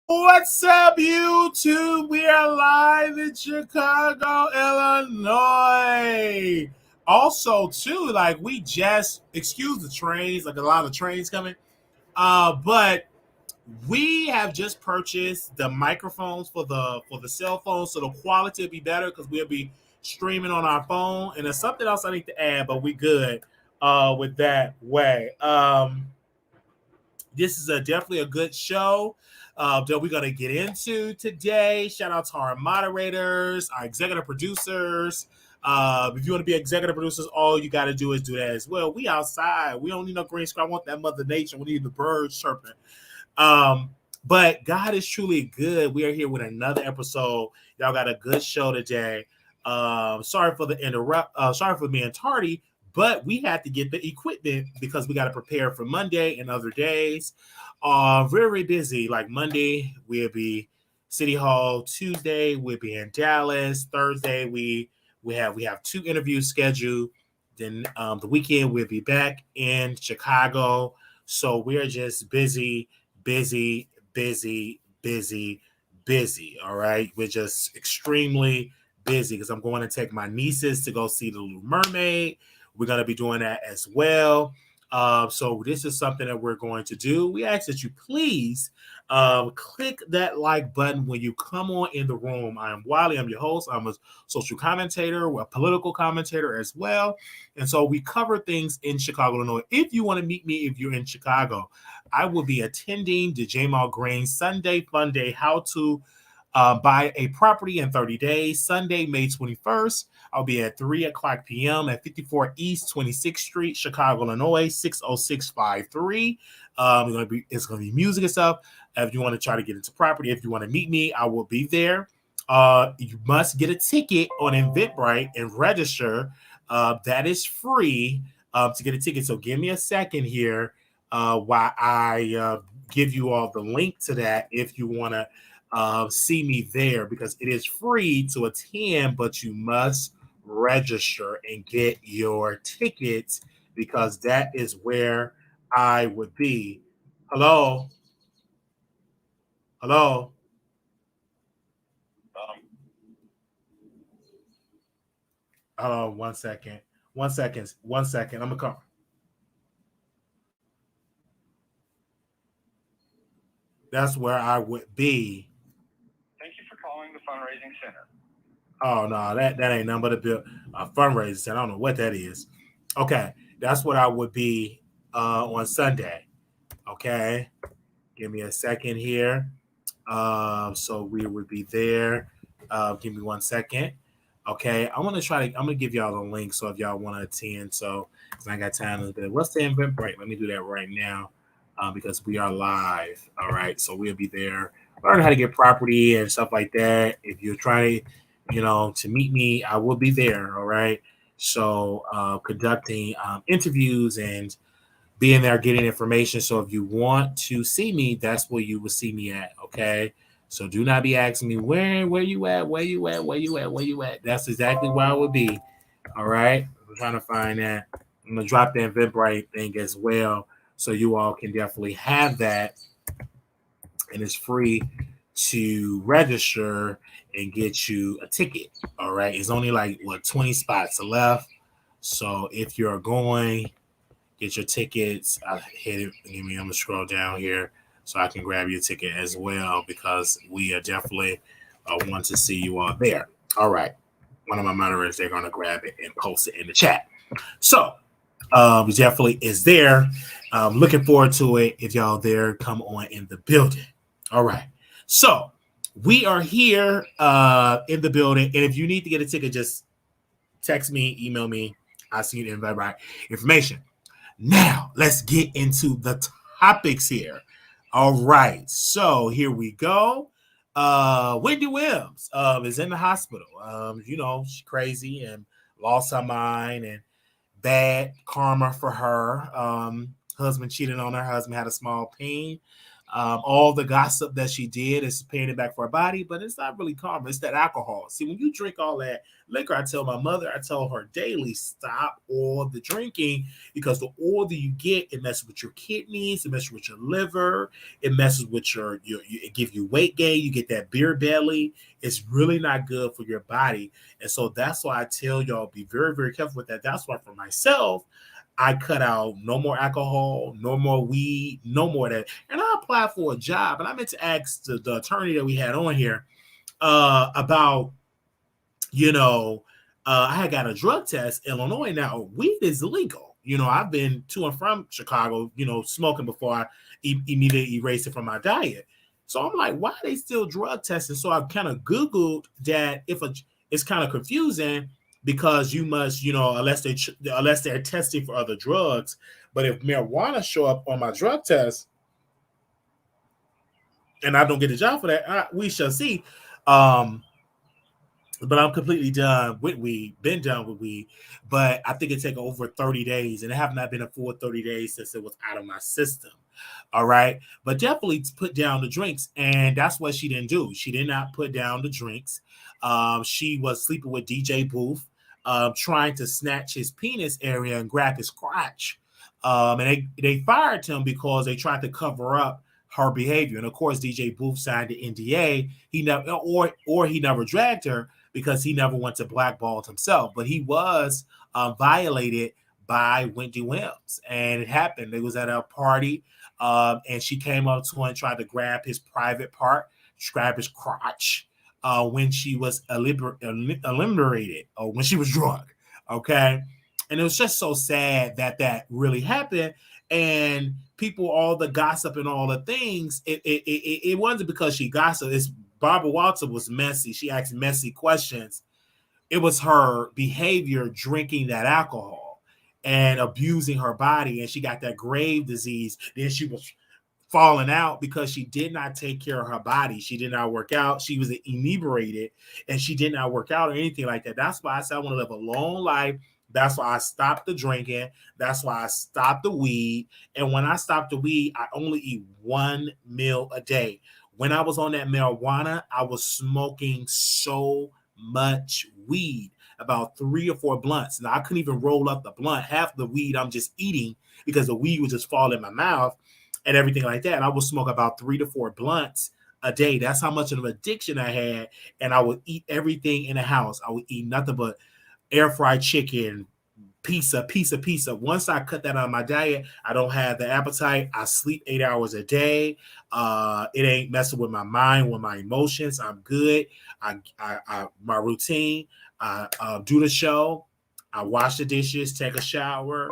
What's up, YouTube? We are live in Chicago, Illinois. Also, too, like we just excuse the trains, like a lot of trains coming. But we have just purchased the microphones for the cell phone, so the quality will be better because we'll be streaming on our phone. And there's something else I need to add, but we good with that way. This is definitely a good show that we're going to get into today. Shout out to our moderators, our executive producers. If you want to be executive producers, all you got to do is do that as well. We outside. We don't need no green screen. I want that Mother Nature. We need the birds chirping. But God is truly good. We are here with another episode. Y'all got a good show today. Sorry for the interrupt. Sorry for being tardy. But we had to get the equipment because we got to prepare for Monday and other days. Very busy. Like Monday, we'll be City Hall. Tuesday, we'll be in Dallas. Thursday, we have 2 interviews scheduled. Then the weekend, we'll be back in Chicago. So we're just busy. All right. We're just extremely busy because I'm going to take my nieces to go see The Little Mermaid. We're going to be doing that as well. So this is something that we're going to do. We ask that you please click that like button when you come on in the room. I am Wiley. I'm your host. I'm a social commentator, a political commentator as well. And so we cover things in Chicago, Illinois. If you want to meet me, if you're in Chicago, I will be attending the Jamal Green Sunday Fun Day, how to buy a property in 30 days, Sunday, May 21st. I'll be at 3 o'clock p.m. at 54 East 26th Street, Chicago, Illinois, 60653. It's going to be music and stuff. If you want to try to get into property, if you want to meet me, I will be there. You must get a ticket on Eventbrite and register. That is free to get a ticket. So give me a second here while I give you all the link to that if you want to see me there, because it is free to attend, but you must register and get your tickets because that is where I would be. Hello? Hold on 1 second. 1 second. I'm gonna come. That's where I would be. Thank you for calling the fundraising center. Oh no, that ain't nothing but a fundraising center. I don't know what that is. Okay, that's what I would be on Sunday. Okay, give me a second here. So we would be there. Give me 1 second. Okay, I'm gonna give y'all the link so if y'all want to attend. So I got time to. What's the Eventbrite? Let me do that right now because we are live. All right, so we'll be there. Learn how to get property and stuff like that. If you're trying, to meet me, I will be there. All right. So conducting interviews and being there, getting information. So if you want to see me, that's where you will see me at. Okay. So do not be asking me where you at. That's exactly where I would be. All right. I'm trying to find that. I'm gonna drop the Eventbrite thing as well, so you all can definitely have that, and it's free to register and get you a ticket. All right. It's only like 20 spots left. So if you're going, get your tickets. I hit it. I'm gonna scroll down here. so I can grab your ticket as well, because we are definitely want to see you all there. All right. One of my moderators, they're going to grab it and post it in the chat. So definitely is there. Looking forward to it. If y'all there, come on in the building. All right. So we are here in the building. And if you need to get a ticket, just text me, email me. I'll see you in the right information. Now, let's get into the topics here. All right. So here we go. Wendy Williams is in the hospital. She's crazy and lost her mind, and bad karma for her. Husband cheated on her. Husband had a small pain. All the gossip that she did is paying it back for her body, but it's not really karma. It's that alcohol. See, when you drink all that liquor, I tell my mother, I tell her daily, stop all the drinking, because the older you get, it messes with your kidneys, it messes with your liver, it messes with it give you weight gain, you get that beer belly. It's really not good for your body. And so that's why I tell y'all, be very, very careful with that. That's why for myself, I cut out no more alcohol, no more weed, no more of that. And I applied for a job, and I meant to ask the attorney that we had on here about, I had got a drug test in Illinois. Now, weed is legal. I've been to and from Chicago, smoking before I immediately erased it from my diet. So I'm like, why are they still drug testing? So I kind of Googled that. It's kind of confusing, because you must, unless they're testing for other drugs. But if marijuana show up on my drug test and I don't get a job for that, we shall see. But I'm completely done with weed, been done with weed. But I think it take over 30 days, and it have not been a full 30 days since it was out of my system. All right. But definitely put down the drinks. And that's what she didn't do. She did not put down the drinks. She was sleeping with DJ Booth, trying to snatch his penis area and grab his crotch. And they fired him because they tried to cover up her behavior. And of course, DJ Booth signed the NDA. He never, or he never dragged her, because he never went to blackball himself. But he was violated by Wendy Williams, and it happened. It was at a party, and she came up to him and tried to grab his private part, grab his crotch, when she was eliminated, or when she was drunk. Okay, and it was just so sad that really happened. And people, all the gossip and all the things, it wasn't because she gossiped. It's Barbara Walters was messy. She asked messy questions. It was her behavior, drinking that alcohol and abusing her body, and she got that grave disease. Then she was falling out because she did not take care of her body. She did not work out. She was inebriated, and she did not work out or anything like that. That's why I said I want to live a long life. That's why I stopped the drinking. That's why I stopped the weed. And when I stopped the weed, I only eat one meal a day. When I was on that marijuana, I was smoking so much weed, about 3 or 4 blunts. Now, I couldn't even roll up the blunt. Half the weed I'm just eating, because the weed would just fall in my mouth and everything like that. And I would smoke about 3 to 4 blunts a day. That's how much of an addiction I had. And I would eat everything in the house. I would eat nothing but air fried chicken, pizza. Once I cut that out of my diet, I don't have the appetite. I sleep 8 hours a day. It ain't messing with my mind, with my emotions. I'm good. My routine. I do the show. I wash the dishes, take a shower,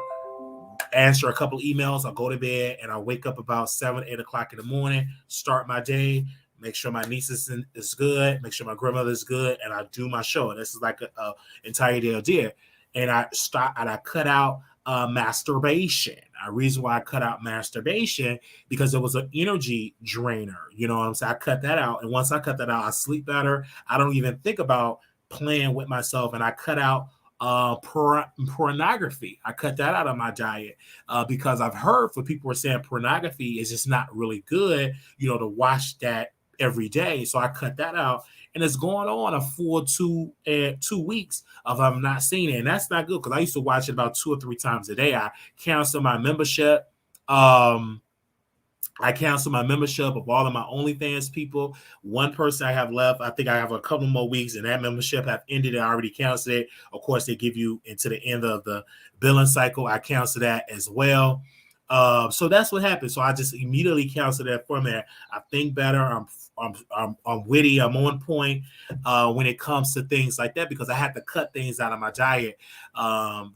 answer a couple emails. I'll go to bed, and I wake up about 7, 8 o'clock in the morning, start my day, make sure my niece is good, make sure my grandmother is good, and I do my show. And this is like a entire day of day. And I cut out masturbation. A reason why I cut out masturbation, because it was an energy drainer. You know what I'm saying? I cut that out. And once I cut that out, I sleep better. I don't even think about playing with myself. And I cut out pornography. I cut that out of my diet because I've heard for people who are saying pornography is just not really good, to watch that every day. So I cut that out. And it's going on a full 2 weeks of I'm not seeing it. And that's not good, because I used to watch it about 2 or 3 times a day. I canceled my membership. I canceled my membership of all of my OnlyFans people. One person I have left. I think I have a couple more weeks, and that membership have ended. I already canceled it. Of course, they give you into the end of the billing cycle. I canceled that as well. So that's what happened. So I just immediately canceled that format. I think better. I'm witty. I'm on point when it comes to things like that because I had to cut things out of my diet.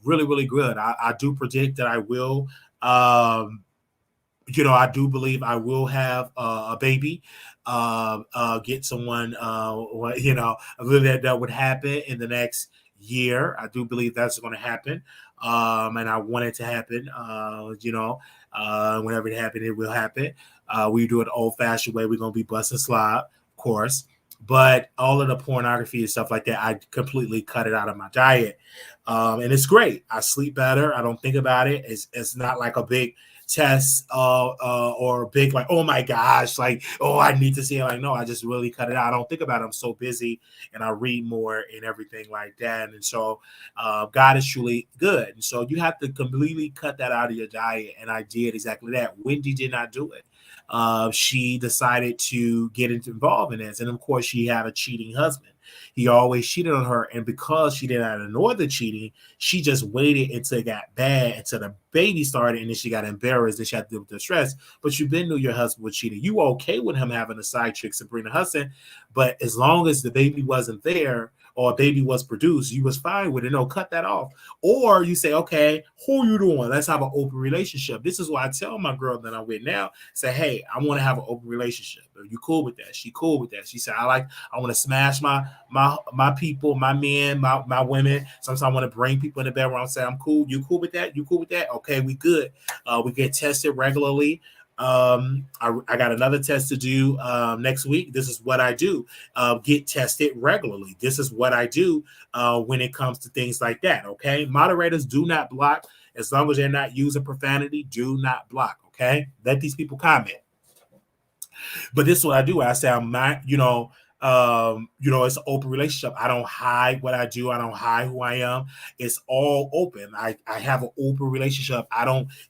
Really, really good. I do predict that I will. I do believe I will have a baby, get someone, I believe that would happen in the next year. I do believe that's going to happen. And I want it to happen, whenever it happens, it will happen. We do it the old fashioned way. We're going to be busting slob, of course. But all of the pornography and stuff like that, I completely cut it out of my diet. And it's great. I sleep better. I don't think about it. It's not like a big test or big like, oh my gosh, like, oh, I need to see it. Like, no, I just really cut it out. I don't think about it. I'm so busy and I read more and everything like that. And so God is truly good. And so you have to completely cut that out of your diet. And I did exactly that. Wendy did not do it. She decided to get involved in this. And of course, she had a cheating husband. He always cheated on her. And because she did not ignore the cheating, she just waited until it got bad, until the baby started, and then she got embarrassed and she had to deal with the stress. But you been knew your husband was cheating. You were okay with him having a side chick, Sabrina Hudson. But as long as the baby wasn't there or a baby was produced, you was fine with it. No, cut that off. Or you say, okay, who you doing? Let's have an open relationship. This is why I tell my girl that I'm with now, say, hey, I want to have an open relationship. Are you cool with that? She cool with that. She said, I want to smash my people, my men, my women. Sometimes I want to bring people in the bedroom and say, I'm cool. You cool with that? You cool with that? Okay, we good. We get tested regularly. I got another test to do next week. This is what I do. Get tested regularly. This is what I do when it comes to things like that. Okay. Moderators, do not block. As long as they're not using profanity, do not block. Okay. Let these people comment. But this is what I do. I say I'm not, it's an open relationship. I don't hide what I do. I don't hide who I am. It's all open. I have an open relationship.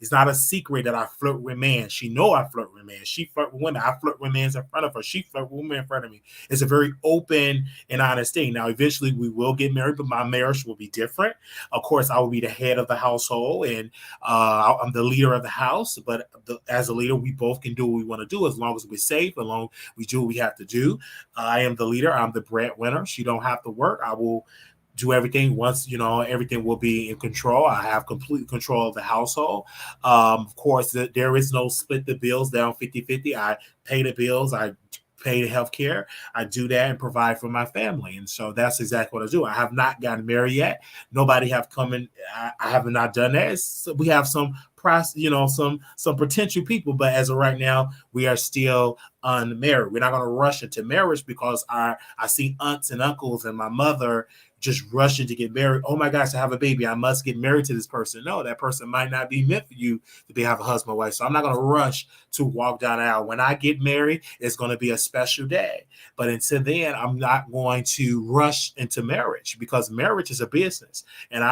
It's not a secret that I flirt with men. She know I flirt with men. She flirt with women. I flirt with men in front of her. She flirt with women in front of me. It's a very open and honest thing. Now, eventually we will get married, but my marriage will be different. Of course, I will be the head of the household and I'm the leader of the house. But as a leader, we both can do what we want to do as long as we're safe, as long as we do what we have to do. I am the leader. I'm the breadwinner. She don't have to work. I will do everything once, everything will be in control. I have complete control of the household. Of course, there is no split the bills down 50-50. I pay the bills. I pay the health care. I do that and provide for my family. And so that's exactly what I do. I have not gotten married yet. Nobody have come in. I have not done that. We have some some potential people, but as of right now, we are still unmarried. We're not going to rush into marriage because I see aunts and uncles and my mother just rushing to get married. Oh my gosh, I have a baby. I must get married to this person. No, that person might not be meant for you to have a husband or wife. So I'm not going to rush to walk down the aisle. When I get married, it's going to be a special day. But until then, I'm not going to rush into marriage because marriage is a business. And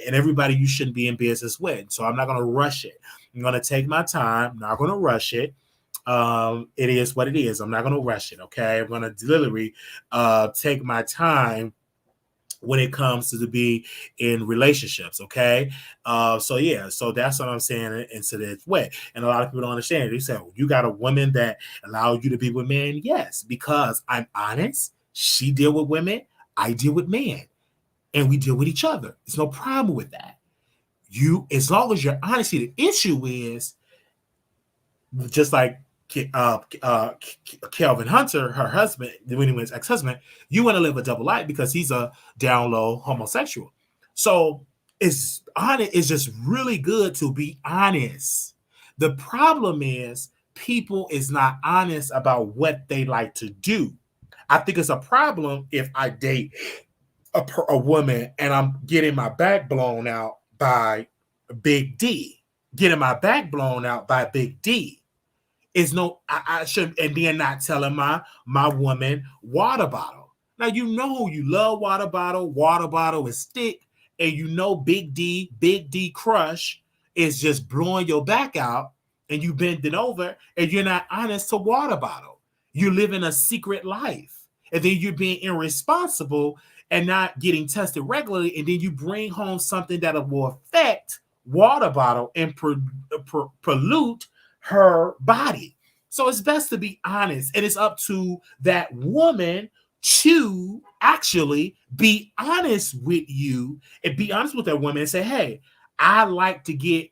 everybody you shouldn't be in business with. So I'm not going to rush it. I'm going to take my time. I'm not going to rush it. It is what it is. I'm not going to rush it. Okay. I'm going to literally take my time when it comes to be in relationships. Okay. So that's what I'm saying into this way. And a lot of people don't understand. They say, well, you got a woman that allows you to be with men. Yes, because I'm honest. She deal with women. I deal with men. And we deal with each other. There's no problem with that. As long as you're honest, the issue is just like Kelvin Hunter, her husband, Wendy's ex-husband, you want to live a double life because he's a down low homosexual. So it's just really good to be honest. The problem is people is not honest about what they like to do. I think it's a problem if I date a woman and I'm getting my back blown out by Big D. Getting my back blown out by Big D is I should, and then not telling my woman water bottle. Now you love water bottle is thick, and Big D crush is just blowing your back out, and you bending over, and you're not honest to water bottle. You're living a secret life, and then you're being irresponsible and not getting tested regularly, and then you bring home something that will affect water bottle and pollute her body. So it's best to be honest, and it's up to that woman to actually be honest with you and be honest with that woman and say, "Hey, I like to get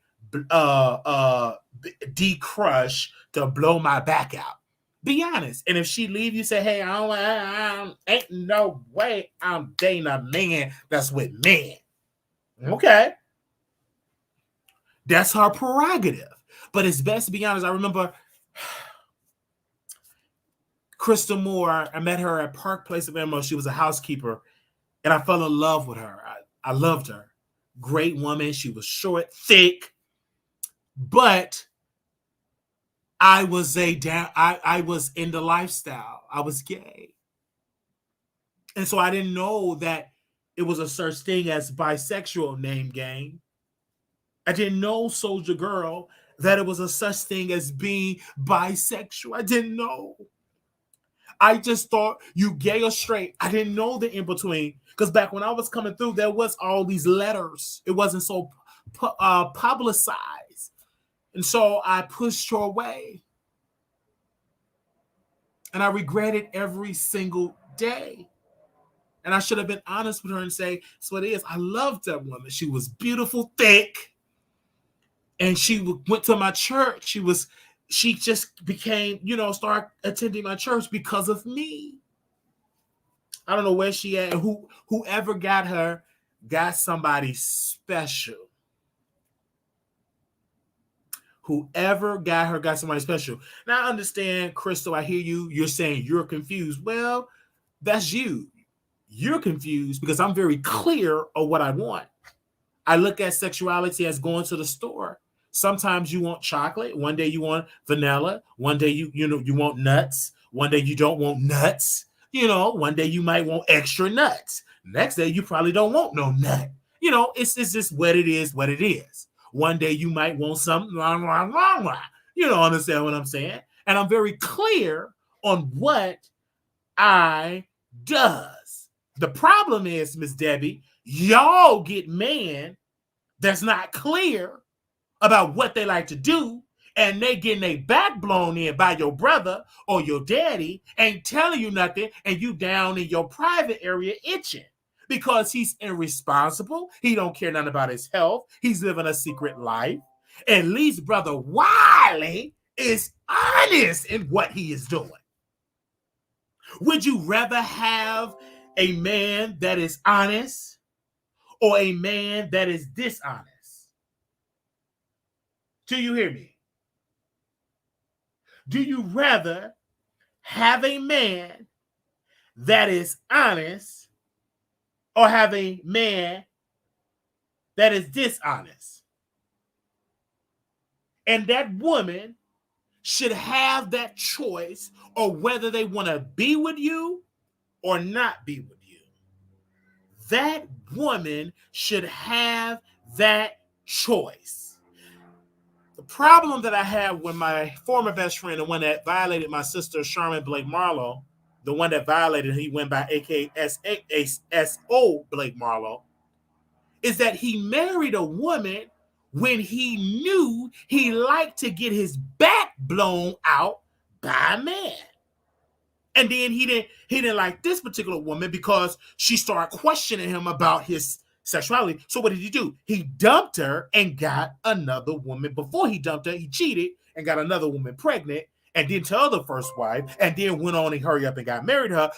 decrush to blow my back out." Be honest, and if she leave you, say, "Hey, ain't no way I'm dating a man that's with men." Okay, that's her prerogative, but it's best to be honest. I remember Crystal Moore. I met her at Park Place of Emerald. She was a housekeeper, and I fell in love with her. I loved her. Great woman. She was short, thick, but I was I was in the lifestyle. I was gay. And so I didn't know that it was a such thing as bisexual, name gang. I didn't know, Soldier Girl, that it was a such thing as being bisexual. I didn't know. I just thought you gay or straight. I didn't know the in between. Because back when I was coming through, there was all these letters. It wasn't so publicized. And so I pushed her away. And I regret it every single day. And I should have been honest with her and say, that's what it is. I loved that woman. She was beautiful, thick. And she went to my church. She just became, started attending my church because of me. I don't know where she at. Whoever got her got somebody special. Whoever got her got somebody special. Now I understand, Crystal, I hear you. You're saying you're confused. Well, that's you. You're confused because I'm very clear of what I want. I look at sexuality as going to the store. Sometimes you want chocolate. One day you want vanilla. One day you want nuts. One day you don't want nuts. One day you might want extra nuts. Next day you probably don't want no nut. It's just what it is, what it is. One day you might want something. Understand what I'm saying? And I'm very clear on what I does. The problem is, Miss Debbie, y'all get man that's not clear about what they like to do, and they getting their back blown in by your brother or your daddy, ain't telling you nothing, and you down in your private area itching because he's irresponsible. He don't care nothing about his health. He's living a secret life. At least Brother Wiley is honest in what he is doing. Would you rather have a man that is honest or a man that is dishonest? Do you hear me? Do you rather have a man that is honest or have a man that is dishonest? And that woman should have that choice of whether they want to be with you or not be with you. That woman should have that choice. The problem that I had with my former best friend, the one that violated my sister, Sherman Blake Marlowe, the one that violated, he went by AKSO Blake Marlowe, is that he married a woman when he knew he liked to get his back blown out by a man. And then he didn't like this particular woman because she started questioning him about his sexuality. So what did he do? He dumped her and got another woman. Before he dumped her, he cheated and got another woman pregnant and didn't tell the first wife, and then went on and hurry up and got married to her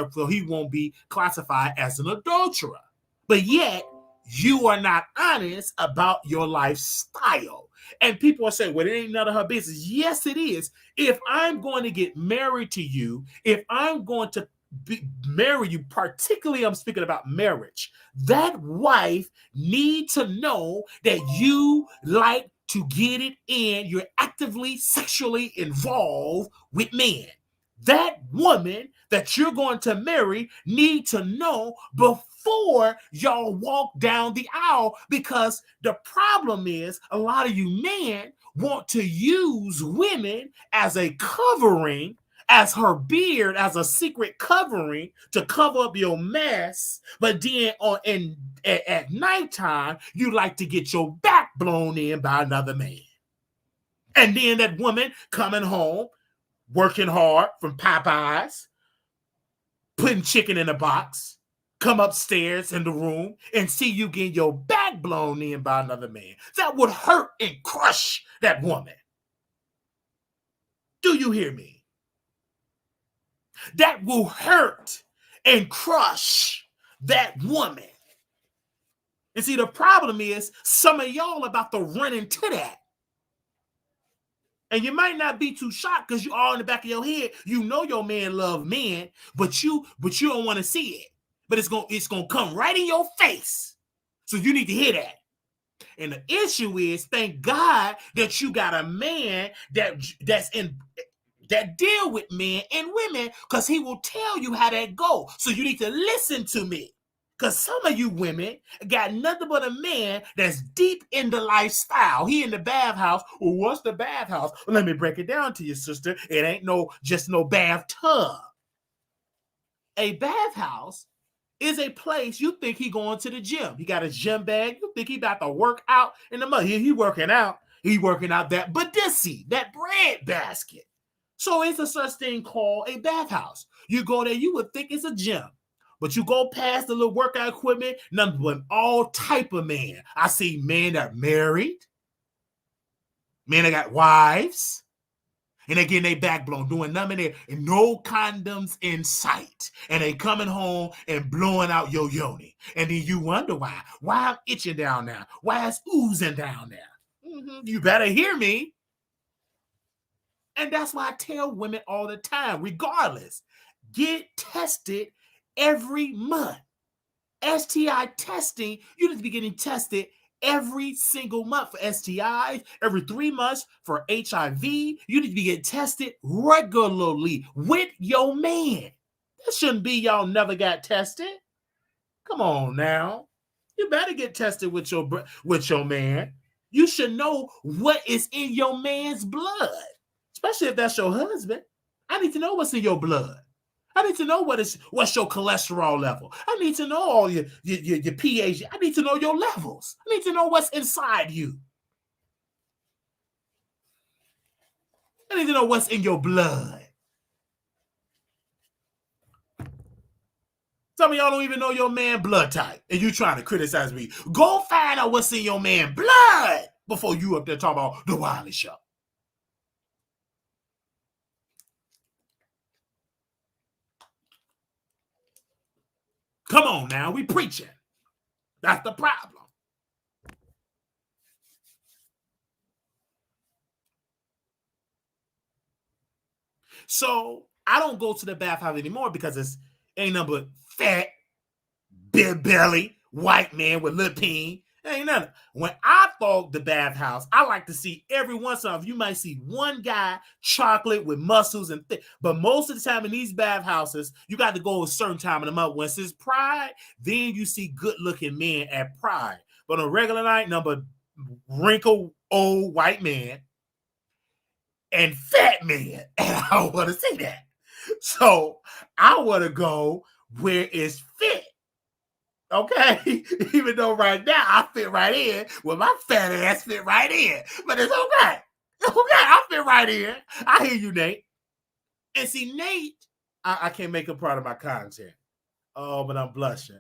so he won't be classified as an adulterer. But yet, you are not honest about your lifestyle. And people are saying, well, it ain't none of her business. Yes, it is. If I'm going to get married to you, if I'm going to marry you, particularly I'm speaking about marriage, that wife need to know that you like to get it in. You're actively sexually involved with men. That woman that you're going to marry need to know before y'all walk down the aisle, because the problem is a lot of you men want to use women as a covering, as her beard as a secret covering to cover up your mess, but then at nighttime, you like to get your back blown in by another man. And then that woman coming home, working hard from Popeyes, putting chicken in a box, come upstairs in the room and see you getting your back blown in by another man. That would hurt and crush that woman. Do you hear me? That will hurt and crush that woman. And see, the problem is some of y'all about to run into that. And you might not be too shocked because you all in the back of your head, you know your man love men, but you don't want to see it. But it's gonna come right in your face. So you need to hear that. And the issue is, thank God that you got a man that deal with men and women, because he will tell you how that go. So you need to listen to me. Because some of you women got nothing but a man that's deep in the lifestyle. He in the bathhouse. Well, what's the bathhouse? Well, let me break it down to you, sister. It ain't just no bathtub. A bathhouse is a place you think he going to the gym. He got a gym bag. You think he about to work out in the mud. He working out. He working out that badissi, that bread basket. So it's a such thing called a bathhouse. You go there, you would think it's a gym. But you go past the little workout equipment, nothing but all type of men. I see men that are married, men that got wives, and they getting their back blown, doing nothing there, and no condoms in sight. And they coming home and blowing out your yoni. And then you wonder why. Why I'm itching down there? Why it's oozing down there? You better hear me. And that's why I tell women all the time, regardless, get tested every month. STI testing, you need to be getting tested every single month for STIs, every 3 months for HIV. You need to be getting tested regularly with your man. That shouldn't be y'all never got tested. Come on now. You better get tested with your man. You should know what is in your man's blood, especially if that's your husband. I need to know what's in your blood. I need to know what's your cholesterol level. I need to know all your pH. I need to know your levels. I need to know what's inside you. I need to know what's in your blood. Some of y'all don't even know your man blood type, and you trying to criticize me. Go find out what's in your man blood before you up there talking about the Wiley Show. Come on now, we preaching. That's the problem. So I don't go to the bathhouse anymore because it's ain't nothing but fat, big belly, white man with little peen. Ain't nothing. When I thought the bathhouse, I like to see every once in a while. You might see one guy chocolate with muscles and thick, but most of the time in these bathhouses, you got to go a certain time in the month. Once it's Pride, then you see good-looking men at Pride. But on a regular night, number wrinkled old white man and fat men, and I don't want to see that. So I want to go where it's fit. Okay, even though right now I fit right in, well, my fat ass fit right in, but it's okay. Okay, I fit right in. I hear you, Nate. And see, Nate, I can't make him part of my content. Oh, but I'm blushing.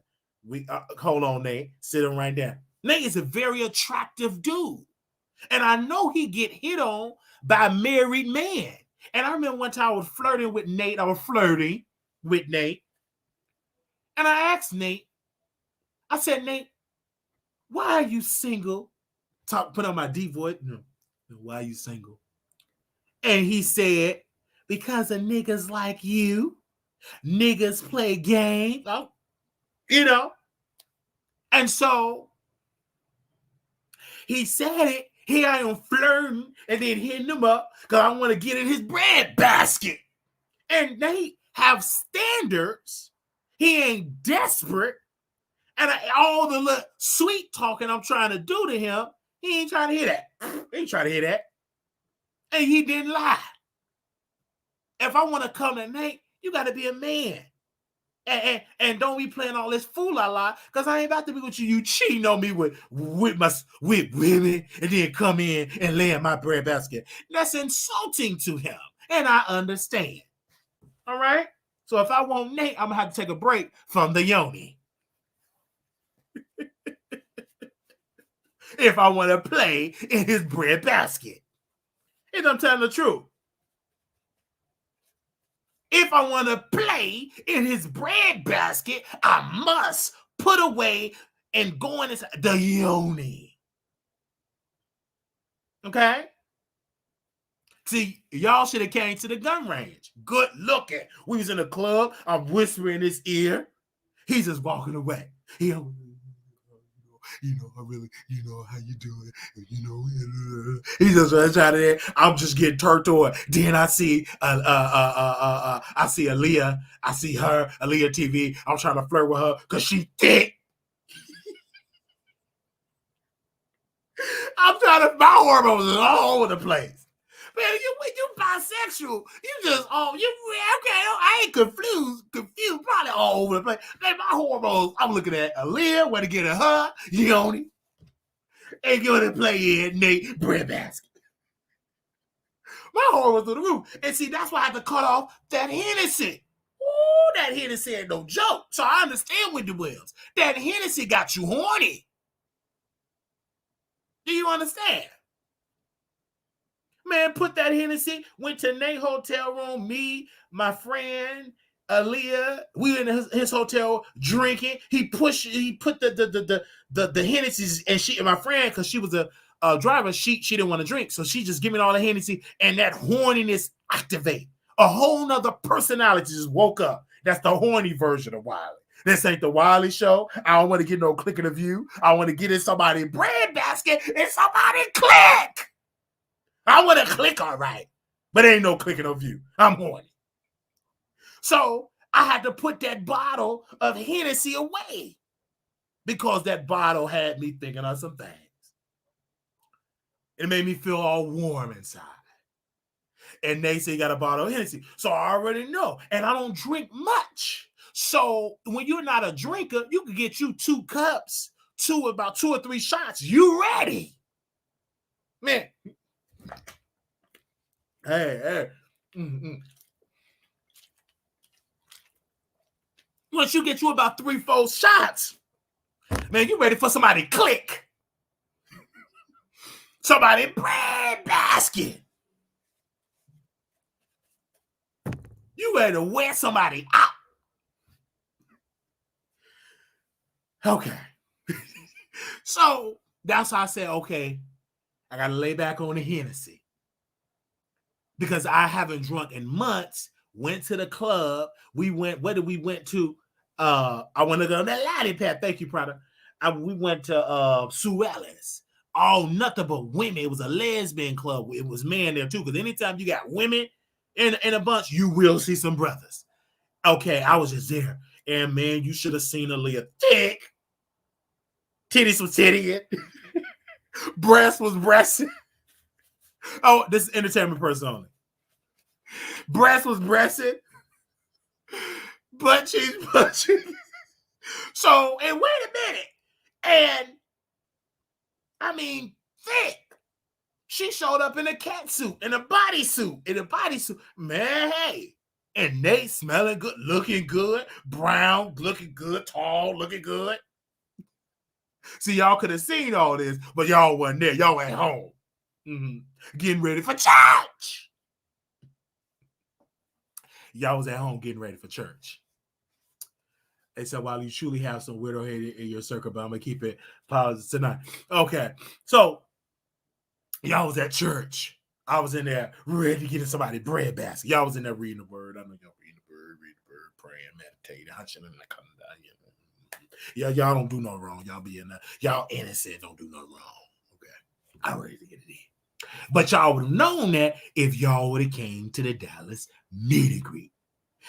Hold on, Nate. Sit him right there. Nate is a very attractive dude, and I know he get hit on by married men. And I remember one time I was flirting with Nate. And I asked Nate. I said, Nate, why are you single? Put on my deep voice. No, why are you single? And he said, because of niggas like you. Niggas play games. Oh, you know. And so he said it. Here I am flirting and then hitting him up because I want to get in his bread basket. And Nate have standards. He ain't desperate. And all the little sweet talking I'm trying to do to him, he ain't trying to hear that. He ain't trying to hear that. And he didn't lie. If I want to come to Nate, you got to be a man. And don't be playing all this fool la la, because I ain't about to be with you cheating on me with women and then come in and lay in my bread basket. That's insulting to him. And I understand. All right? So if I want Nate, I'm going to have to take a break from the yoni. If I want to play in his bread basket. And I'm telling the truth. If I want to play in his bread basket, I must put away and go in the yoni. Okay? See, y'all should have came to the gun range. Good looking. We was in a club. I'm whispering in his ear. He's just walking away. I really, how you doing? He's just trying to. I'm just getting turned on. Then I see, I see Aaliyah. I see her, Aaliyah TV. I'm trying to flirt with her because she thick. I'm trying to. My hormones are all over the place. Man, you bisexual. You just okay. I ain't confused, probably all over the place. Man, my hormones. I'm looking at Aaliyah, where to get at her, yoni, and going to play in Nate breadbasket. My hormones through the roof. And see, that's why I had to cut off that Hennessy. Ooh, that Hennessy ain't no joke. So I understand Wendy Williams. That Hennessy got you horny. Do you understand? Man, put that Hennessy, went to Nate hotel room, me, my friend, Aaliyah, we in his hotel drinking. He put the Hennessy, and my friend, because she was a driver, she didn't want to drink. So she just giving all the Hennessy, and that horniness activate. A whole nother personality just woke up. That's the horny version of Wiley. This ain't the Wiley Show. I don't want to get no click in the view. I want to get in somebody's bread basket and somebody click. I want to click all right, but ain't no clicking no view. I'm horny. So I had to put that bottle of Hennessy away because that bottle had me thinking of some things. It made me feel all warm inside. And they say you got a bottle of Hennessy. So I already know. And I don't drink much. So when you're not a drinker, you can get you 2 cups, about 2 or 3 shots. You ready. Man. Hey. Once you get you about 3-4 shots, man, you ready for somebody click. Somebody bread basket. You ready to wear somebody out. Okay. So that's how I said, okay, I got to lay back on the Hennessy. Because I haven't drunk in months. Went to the club. We went, where did we went to? I want to go to that Lottie Pad. Thank you, Prada. We went to Sue Ellis. All nothing but women. It was a lesbian club. It was men there too. Because anytime you got women in a bunch, you will see some brothers. Okay, I was just there. And man, you should have seen Aaliyah thick. Titties was tittying. Breast was breasting. Oh, this is entertainment person only. Breast was breasting. Butt cheeks. So, and wait a minute. And, I mean, thick. She showed up in a cat suit, in a bodysuit. Man, hey. And Nate smelling good, looking good, brown, looking good, tall, looking good. See, y'all could have seen all this, but y'all wasn't there. Y'all at home. Getting ready for church. Y'all was at home getting ready for church. And so while you truly have some weirdo head in your circle, but I'm going to keep it positive tonight. Okay. So y'all was at church. I was in there ready to get in somebody's bread basket. Y'all was in there reading the word. I know y'all reading the word, praying, meditating, hunching, and that kind of y'all don't do no wrong. Y'all be in there. Y'all innocent, don't do no wrong. Okay. I'm ready to get it in. But y'all would have known that if y'all would have came to the Dallas meet and greet.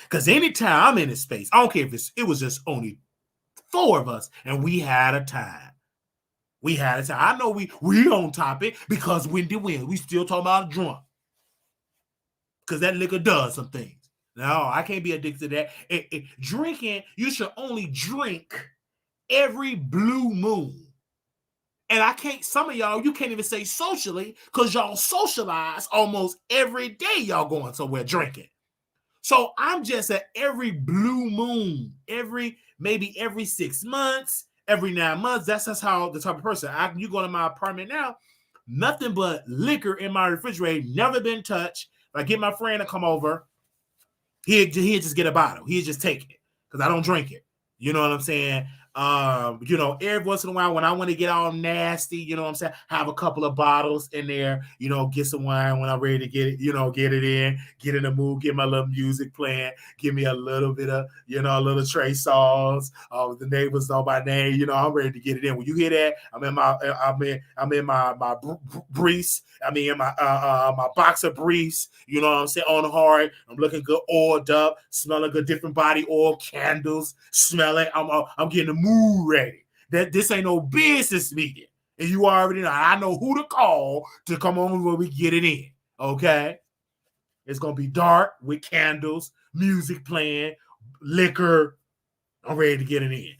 Because anytime I'm in this space, I don't care if it was just only 4 of us, and we had a time. I know we on topic because Wendy wins. We still talking about drunk. because that liquor does some things. No, I can't be addicted to that. Drinking, you should only drink every blue moon. And I can't, some of y'all, you can't even say socially because y'all socialize almost every day. Y'all going somewhere drinking. So I'm just at every blue moon, maybe every 6 months, every 9 months. That's how the type of person. You go to my apartment now, nothing but liquor in my refrigerator, never been touched. If I get my friend to come over, he'd just get a bottle. He'd just take it because I don't drink it. You know what I'm saying? Every once in a while when I want to get all nasty, you know what I'm saying, have a couple of bottles in there, get some wine when I'm ready to get it, get it in, get in the mood, get my little music playing, give me a little bit of, a little Trey Songz, the neighbors know my name, I'm ready to get it in. When you hear that, I'm in my briefs, in my boxer briefs, you know what I'm saying, on hard, I'm looking good, oiled up, smelling good, different body oil, candles, smelling, I'm getting the mood ready. That this ain't no business meeting. And you already know. I know who to call to come on when we get it in. Okay? It's going to be dark with candles, music playing, liquor. I'm ready to get it in.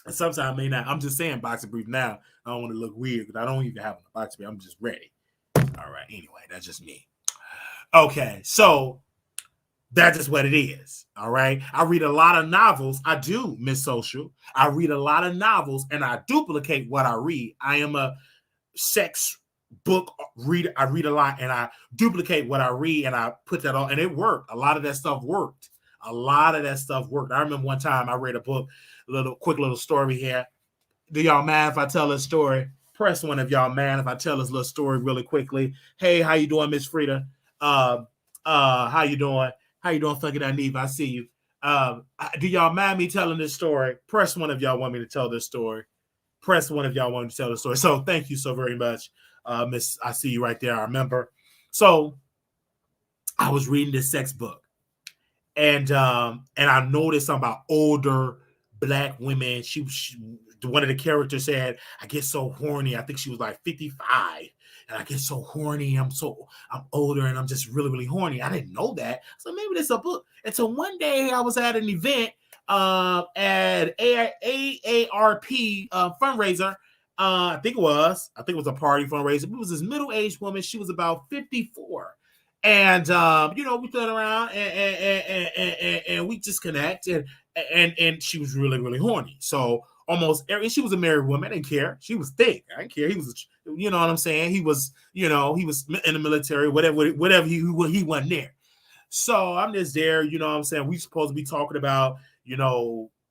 And sometimes I may not. I'm just saying boxer brief now. I don't want to look weird because I don't even have a boxer brief. I'm just ready. All right. Anyway, that's just me. Okay. So that's just what it is. All right. I read a lot of novels. I do, Miss Social. I read a lot of novels and I duplicate what I read. I am a sex book reader. I read a lot and I duplicate what I read and I put that on. And it worked. A lot of that stuff worked. I remember one time I read a book, quick little story here. Do y'all mind if I tell a story? Press one if y'all mind if I tell this little story really quickly. Hey, how you doing, Miss Frida? How you doing? How you doing, Funky Neve? I see you. Do y'all mind me telling this story? Press one if y'all want me to tell this story. Press one if y'all want me to tell this story. So thank you so very much, Miss. I see you right there. I remember. So I was reading this sex book, and I noticed something about older Black women. She one of the characters said, "I get so horny." I think she was like 55. And I get so horny. I'm older and I'm just really, really horny. I didn't know that. So maybe this is a book. And so one day I was at an event at AARP fundraiser. I think it was a party fundraiser. It was this middle-aged woman. She was about 54. And we stood around and we just connected and she was really, really horny. So she was a married woman. I didn't care. She was thick. I didn't care. He was, you know what I'm saying? He was in the military, whatever he wasn't there. So I'm just there, you know what I'm saying? We supposed to be talking about,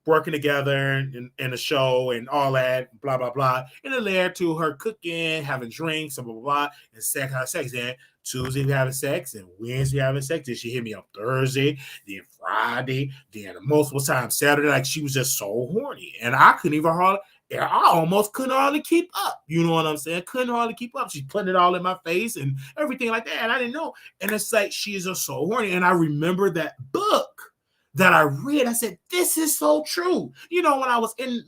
working together in a show and all that, blah, blah, blah. And it led to her cooking, having drinks, blah, blah, blah, and sex. Then Tuesday we having sex, and Wednesday having sex. Then she hit me up Thursday, then Friday, then multiple times Saturday. Like she was just so horny. And I almost couldn't hardly keep up. You know what I'm saying? Couldn't hardly keep up. She's putting it all in my face and everything like that. And I didn't know. And it's like she's just so horny. And I remember that book that I read. I said, this is so true. When I was in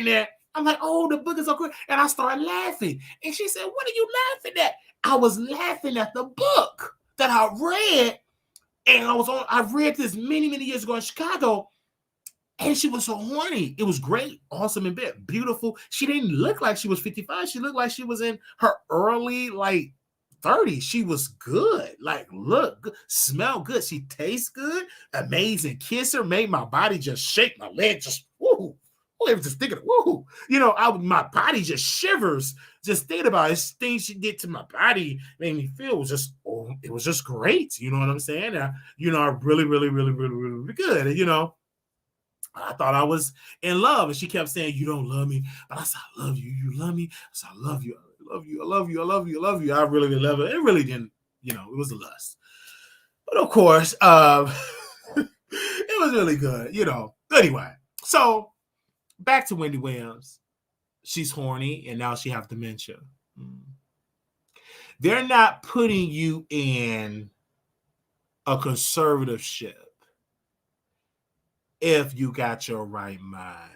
there, I'm like, oh, the book is so cool. And I started laughing. And she said, what are you laughing at? I was laughing at the book that I read. And I read this many, many years ago in Chicago. And she was so horny. It was great, awesome, and beautiful. She didn't look like she was 55. She looked like she was in her early, 30. She was good. Look good, smell good. She tastes good. Amazing. Kiss her made my body just shake. My leg just woo. I was just thinking, woo. My body just shivers. Just thinking about it. Things she did to my body made me feel it was just great. You know what I'm saying? I really, really, really, really, really good. I thought I was in love. And she kept saying, you don't love me. But I said, I love you. You love me? I said, I love you. I love you. I love you. I love you. I love you. I really, really love it. It really didn't, it was a lust. But of course, it was really good, Anyway, so back to Wendy Williams. She's horny and now she has dementia. They're not putting you in a conservatorship if you got your right mind.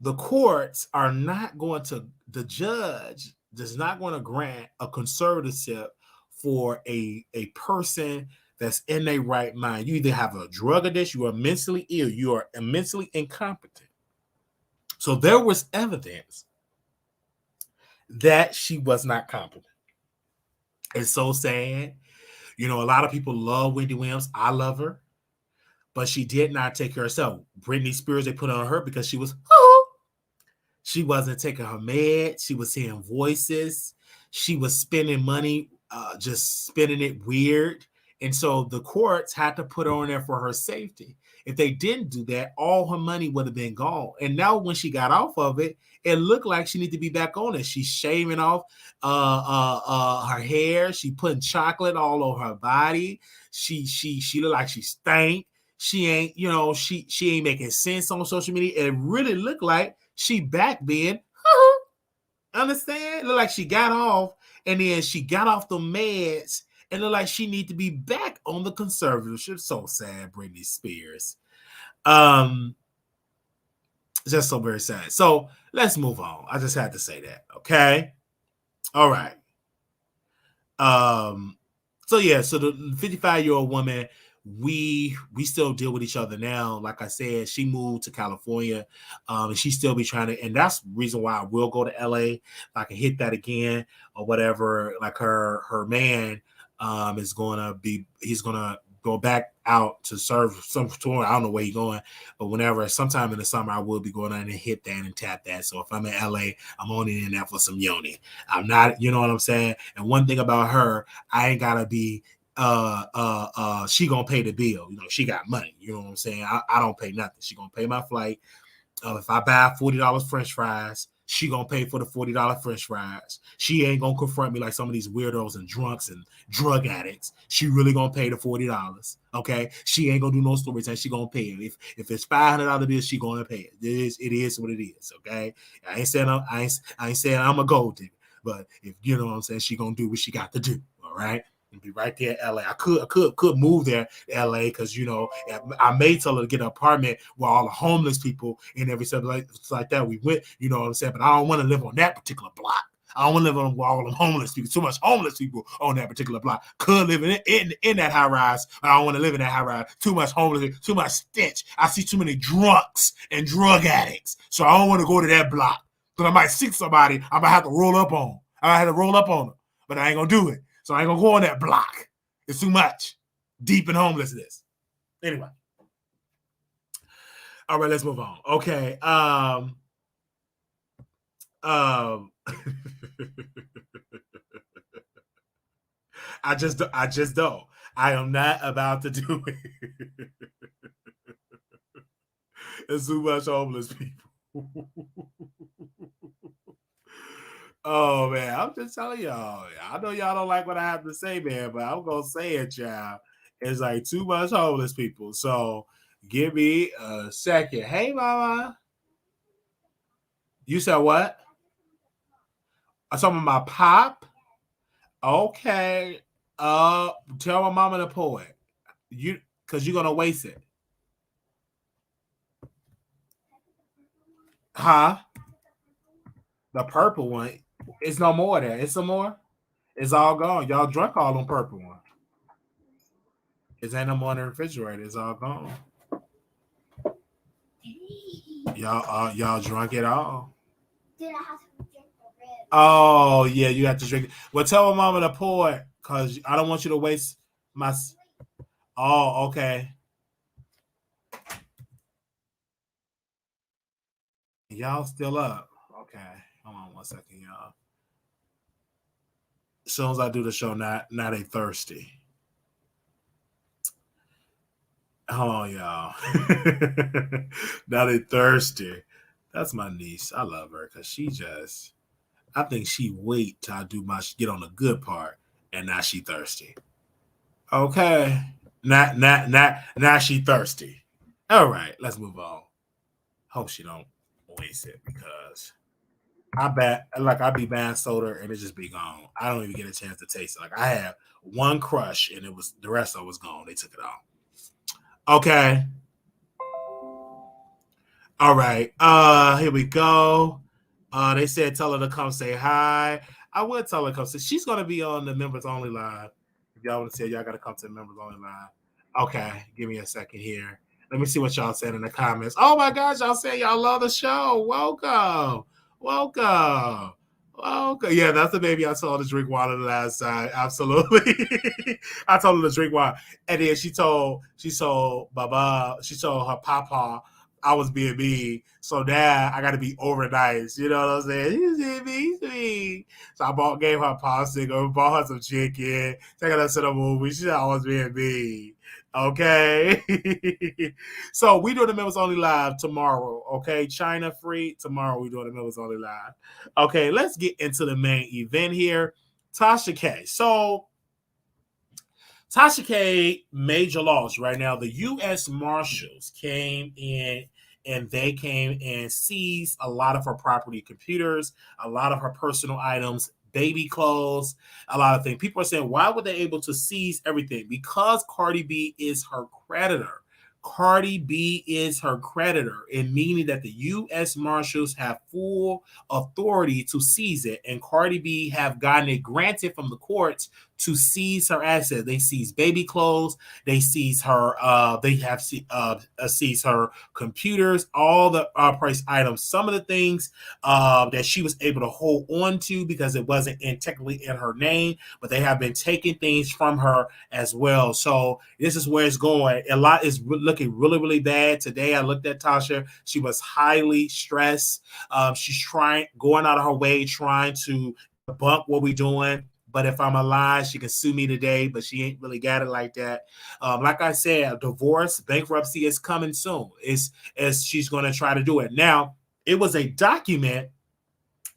The courts are not going to, the judge is not going to grant a conservatorship for a person that's in their right mind. You either have a drug addiction, you are mentally ill, you are mentally incompetent. So there was evidence that she was not competent. It's so sad. You know, a lot of people love Wendy Williams. I love her, but she did not take care of herself. Britney Spears, they put on her because she was, she wasn't taking her meds. She was hearing voices. She was spending money, just spending it weird. And so the courts had to put her on there for her safety. If they didn't do that, all her money would have been gone. And now when she got off of it, it looked like she needed to be back on it. She's shaving off her hair. She putting chocolate all over her body. She looked like she stank. She ain't, you know, she ain't making sense on social media. It really looked like she back being, understand? Look like she got off and then she got off the meds and look like she need to be back on the conservatorship. So sad, Britney Spears. Just so very sad. So let's move on. I just had to say that. Okay. All right. So yeah, so the 55-year-old woman, we still deal with each other now. Like I said, she moved to California, and she still be trying to, and that's the reason why I will go to LA. I can hit that again or whatever. Like her man is he's gonna go back out to serve some tour. I don't know where he's going, but whenever, sometime in the summer, I will be going on and hit that and tap that. So if I'm in LA, I'm only in there for some yoni. I'm not, you know what I'm saying? And one thing about her, I ain't gotta be she gonna pay the bill. You know, she got money. You know what I'm saying? I don't pay nothing. She gonna pay my flight. If I buy $40 French fries, she gonna pay for the $40 French fries. She ain't gonna confront me like some of these weirdos and drunks and drug addicts. She really gonna pay the $40. Okay, she ain't gonna do no story time. She gonna pay it. If it's $500 bill, she gonna pay it. It is what it is. Okay, I ain't saying I'm a gold digger, but if you know what I'm saying, she gonna do what she got to do. All right. And be right there in LA. I could move there to LA because, you know, I may tell her to get an apartment where all the homeless people and everything like that. We went, you know what I'm saying? But I don't want to live on that particular block. I don't want to live on where all the homeless people, too much homeless people on that particular block. Could live in that high rise, but I don't want to live in that high rise. Too much homeless, too much stench. I see too many drunks and drug addicts. So I don't want to go to that block. Because I might see somebody I might have to roll up on. I might have to roll up on them, but I ain't going to do it. So I ain't gonna go on that block. It's too much. Deep in homelessness. Anyway. All right, let's move on. Okay. I just don't. I am not about to do it. It's too much homeless people. Oh man, I'm just telling y'all. I know y'all don't like what I have to say, man, but I'm gonna say it, y'all. It's like too much homeless people. So give me a second. Hey, mama. You said what? I'm talking about my pop. Okay. Tell my mama to pour it. Because you're gonna waste it. Huh? The purple one. It's no more there. It's some more. It's all gone. Y'all drunk all them purple one. It ain't no more in the refrigerator. It's all gone. Y'all drunk it all. Did I have to drink the red? Oh yeah, you have to drink it. Well, tell my mama to pour it because I don't want you to waste my. Oh, okay. Y'all still up? Okay, hold on 1 second, y'all. As soon as I do the show, now they thirsty. Hold on, y'all. Now they thirsty. That's my niece. I love her because I think she wait till I do get on the good part, and now she thirsty. Okay. Now she thirsty. All right, let's move on. Hope she don't waste it because I be buying soda and it just be gone. I don't even get a chance to taste it. Like I have one crush and it was the rest of it was gone. They took it off. Okay. All right. Here we go. They said tell her to come say hi. I would tell her, because she's going to be on the members only live. If y'all want to see it, y'all got to come to the members only live. Okay, give me a second here. Let me see what y'all said in the comments. Oh my gosh, y'all saying y'all love the show. Welcome. Welcome. Welcome. Yeah, that's the baby I told her to drink water the last time. Absolutely. I told her to drink water. And then she told Baba, she told her papa I was being mean. So now I got to be over nice. You know what I'm saying? He's being mean. So I gave her a popsicle, bought her some chicken, taking her to the movie. She said I was being mean. Okay. So we doing the members only live tomorrow. Okay. China free. Tomorrow we doing the members only live. Okay. Let's get into the main event here. Tasha K. So Tasha K, major loss right now. The U.S. Marshals came in and they came and seized a lot of her property, computers, a lot of her personal items, baby clothes, a lot of things. People are saying, why were they able to seize everything? Because Cardi B is her creditor. Cardi B is her creditor, and meaning that the U.S. Marshals have full authority to seize it, and Cardi B have gotten it granted from the courts to seize her assets. They seize baby clothes. They seize her. They have seized her computers, all the price items. Some of the things that she was able to hold on to because it wasn't technically in her name, but they have been taking things from her as well. So this is where it's going. A lot is looking really, really bad. Today I looked at Tasha. She was highly stressed. She's going out of her way, trying to debunk what we're doing. But if I'm alive, she can sue me today, but she ain't really got it like that. Like I said, a divorce, bankruptcy is coming soon. As she's going to try to do it. Now, it was a document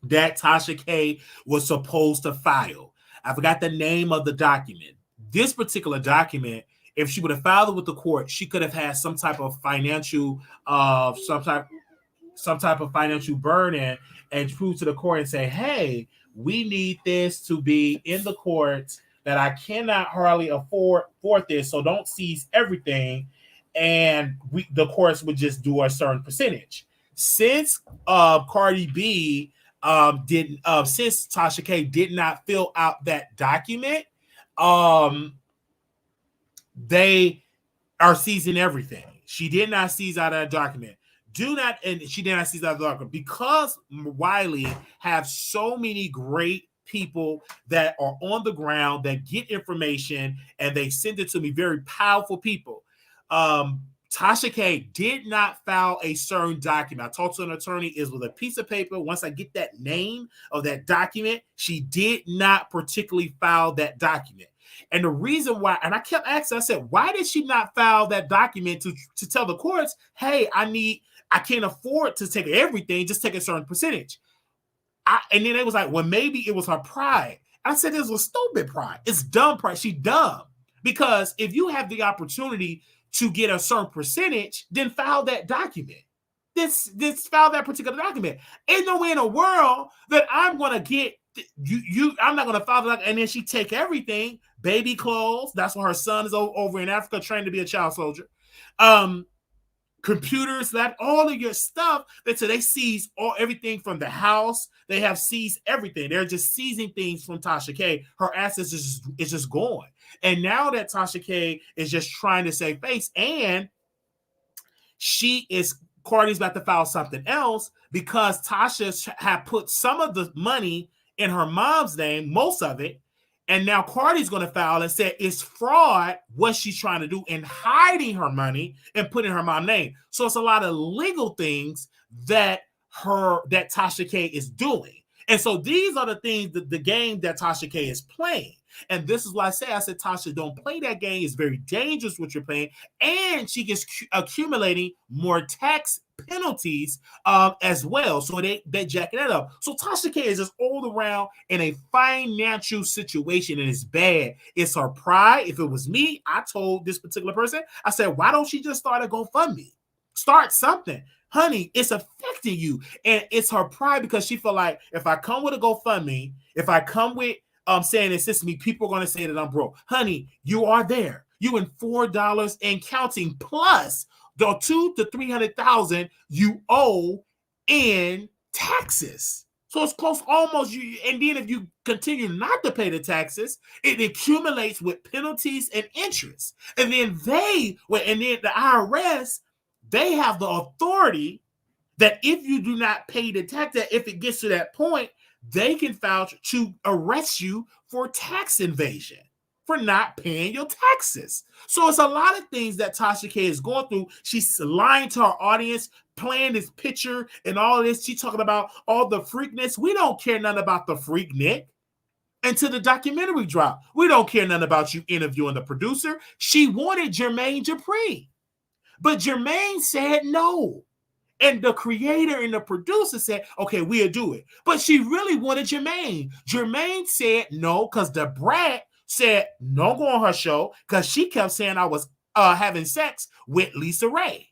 that Tasha K was supposed to file. I forgot the name of the document. This particular document, if she would have filed it with the court, she could have had some type of financial, some type of financial burden, and prove to the court and say, hey, we need this to be in the courts, that I cannot hardly afford this, so don't seize everything, and the courts would just do a certain percentage. Since Cardi B since Tasha K did not fill out that document, they are seizing everything. She did not seize out of that document. She did not seize out of the document because Wiley have so many great people that are on the ground that get information and they send it to me. Very powerful people. Tasha K did not file a certain document. I talked to an attorney, is with a piece of paper. Once I get that name of that document, she did not particularly file that document. And the reason why, and I kept asking, I said, why did she not file that document to tell the courts, hey, I can't afford to take everything, just take a certain percentage. And then it was like, well, maybe it was her pride. I said, this was stupid pride. It's dumb pride. She's dumb. Because if you have the opportunity to get a certain percentage, then file that document. This file that particular document. Ain't no way in the world that I'm gonna get I'm not gonna file that, and then she take everything, baby clothes. That's why her son is over in Africa trying to be a child soldier. Computers, that all of your stuff. They seize everything from the house. They have seized everything. They're just seizing things from Tasha K. Her assets is just gone. And now that Tasha K is just trying to save face, and Cardi's about to file something else because Tasha had put some of the money in her mom's name, most of it. And now Cardi's going to file and say it's fraud what she's trying to do in hiding her money and putting her mom's name. So it's a lot of legal things that Tasha K is doing. And so these are the things, the game that Tasha K is playing. And this is why I said, Tasha, don't play that game. It's very dangerous what you're playing. And she gets accumulating more tax penalties as well. So they jacking that up. So Tasha K is just all around in a financial situation, and it's bad. It's her pride. If it was me, I told this particular person, I said, why don't she just start a GoFundMe? Start something. Honey, it's affecting you. And it's her pride because she feel like if I come with a GoFundMe, if I come with saying assist me, people are going to say that I'm broke. Honey, you are there. You in $4 and counting plus the $200,000 to $300,000 you owe in taxes. So it's close almost. And then if you continue not to pay the taxes, it accumulates with penalties and interest. And then the IRS, they have the authority that if you do not pay the tax, that if it gets to that point, they can vouch to arrest you for tax invasion, for not paying your taxes. So it's a lot of things that Tasha K is going through. She's lying to our audience, playing this picture and all this. She's talking about all the freakness. We don't care nothing about the freaknik until the documentary drop. We don't care nothing about you interviewing the producer. She wanted Jermaine Dupri, but Jermaine said no. And the creator and the producer said, okay, we'll do it. But she really wanted Jermaine. Jermaine said no, because the brat said no, go on her show, because she kept saying I was having sex with Lisa Ray.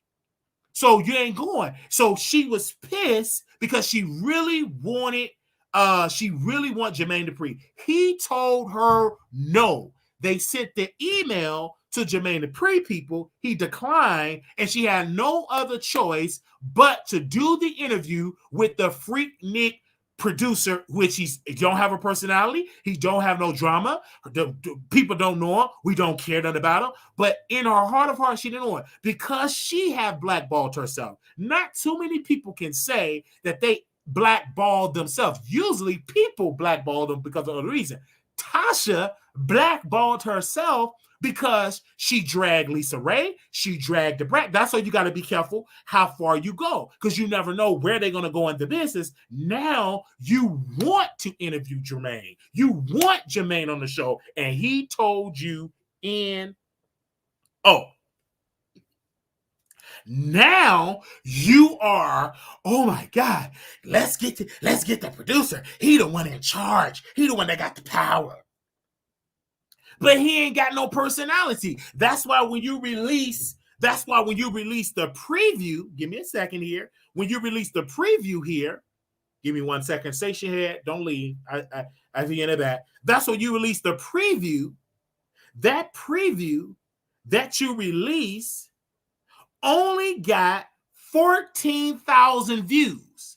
So you ain't going. So she was pissed because she really wanted Jermaine Dupri. He told her no. They sent the email to Jermaine Dupri people. He declined, and she had no other choice but to do the interview with the freaknik producer, which he don't have a personality. He don't have no drama. The people don't know him. We don't care nothing about him. But in her heart of hearts, she didn't know it because she had blackballed herself. Not too many people can say that they blackballed themselves. Usually people blackball them because of a reason. Tasha blackballed herself because she dragged Lisa Ray, she dragged the brat. That's why you got to be careful how far you go, because you never know where they're going to go into business. Now you want to interview Jermaine. You want Jermaine on the show, and he told you now you are, oh my God, let's get the producer. He the one in charge. He the one that got the power. But he ain't got no personality. That's why when you release the preview, give me a second here. When you release the preview here, give me 1 second. Station head, don't leave. I be in the back. That's when you release the preview. That preview that you release only got 14,000 views.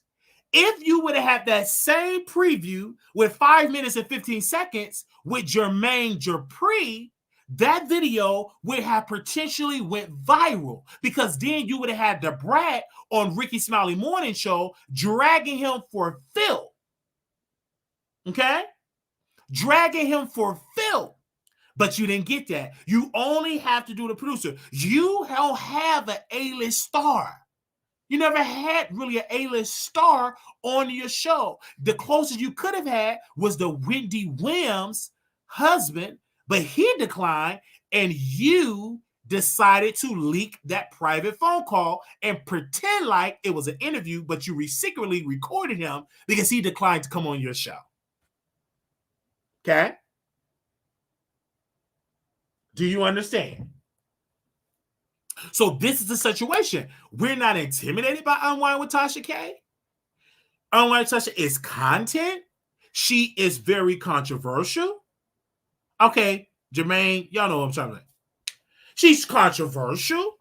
If you would have had that same preview with 5 minutes and 15 seconds with Jermaine Dupri, that video would have potentially went viral, because then you would have had the brat on Ricky Smiley Morning Show dragging him for filth. Okay? Dragging him for filth. But you didn't get that. You only have to do the producer. You don't have an A-list star. You never had really an A-list star on your show. The closest you could have had was the Wendy Williams husband, but he declined, and you decided to leak that private phone call and pretend like it was an interview, but you secretly recorded him because he declined to come on your show. Okay? Do you understand? So this is the situation. We're not intimidated by Unwind with Tasha K. Unwind with Tasha is content. She is very controversial. Okay, Jermaine, y'all know what I'm talking about. She's controversial.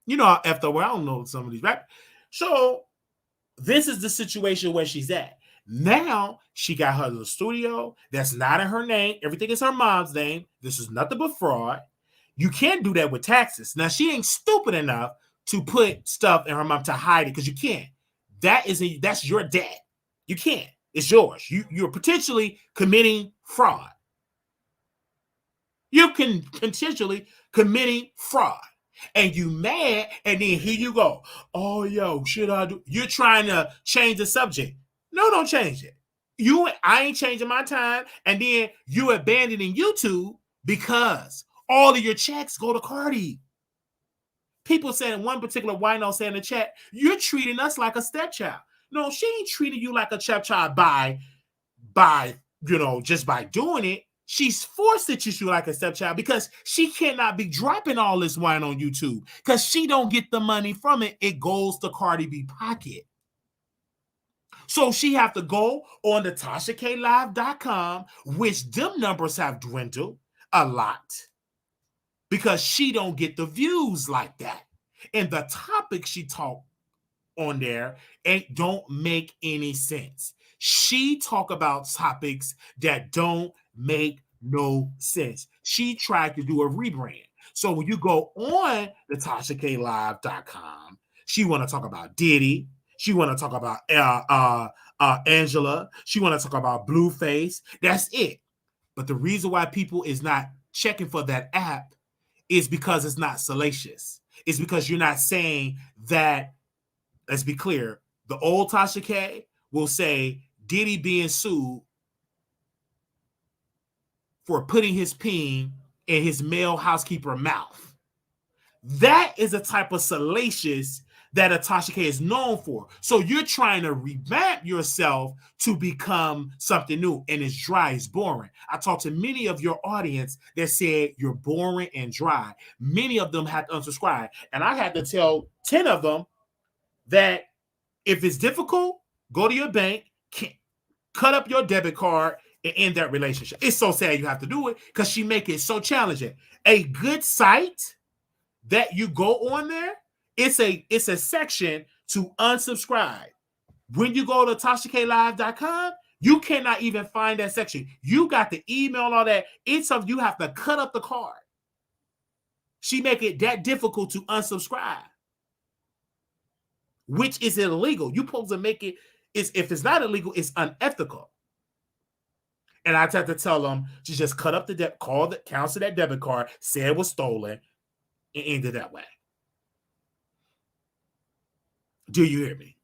You know, after a while, I don't know some of these, right? So this is the situation where she's at. Now she got her little studio that's not in her name. Everything is her mom's name. This is nothing but fraud. You can't do that with taxes. Now, she ain't stupid enough to put stuff in her mom to hide it, because you can't. That's your debt. You can't. It's yours. You're potentially committing fraud. You can potentially committing fraud. And you mad, and then here you go. Oh, yo, should I do? You're trying to change the subject. No, don't change it. I ain't changing my time, and then you abandoning YouTube because all of your checks go to Cardi. People saying, one particular wino saying in the chat, you're treating us like a stepchild. No, she ain't treating you like a stepchild by just by doing it. She's forced to treat you like a stepchild because she cannot be dropping all this wine on YouTube because she don't get the money from it. It goes to Cardi B pocket. So she have to go on the TashaKLive.com, which them numbers have dwindled a lot, because she don't get the views like that. And the topic she talked on there don't make any sense. She talk about topics that don't make no sense. She tried to do a rebrand. So when you go on the TashaKLive.com, she want to talk about Diddy. She want to talk about Angela. She want to talk about Blueface. That's it. But the reason why people is not checking for that app is because it's not salacious. It's because you're not saying that, let's be clear, the old Tasha K will say Diddy being sued for putting his peen in his male housekeeper mouth. That is a type of salacious that a Tasha K is known for. So you're trying to revamp yourself to become something new, and it's dry, it's boring. I talked to many of your audience that said you're boring and dry. Many of them had to unsubscribe, and I had to tell 10 of them that if it's difficult, go to your bank, cut up your debit card, and end that relationship. It's so sad you have to do it because she make it so challenging. A good site that you go on there, it's a section to unsubscribe. When you go to TashaKLive.com, you cannot even find that section. You got the email, all that. It's something you have to cut up the card. She make it that difficult to unsubscribe, which is illegal. You supposed to make it, if it's not illegal, it's unethical. And I had to tell them to just cut up the debt, cancel that debit card, say it was stolen, and end it that way. Do you hear me?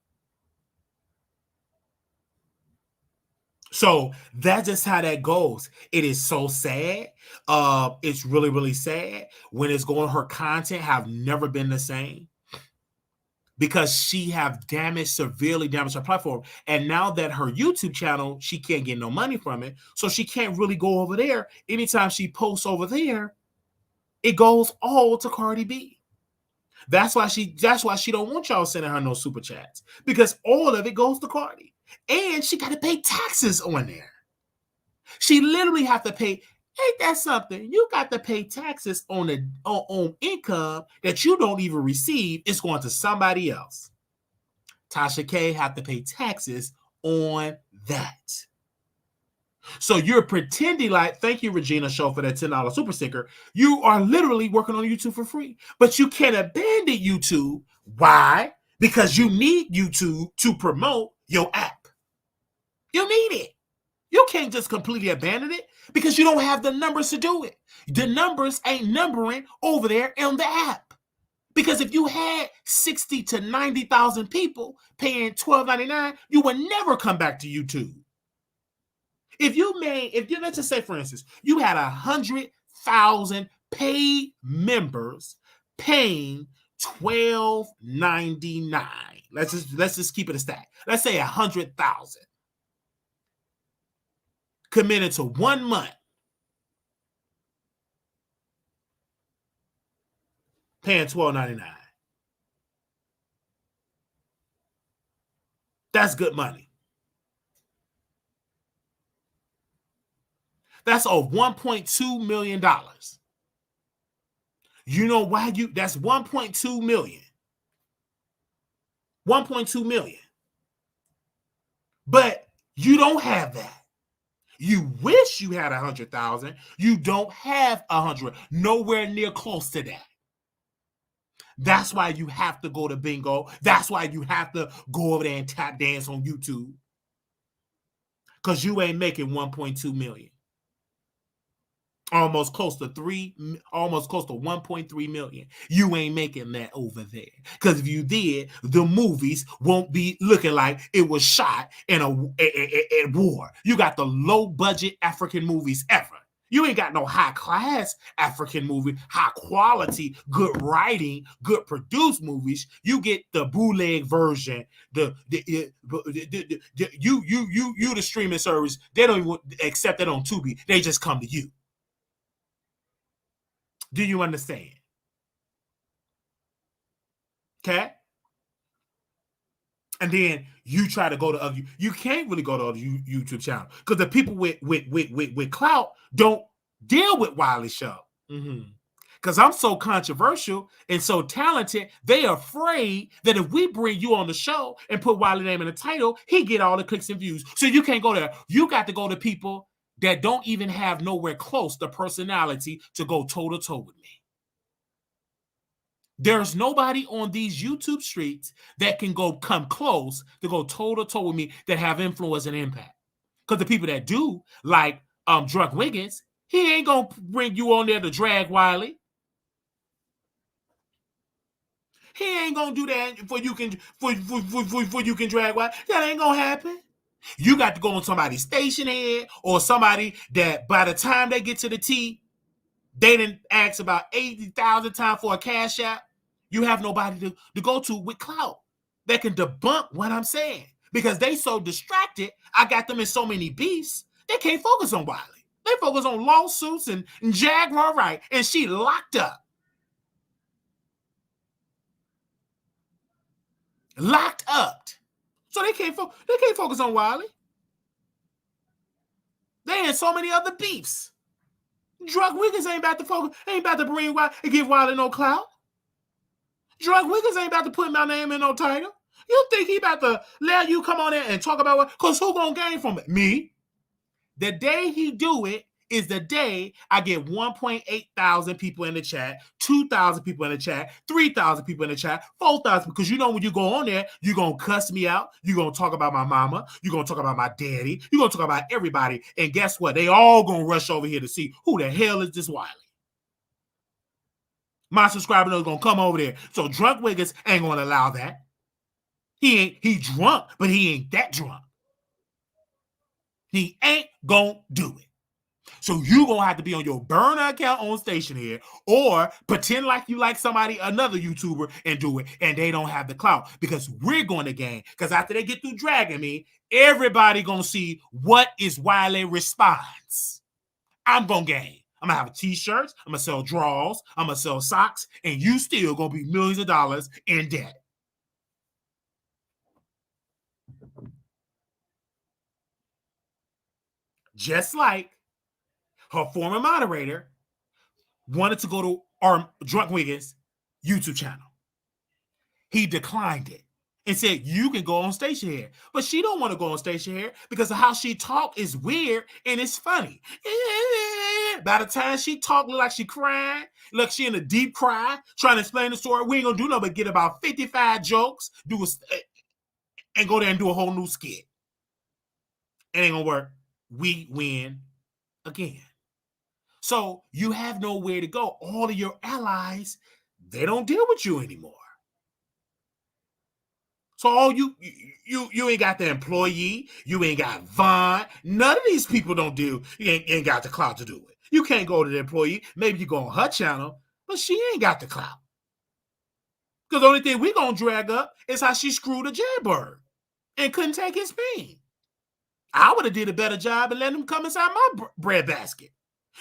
So that's just how that goes. It is so sad. It's really, really sad when it's going. Her content have never been the same because she have severely damaged her platform. And now that her YouTube channel, she can't get no money from it, so she can't really go over there. Anytime she posts over there, it goes all to Cardi B. That's why she don't want y'all sending her no super chats, because all of it goes to Cardi. And she got to pay taxes on there. She literally have to pay. Ain't that something? You got to pay taxes on income that you don't even receive. It's going to somebody else. Tasha K have to pay taxes on that. So you're pretending like, thank you, Regina Show, for that $10 super sticker. You are literally working on YouTube for free, but you can't abandon YouTube. Why? Because you need YouTube to promote your app. You need it. You can't just completely abandon it because you don't have the numbers to do it. The numbers ain't numbering over there on the app. Because if you had 60 to 90,000 people paying $12.99, you would never come back to YouTube. If you let's just say, for instance, you had 100,000 paid members paying $12.99. Let's just keep it a stack. Let's say 100,000 committed to 1 month, paying $12.99. That's good money. That's over $1.2 million. You know why that's $1.2 million. $1.2 million. But you don't have that. You wish you had 100,000. You don't have 100. Nowhere near close to that. That's why you have to go to bingo. That's why you have to go over there and tap dance on YouTube. Because you ain't making 1.2 million. Almost close to 1.3 million. You ain't making that over there. Because if you did, the movies won't be looking like it was shot in a war. You got the low budget African movies ever. You ain't got no high class African movie, high quality, good writing, good produced movies. You get the bootleg version. You the streaming service. They don't even accept that on Tubi. They just come to you. Do you understand? Okay? And then you try to go to other, you can't really go to other YouTube channels because the people with clout don't deal with Wiley Show. Because I'm so controversial and so talented, they are afraid that if we bring you on the show and put Wiley's name in the title, he get all the clicks and views. So you can't go there. You got to go to people that don't even have nowhere close the personality to go toe-to-toe with me. There's nobody on these YouTube streets that can come close to go toe-to-toe with me that have influence and impact. Because the people that do, like Drunk Wiggins, he ain't going to bring you on there to drag Wiley. He ain't gonna do that for you can drag Wiley. That ain't gonna happen. You got to go on somebody's station head or somebody that by the time they get to the T, they didn't ask about 80,000 times for a cash app. You have nobody to go to with clout that can debunk what I'm saying because they so distracted. I got them in so many beefs they can't focus on Wiley. They focus on lawsuits and Jaguar right, and she locked up. Locked up. So they can't focus on Wiley. They in so many other beefs. Drug Wiggins ain't about to focus, ain't about to bring Wiley and give Wiley no clout. Drug Wiggins ain't about to put my name in no title. You think he about to let you come on there and talk about what? Because who gonna gain from it? Me. The day he do it is the day I get 1.8 thousand people in the chat, 2,000 people in the chat, 3,000 people in the chat, 4,000. Because you know when you go on there, you're going to cuss me out. You're going to talk about my mama. You're going to talk about my daddy. You're going to talk about everybody. And guess what? They all going to rush over here to see who the hell is this Wiley. My subscribers are going to come over there. So Drunk Wiggins ain't going to allow that. He drunk, but he ain't that drunk. He ain't going to do it. So you going to have to be on your burner account on station here or pretend like you like somebody, another YouTuber, and do it, and they don't have the clout because we're going to gain. Because after they get through dragging me, everybody going to see what is Wiley response. I'm going to gain. I'm going to have T-shirts. I'm going to sell drawers. I'm going to sell socks. And you still going to be millions of dollars in debt. Just like her former moderator wanted to go to our Drunk Wiggins YouTube channel. He declined it and said, you can go on station here. But she don't want to go on station here because of how she talk is weird and it's funny. By the time she talk, look like she crying, look she in a deep cry, trying to explain the story. We ain't gonna do nothing but get about 55 jokes, and go there and do a whole new skit. It ain't gonna work. We win again. So you have nowhere to go. All of your allies, they don't deal with you anymore. So all you ain't got the employee, you ain't got Vaughn. None of these people don't do. You ain't got the clout to do it. You can't go to the employee. Maybe you go on her channel, but she ain't got the clout. Because the only thing we gonna drag up is how she screwed a jailbird and couldn't take his pain. I would have did a better job and let him come inside my bread basket.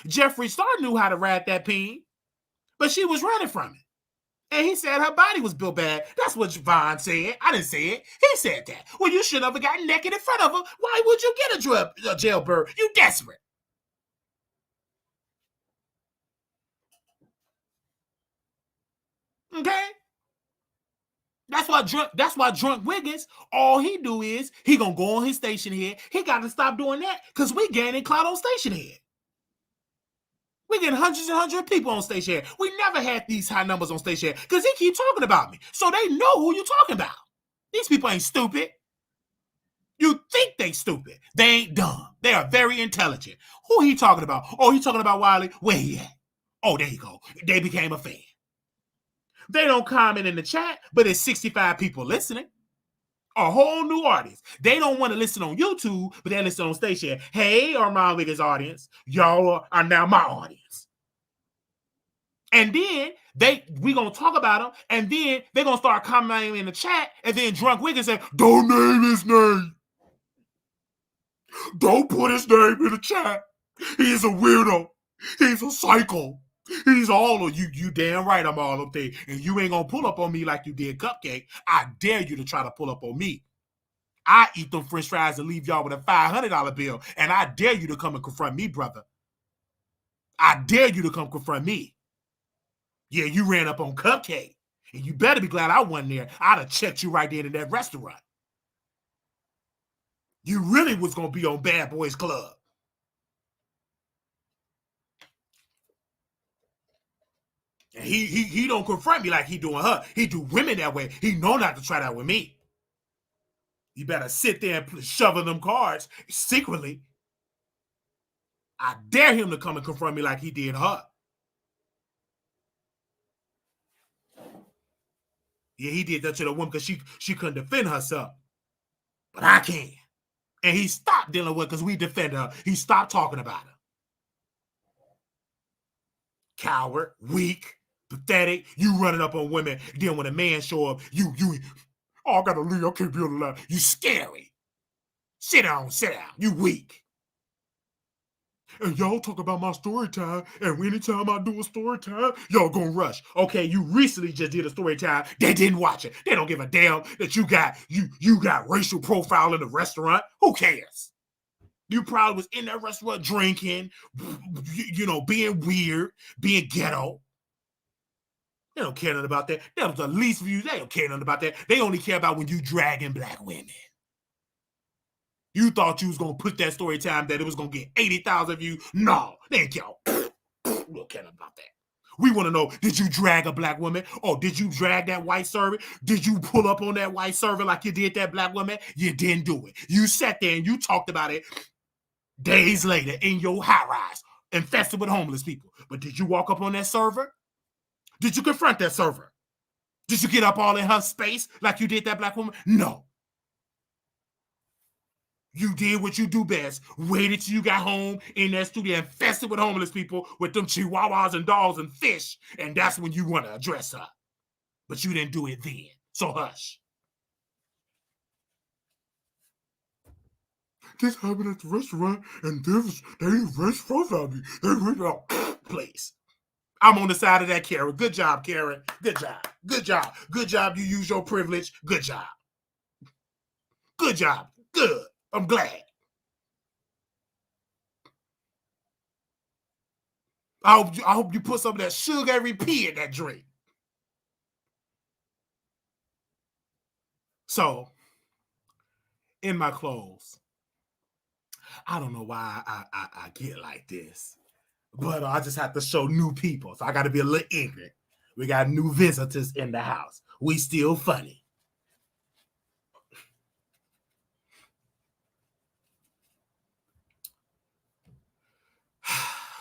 Jeffree Star knew how to ride that peen, but she was running from it. And he said her body was built bad. That's what Vaughn said. I didn't say it. He said that. Well, you should have gotten naked in front of her. Why would you get a jailbird? You desperate. Okay? That's why Drunk Wiggins, all he do is he gonna go on his station here. He got to stop doing that because we gaining clout on station here. We getting hundreds and hundreds of people on station here. We never had these high numbers on station here because he keep talking about me. So they know who you talking about. These people ain't stupid. You think they stupid. They ain't dumb. They are very intelligent. Who he talking about? Oh, he talking about Wiley. Where he at? Oh, there you go. They became a fan. They don't comment in the chat, but it's 65 people listening. A whole new audience. They don't want to listen on YouTube, but they listen on station. Hey, Armand Wiggins audience, y'all are now my audience. And then we gonna talk about them, and then they're gonna start commenting in the chat, and then Drunk Wiggins say, "Don't name his name. Don't put his name in the chat. He's a weirdo. He's a psycho. He's all of you. You damn right I'm all up there. And you ain't gonna pull up on me like you did Cupcake. I dare you to try to pull up on me. I eat them french fries and leave y'all with a $500 bill. And I dare you to come and confront me, brother. I dare you to come confront me. Yeah, you ran up on Cupcake. And you better be glad I wasn't there. I'd have checked you right there in that restaurant. You really was going to be on Bad Boys Club. And he don't confront me like he doing her. He do women that way. He know not to try that with me. You better sit there and shovel them cards secretly. I dare him to come and confront me like he did her. Yeah, he did that to the woman because she couldn't defend herself. But I can. And he stopped dealing with because we defended her. He stopped talking about her. Coward, weak, pathetic. You running up on women. Then when a man show up, you, oh, I gotta leave. I can't be alive. You scary. Sit down. You weak. And y'all talk about my story time, and anytime I do a story time, y'all gonna rush. Okay, you recently just did a story time. They didn't watch it. They don't give a damn that you got racial profile in the restaurant. Who cares? You probably was in that restaurant drinking, being weird, being ghetto. They don't care nothing about that. That was the least views. They don't care nothing about that. They only care about when you dragging black women. You thought you was going to put that story time that it was going to get 80,000 views. No, they ain't care. We don't care about that. We want to know, did you drag a black woman? Or did you drag that white servant? Did you pull up on that white servant like you did that black woman? You didn't do it. You sat there and you talked about it days later in your high-rise, infested with homeless people. But did you walk up on that server? Did you confront that server? Did you get up all in her space like you did that black woman? No. You did what you do best. Waited till you got home in that studio infested with homeless people with them chihuahuas and dogs and fish. And that's when you want to address her. But you didn't do it then. So hush. This happened at the restaurant and they raised profile me. They raised out. Please. I'm on the side of that, Karen. Good job, Karen. Good job. Good job. Good job. You use your privilege. Good job. Good job. Good. I'm glad. I hope you put some of that sugary pea in that drink. So, in my clothes, I don't know why I get like this, but I just have to show new people. So I got to be a little ignorant. We got new visitors in the house. We still funny.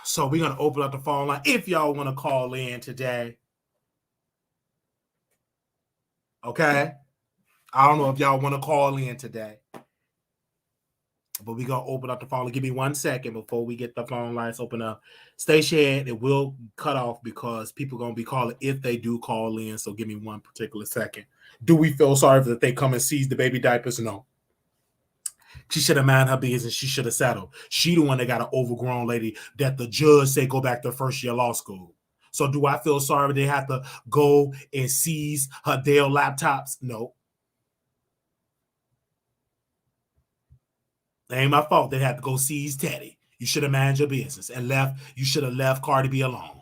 So we're going to open up the phone line if y'all want to call in today. Okay? I don't know if y'all want to call in today. But we're going to open up the phone line. Give me 1 second before we get the phone lines open up. Stay shared. It will cut off because people are going to be calling if they do call in. So give me one particular second. Do we feel sorry that they come and seize the baby diapers? No. She should have minded her business. She should have settled. She the one that got an overgrown lady that the judge said go back to first year law school. So do I feel sorry they have to go and seize her Dell laptops? No. It ain't my fault they had to go seize Teddy. You should have minded your business and left. You should have left Cardi B alone.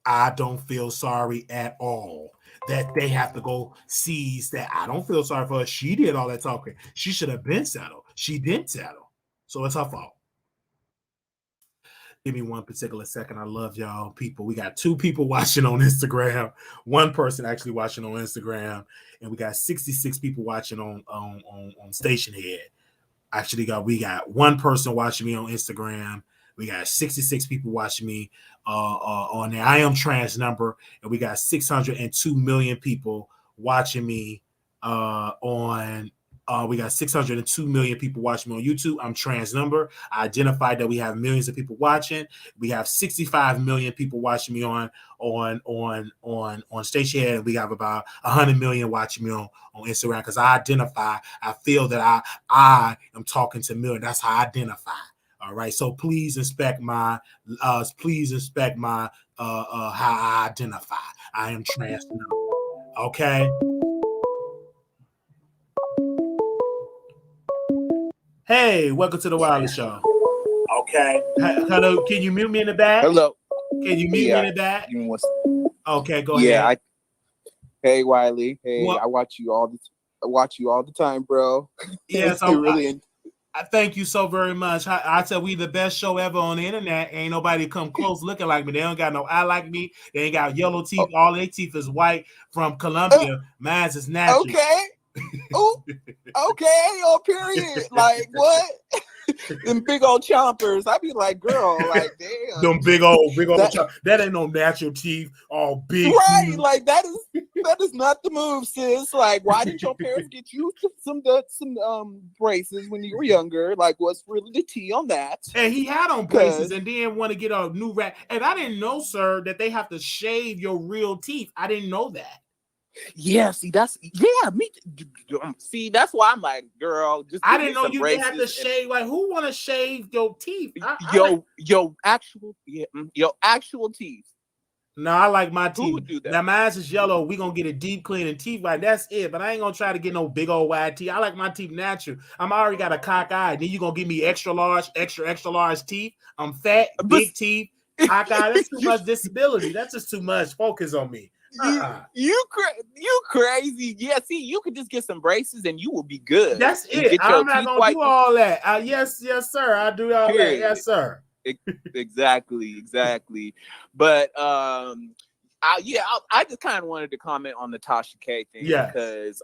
I don't feel sorry at all that they have to go seize that. I don't feel sorry for her. She did all that talking. She should have been settled. She didn't settle. So it's her fault. Give me one particular second. I love y'all people. We got 2 people watching on Instagram. 1 person actually watching on Instagram. And we got 66 people watching on Station Head. Actually, we got 1 person watching me on Instagram. We got 66 people watching me on there. I am trans number, and we got 602 million people watching me on. We got 602 million people watching me on YouTube. I'm trans number. I identified that we have millions of people watching. We have 65 million people watching me on Station Head. We have about 100 million watching me on Instagram because I identify. I feel that I am talking to millions. That's how I identify. All right. So please inspect my how I identify. I am trans. Okay. Hey, welcome to the Wiley Show. Okay. Hello. Can you mute me in the back? Hello. Can you mute me back? Give me one. Okay, go ahead. Hey Wiley. Hey, what? I watch you all the time, bro. Yeah, so really. I thank you so very much. I said we the best show ever on the internet. Ain't nobody come close looking like me. They don't got no eye like me. They ain't got yellow teeth. All their teeth is white from Colombia. Mine's is natural. Okay. Oh, okay. Oh, period. Like what? Them big old chompers. I be like, girl, like damn. Them big old chompers. That ain't no natural teeth. All big. Right. Teeth. Like that is not the move, sis. Like, why didn't your parents get you some braces when you were younger? Like, what's really the tea on that? And he had on braces and then want to get a new rat. And I didn't know, sir, that they have to shave your real teeth. I didn't know that. Yeah, see, that's why I'm like, girl, just I didn't know you have to shave. Like, who want to shave your teeth? Your actual teeth. No, I like my teeth. Who would do that? Now mine's is yellow. We gonna get a deep clean and teeth right. That's it. But I ain't gonna try to get no big old wide teeth. I like my teeth natural. I'm already got a cock eye. Then you gonna give me extra large teeth. I'm fat, big teeth, cock eye. That's too much disability. That's just too much focus on me. You crazy. Yeah, see, you could just get some braces and you will be good. That's it. I'm not gonna do all that. Yes, sir. I do all that. Yes, sir. Exactly. But I just kind of wanted to comment on the Tasha K thing because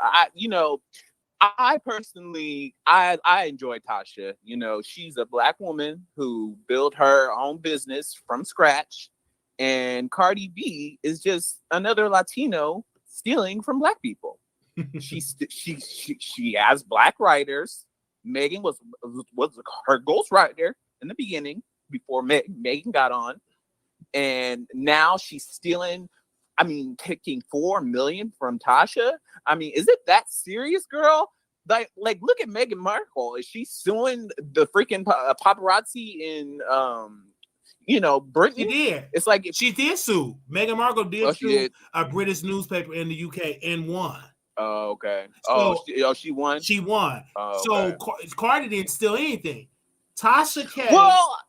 I personally I enjoy Tasha. You know, she's a Black woman who built her own business from scratch. And Cardi B is just another Latino stealing from Black people. She has Black writers. Megan was her ghostwriter in the beginning before Megan got on, and now she's stealing. I mean, taking $4 million from Tasha. I mean, is it that serious, girl? Like look at Meghan Markle. Is she suing the freaking paparazzi in Britain? She did. It's like she did sue. Meghan Markle did a British newspaper in the UK and won. Oh, okay. So, she won? She won. Oh, so okay. Cardi didn't steal anything. Tasha K,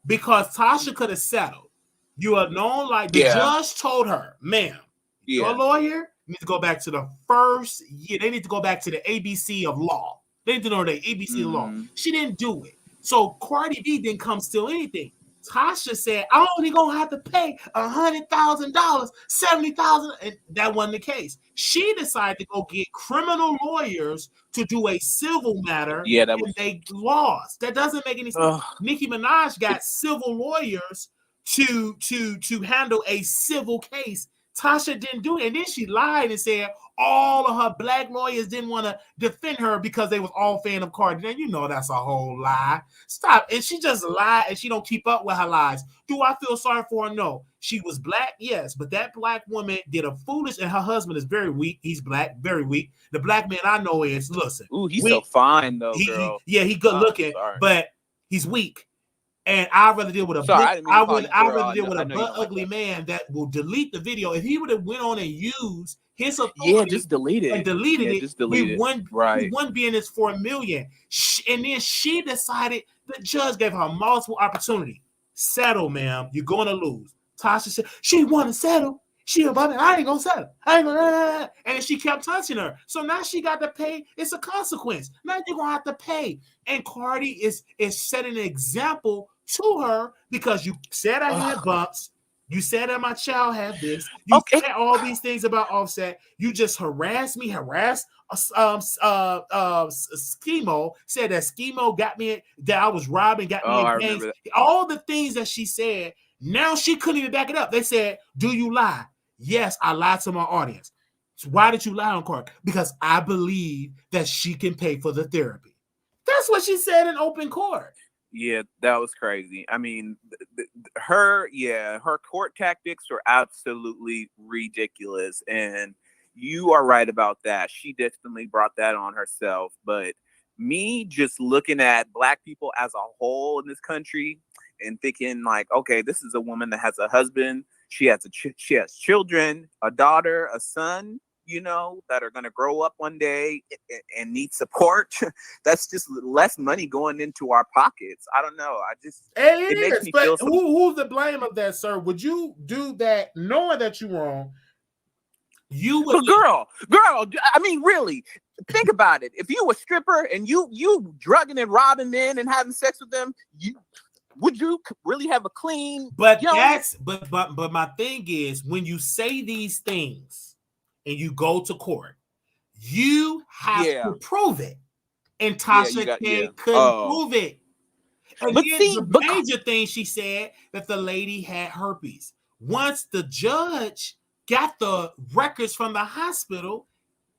because Tasha could have settled. You are known like the judge told her, ma'am, your lawyer needs to go back to the first year. They need to go back to the ABC of law. They need to know the ABC of law. She didn't do it. So Cardi B didn't come steal anything. Tasha said, I'm only gonna have to pay $100,000, $70,000, and that wasn't the case. She decided to go get criminal lawyers to do a civil matter. And they lost. That doesn't make any sense. Nicki Minaj got civil lawyers to handle a civil case. Tasha didn't do it, and then she lied and said all of her Black lawyers didn't want to defend her because they was all fan of Cardi. Now you know that's a whole lie. Stop. And she just lied, and she don't keep up with her lies. Do I feel sorry for her? No. She was Black, yes, but that Black woman did a foolish, and her husband is very weak. He's Black, very weak. The Black man I know is, listen. Ooh, he's so fine though, girl. He good looking, but he's weak. And I'd rather deal with a butt ugly man that will delete the video. If he would have went on and used his authority, just delete it and deleted it, just delete it. We wouldn't be in this $4 million. And then she decided the judge gave her multiple opportunity. Settle, ma'am. You're going to lose. Tasha said she want to settle. She about it. I ain't gonna settle. And then she kept touching her. So now she got to pay. It's a consequence. Now you're gonna have to pay. And Cardi is setting an example to her because you said I had bumps. You said that my child had this. You said all these things about Offset. You just harassed me. Schemo said that Schemo got me, that I was robbing, got me in gangs. All the things that she said. Now she couldn't even back it up. They said, "Do you lie?" Yes, I lied to my audience. So why did you lie on Cardi? Because I believe that she can pay for the therapy. That's what she said in open court. Yeah, that was crazy. I mean, her court tactics were absolutely ridiculous. And you are right about that. She definitely brought that on herself. But me just looking at Black people as a whole in this country and thinking like, okay, this is a woman that has a husband. She has children, a daughter, a son. you know, that are going to grow up one day and need support. That's just less money going into our pockets. I don't know. It makes me feel but who's the blame of that, sir? Would you do that knowing that you're wrong? You would. But girl, I mean, really, think about it. If you a stripper and you drugging and robbing men and having sex with them, would you really have a clean? But but my thing is, when you say these things and you go to court, you have to prove it. And Tasha K couldn't prove it. And but the major thing she said that the lady had herpes. Once the judge got the records from the hospital,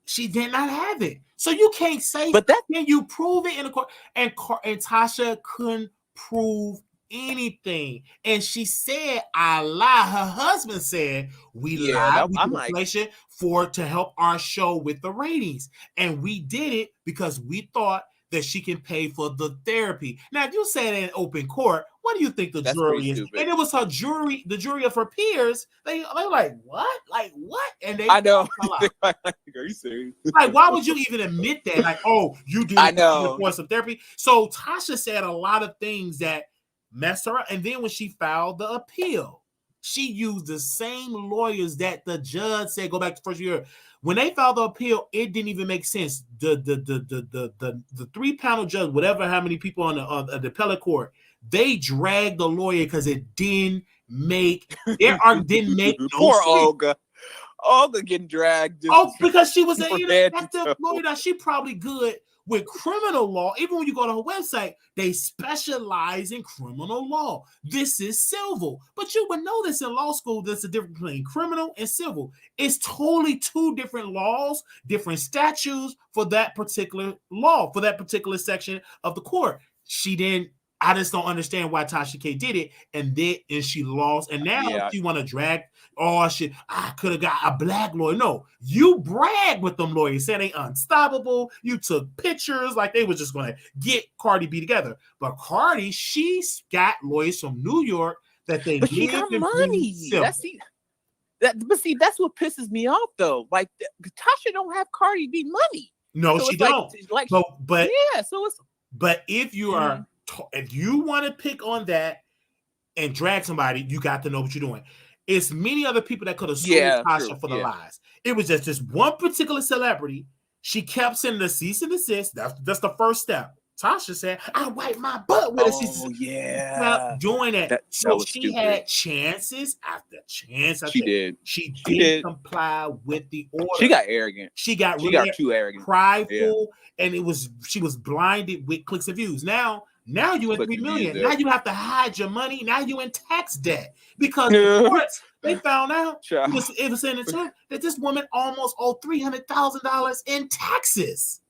she did not have it. So you can't say, but that can you prove it in the court? And Tasha couldn't prove anything. And she said, I lie. Her husband said, we lied to help our show with the ratings. And we did it because we thought that she can pay for the therapy. Now, if you say that in open court, what do you think the jury is? Stupid. And it was her jury, the jury of her peers. They like, what? Like, what? And they, I know. Are you serious? Like, why would you even admit that? Like, oh, you did I know. for some therapy. So Tasha said a lot of things that messed her up. And then when she filed the appeal, she used the same lawyers that the judge said go back to first year. When they filed the appeal, it didn't even make sense. The 3-panel judge, whatever, how many people on the appellate court, they dragged the lawyer because it didn't make no Poor sense. Olga getting dragged. Because she was an ineffective lawyer. Now, she probably good with criminal law. Even when you go to her website, they specialize in criminal law. This is civil. But you would know this in law school. There's a difference between criminal and civil. It's totally two different laws, different statutes for that particular law, for that particular section of the court. I just don't understand why Tasha K did it, and she lost. And now she want to drag. Oh shit! I could have got a black lawyer. No, you bragged with them lawyers, saying they unstoppable. You took pictures like they was just going to get Cardi B together. But Cardi, she's got lawyers from New York that they. But she got money. That's what pisses me off, though. Like Tasha don't have Cardi B money. No, so she don't. But if you are. Mm-hmm. If you want to pick on that and drag somebody, you got to know what you're doing. It's many other people that could have sued Tasha for the lies. It was just this one particular celebrity. She kept sending the cease and desist. That's the first step. Tasha said, I wipe my butt with a cease and desist. Kept doing that. So she had chances after chance. She did comply with the order. She got arrogant. She got too arrogant. Prideful. And she was blinded with clicks and views. Now you in 3 million. Now you have to hide your money. Now you in tax debt because the courts, they found out it was in the chart that this woman almost owed $300,000 in taxes.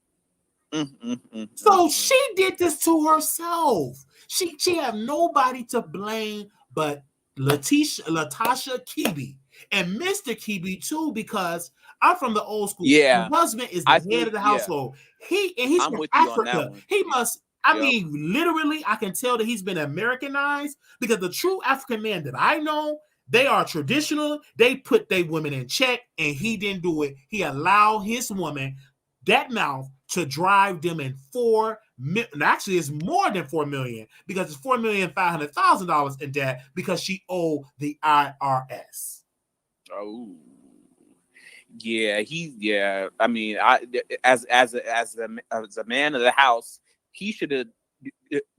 So she did this to herself. She have nobody to blame but Tasha Kibi and Mr. Kibi too, because I'm from the old school. Yeah, my husband is the head of the household. He's from Africa. He must. I mean, literally, I can tell that he's been Americanized because the true African men that I know, they are traditional. They put their women in check, and he didn't do it. He allowed his woman, that mouth, to drive them in $4 million. Actually, it's more than $4 million because it's $4,500,000 in debt because she owed the IRS. Oh. Yeah, I mean, as a man of the house, he should have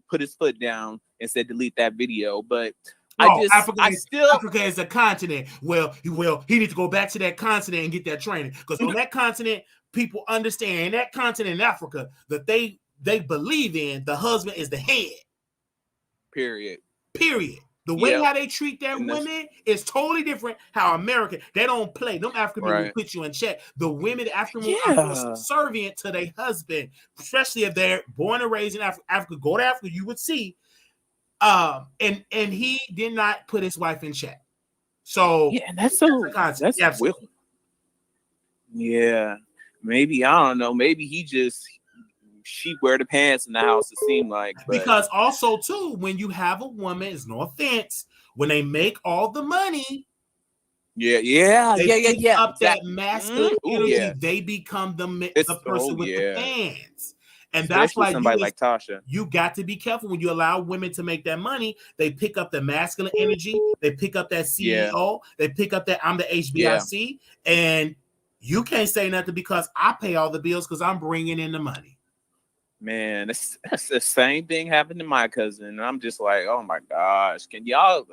put his foot down and said delete that video. But Africa is a continent. Well, he needs to go back to that continent and get that training because on that continent, people understand that continent in Africa that they believe in the husband is the head. Period. The way how they treat their women is totally different. How American, they don't play. Them African people will put you in check. The women, the African women are subservient to their husband, especially if they're born and raised in Africa. Go to Africa, you would see. And he did not put his wife in check. So that's maybe I don't know. Maybe she wear the pants in the house, it seemed like. Because also, too, when you have a woman, it's no offense, when they make all the money, Up that masculine energy, they become the person with the fans. And especially that's why somebody like Tasha. You got to be careful when you allow women to make that money. They pick up the masculine energy. They pick up that CEO. They pick up that I'm the HBIC. And you can't say nothing because I pay all the bills because I'm bringing in the money. Man, it's the same thing happened to my cousin. And I'm just like, oh my gosh, can y'all?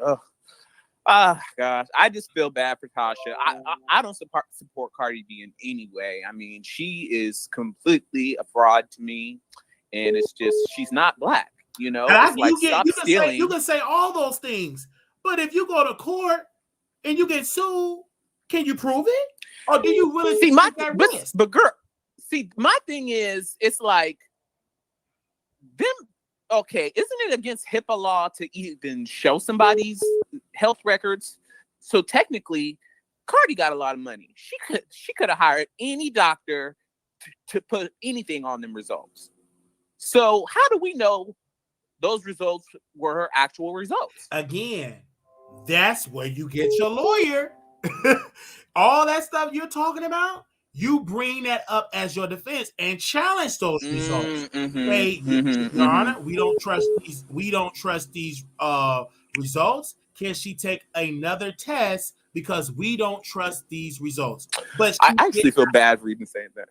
Gosh, I just feel bad for Tasha. I don't support Cardi B in any way. I mean, she is completely a fraud to me, and it's just she's not black. You know, stop stealing. You can say all those things, but if you go to court and you get sued, can you prove it, or do you really see my risk? But girl, see, my thing is, it's like them. Okay, isn't it against HIPAA law to even show somebody's health records? So technically, Cardi got a lot of money. She could have hired any doctor to put anything on them results. So how do we know those results were her actual results? Again, that's where you get your lawyer. All that stuff you're talking about, you bring that up as your defense and challenge those results. Your Honor, we don't trust these. We don't trust these results. Can she take another test because we don't trust these results? But I actually feel bad for even saying that.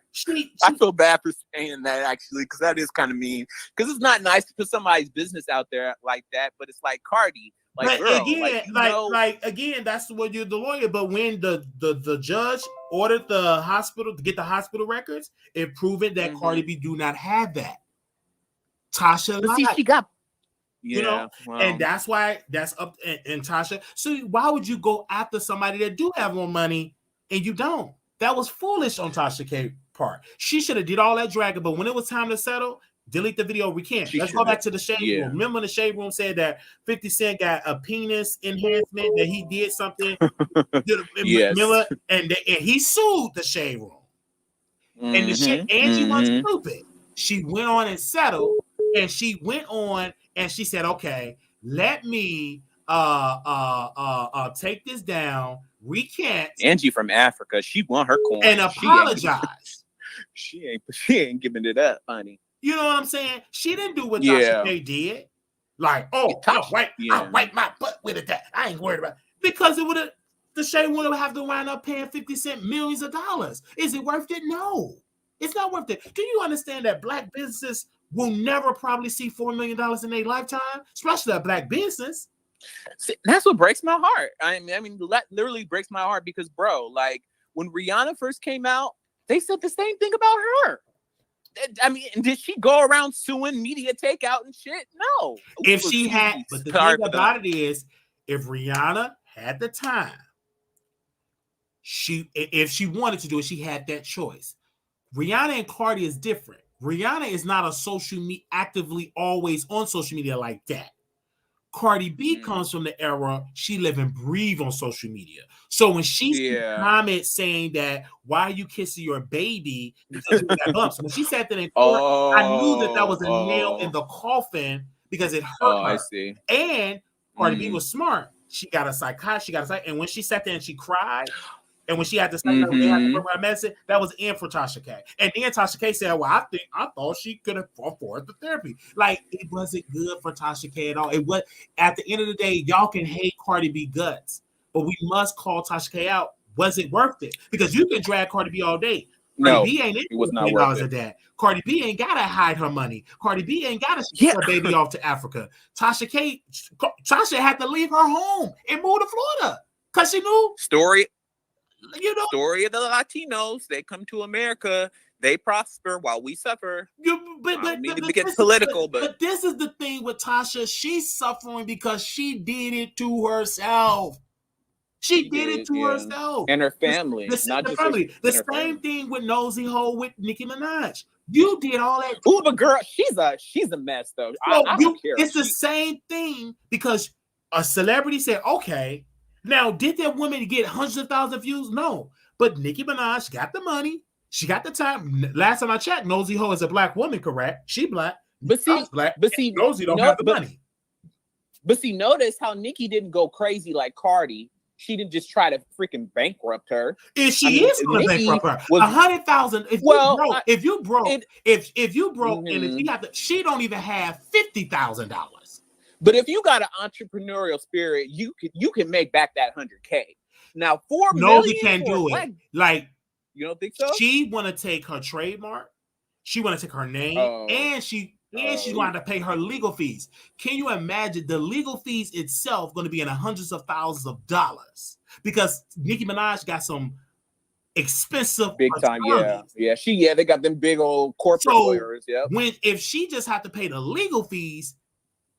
I feel bad for saying that actually because that is kind of mean. Because it's not nice to put somebody's business out there like that. But it's like Cardi. Like, but girl, again, that's when you're the lawyer. But when the judge ordered the hospital to get the hospital records, it proved that Cardi B do not have that. Tasha lied. See, she got, and that's why that's up. And Tasha, so why would you go after somebody that do have more money and you don't? That was foolish on Tasha K part. She should have did all that dragging, but when it was time to settle. Delete the video. We can't. Let's go back to the shade room. Remember, the shade room said that 50 Cent got a penis enhancement, that he did something. Remember, and he sued the shade room. And the shit, Angie wasn't stupid. She went on and settled, and she went on and she said, "Okay, let me take this down. Recant." Angie from Africa, she won her coin and apologize. She ain't giving it up, honey. You know what I'm saying? She didn't do what Tasha K did. Like, I wipe my butt with it. I ain't worried about it. Because it would have, the shade would have to wind up paying 50 Cent millions of dollars. Is it worth it? No. It's not worth it. Do you understand that black businesses will never probably see $4 million in their lifetime? Especially a black business. See, that's what breaks my heart. I mean, that literally breaks my heart because, bro, like, when Rihanna first came out, they said the same thing about her. I mean, did she go around suing media takeout and shit? No. If she had, but the thing about it is, if Rihanna had the time, if she wanted to do it, she had that choice. Rihanna and Cardi is different. Rihanna is not a social media actively always on social media like that. Cardi B comes from the era she live and breathe on social media. So when she comments saying that, why are you kissing your baby because you got bumps? When she said that in court, I knew that was a nail in the coffin because it hurt her. I see. And Cardi B was smart. She got a psychiatrist. And when she sat there and she cried, and when she had to say that they had to put her medicine, that was in for Tasha K. And then Tasha K said, well, I thought she could have afforded the therapy. Like, it wasn't good for Tasha K at all. It was, at the end of the day, y'all can hate Cardi B guts, but we must call Tasha K out. Was it worth it? Because you can drag Cardi B all day. Cardi B ain't it was not worth it. Of that. Cardi B ain't gotta hide her money. Cardi B ain't gotta ship her baby off to Africa. Tasha had to leave her home and move to Florida because she knew story of the Latinos. They come to America, they prosper while we suffer. But get political, but this is the thing with Tasha. She's suffering because she did it to herself. She did it to herself and her family. Not just family. The same thing with Nosy Hole with Nicki Minaj. You did all that. Ooh, but girl, she's a mess though. I don't care. It's the same thing because a celebrity said, okay. Now, did that woman get hundreds of thousands of views? No. But Nicki Minaj got the money. She got the time. Last time I checked, Nosy Ho is a black woman, correct? She black. But see, Nosy don't have the money. But see, notice how Nicki didn't go crazy like Cardi She didn't just try to freaking bankrupt her. If she is going to bankrupt her, 100,000. If you broke, and if she got she don't even have $50,000. But if you got an entrepreneurial spirit, you can make back that $100K. Now, $4 million can't do it. Like, you don't think so? She want to take her trademark, she want to take her name, and she's going to pay her legal fees. Can you imagine the legal fees itself going to be in the hundreds of thousands of dollars? Because Nicki Minaj got some expensive big time attorneys. They got them big old corporate lawyers. If she just have to pay the legal fees,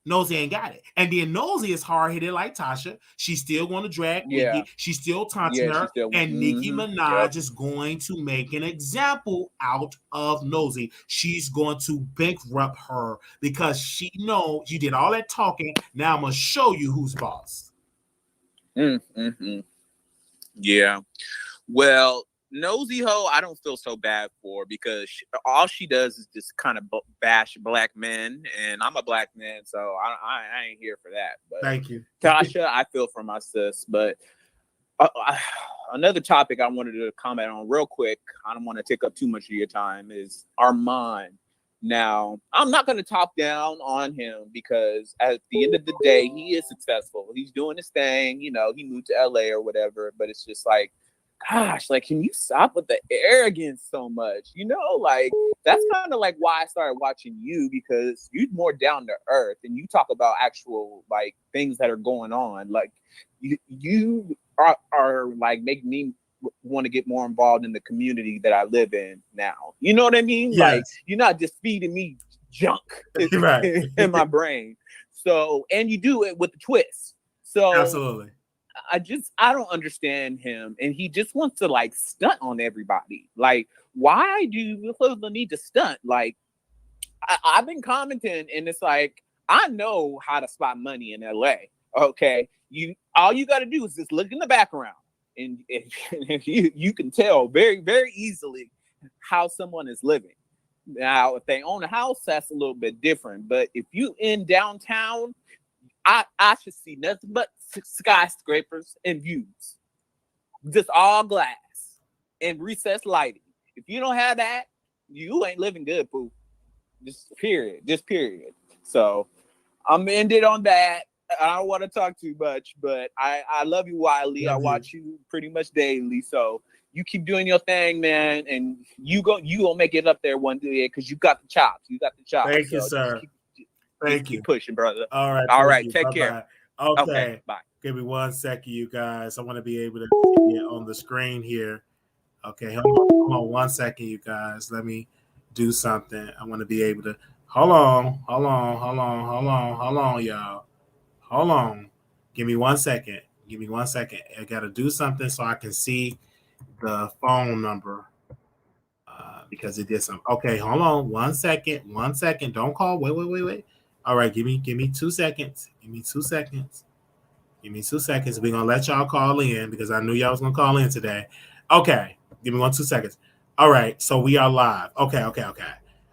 Nosy ain't got it. And then Nosy is hard-headed like Tasha. She's still going to drag Nicki. She's still taunting her. And Nicki Minaj is going to make an example out of Nosy. She's going to bankrupt her because she knows you did all that talking. Now I'm going to show you who's boss. Yeah. Well, Nosy Ho, I don't feel so bad for because all she does is just kind of bash black men, and I'm a black man, so I ain't here for that. But thank you, Tasha. I feel for my sis, but another topic I wanted to comment on real quick. I don't want to take up too much of your time. Is Armand. Now, I'm not going to talk down on him because at the end of the day, he is successful. He's doing his thing. You know, he moved to LA or whatever, but it's just like, gosh, like, can you stop with the arrogance so much? You know, like, that's kind of like why I started watching you, because you're more down to earth and you talk about actual, like, things that are going on. Like, you are like, making me want to get more involved in the community that I live in now. You know what I mean? Yes. Like, you're not just feeding me junk in my brain. So, and you do it with the twist. So absolutely. I don't understand him, and he just wants to like stunt on everybody. Like, why do you feel the need to stunt? Like, I've been commenting, and it's like, I know how to spot money in LA. Okay, all you got to do is just look in the background, and you can tell very, very easily how someone is living. Now, if they own a house, that's a little bit different. But if you in downtown, I should see nothing but skyscrapers and views, just all glass and recessed lighting. If you don't have that, you ain't living good, poo. Just period. So I'm ended on that. I don't want to talk too much, but I love you, Wiley. I watch you pretty much daily, so you keep doing your thing, man, and you gonna make it up there one day because you got the chops. Thank you, sir. Thank you. Keep pushing, brother. All right. Take care. Okay. Bye. Give me 1 second, you guys. I want to be able to see it on the screen here. Okay. Hold on 1 second, you guys. Let me do something. I want to be able to. Hold on, y'all. Hold on. Give me 1 second. I got to do something so I can see the phone number because it did something. Okay. Hold on 1 second. Don't call. Wait. All right, give me 2 seconds. Give me 2 seconds. We're gonna let y'all call in because I knew y'all was gonna call in today. Okay, give me 2 seconds. All right, so we are live. Okay.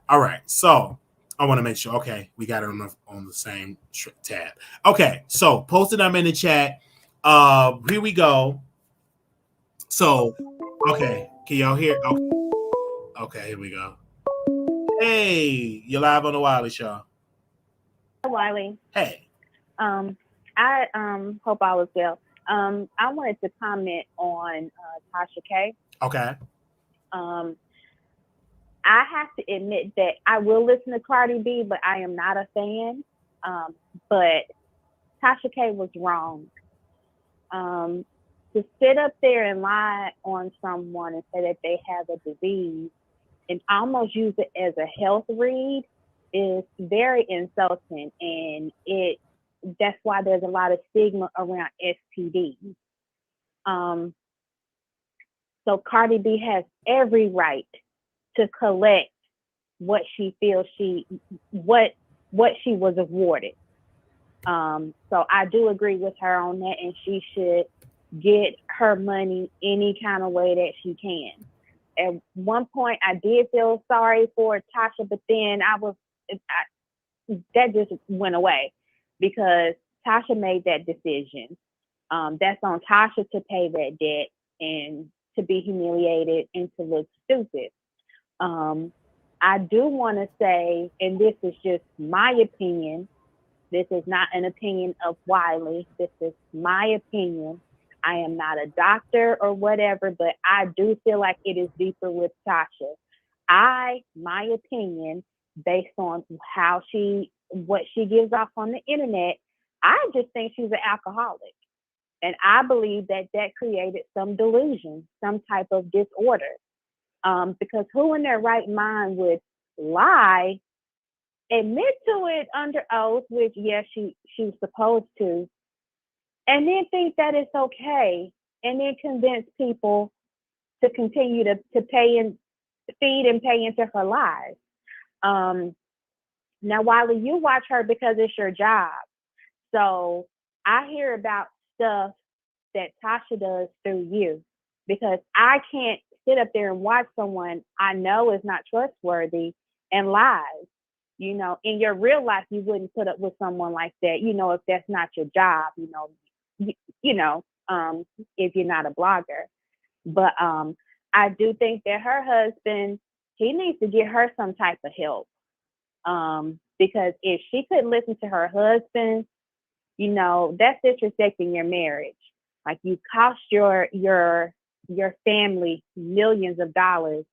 All right, so I want to make sure. Okay, we got it on the same tab. Okay, so posted them in the chat. Here we go. So, okay, can y'all hear? Okay, here we go. Hey, you're live on the Wiley Show. Wiley. Hey. I hope all is well. I wanted to comment on Tasha K. Okay. I have to admit that I will listen to Cardi B, but I am not a fan. But Tasha K was wrong. To sit up there and lie on someone and say that they have a disease and almost use it as a health read is very insulting, and that's why there's a lot of stigma around STDs. So Cardi B has every right to collect what she feels what she was awarded. So I do agree with her on that, and she should get her money any kind of way that she can. At one point, I did feel sorry for Tasha, but then that just went away because Tasha made that decision. That's on Tasha to pay that debt and to be humiliated and to look stupid. I do want to say, and this is just my opinion, this is not an opinion of Wiley, this is my opinion. I am not a doctor or whatever, but I do feel like it is deeper with Tasha. My opinion, based on what she gives off on the internet, I just think she's an alcoholic. And I believe that created some delusion, some type of disorder. Because who in their right mind would lie, admit to it under oath, which yes, she was supposed to, and then think that it's okay, and then convince people to continue to pay and feed and pay into her lies. Now, Wiley, you watch her because it's your job. So I hear about stuff that Tasha does through you, because I can't sit up there and watch someone I know is not trustworthy and lies. You know, in your real life, you wouldn't put up with someone like that, you know, if that's not your job, if you're not a blogger. But I do think that her husband, he needs to get her some type of help. Because if she couldn't listen to her husband, you know, that's disrespecting your marriage. Like, you cost your family millions of dollars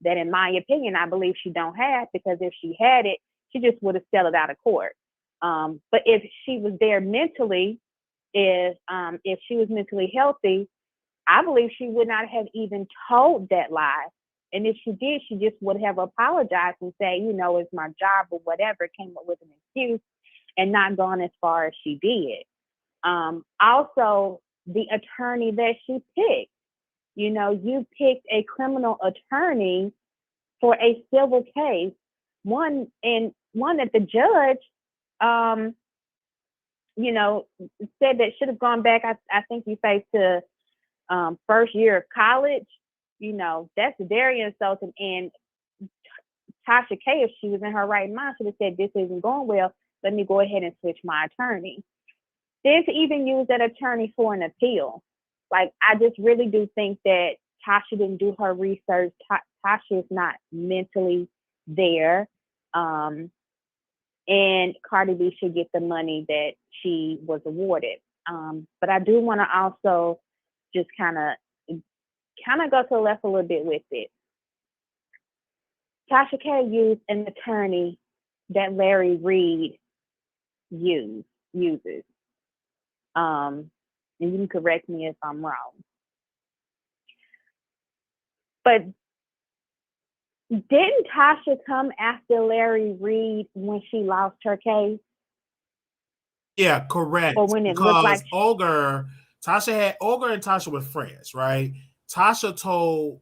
that, in my opinion, I believe she don't have, because if she had it, she just would have settled out of court. But if she was there mentally, if she was mentally healthy, I believe she would not have even told that lie. And if she did, she just would have apologized and say, you know, it's my job or whatever, came up with an excuse and not gone as far as she did. Also, the attorney that she picked, you know, you picked a criminal attorney for a civil case, one that the judge, said that should have gone back. I think you say to first year of college. You know, that's very insulting. And Tasha K, if she was in her right mind, should have said, this isn't going well. Let me go ahead and switch my attorney. Then to even use that attorney for an appeal. Like, I just really do think that Tasha didn't do her research. Tasha is not mentally there. And Cardi B should get the money that she was awarded. But I do want to also just kind of go to the left a little bit with it. Tasha K used an attorney that Larry Reid uses. And you can correct me if I'm wrong. But didn't Tasha come after Larry Reid when she lost her case? Yeah, correct. Or when it looked like Olga and Tasha were friends, right? Tasha told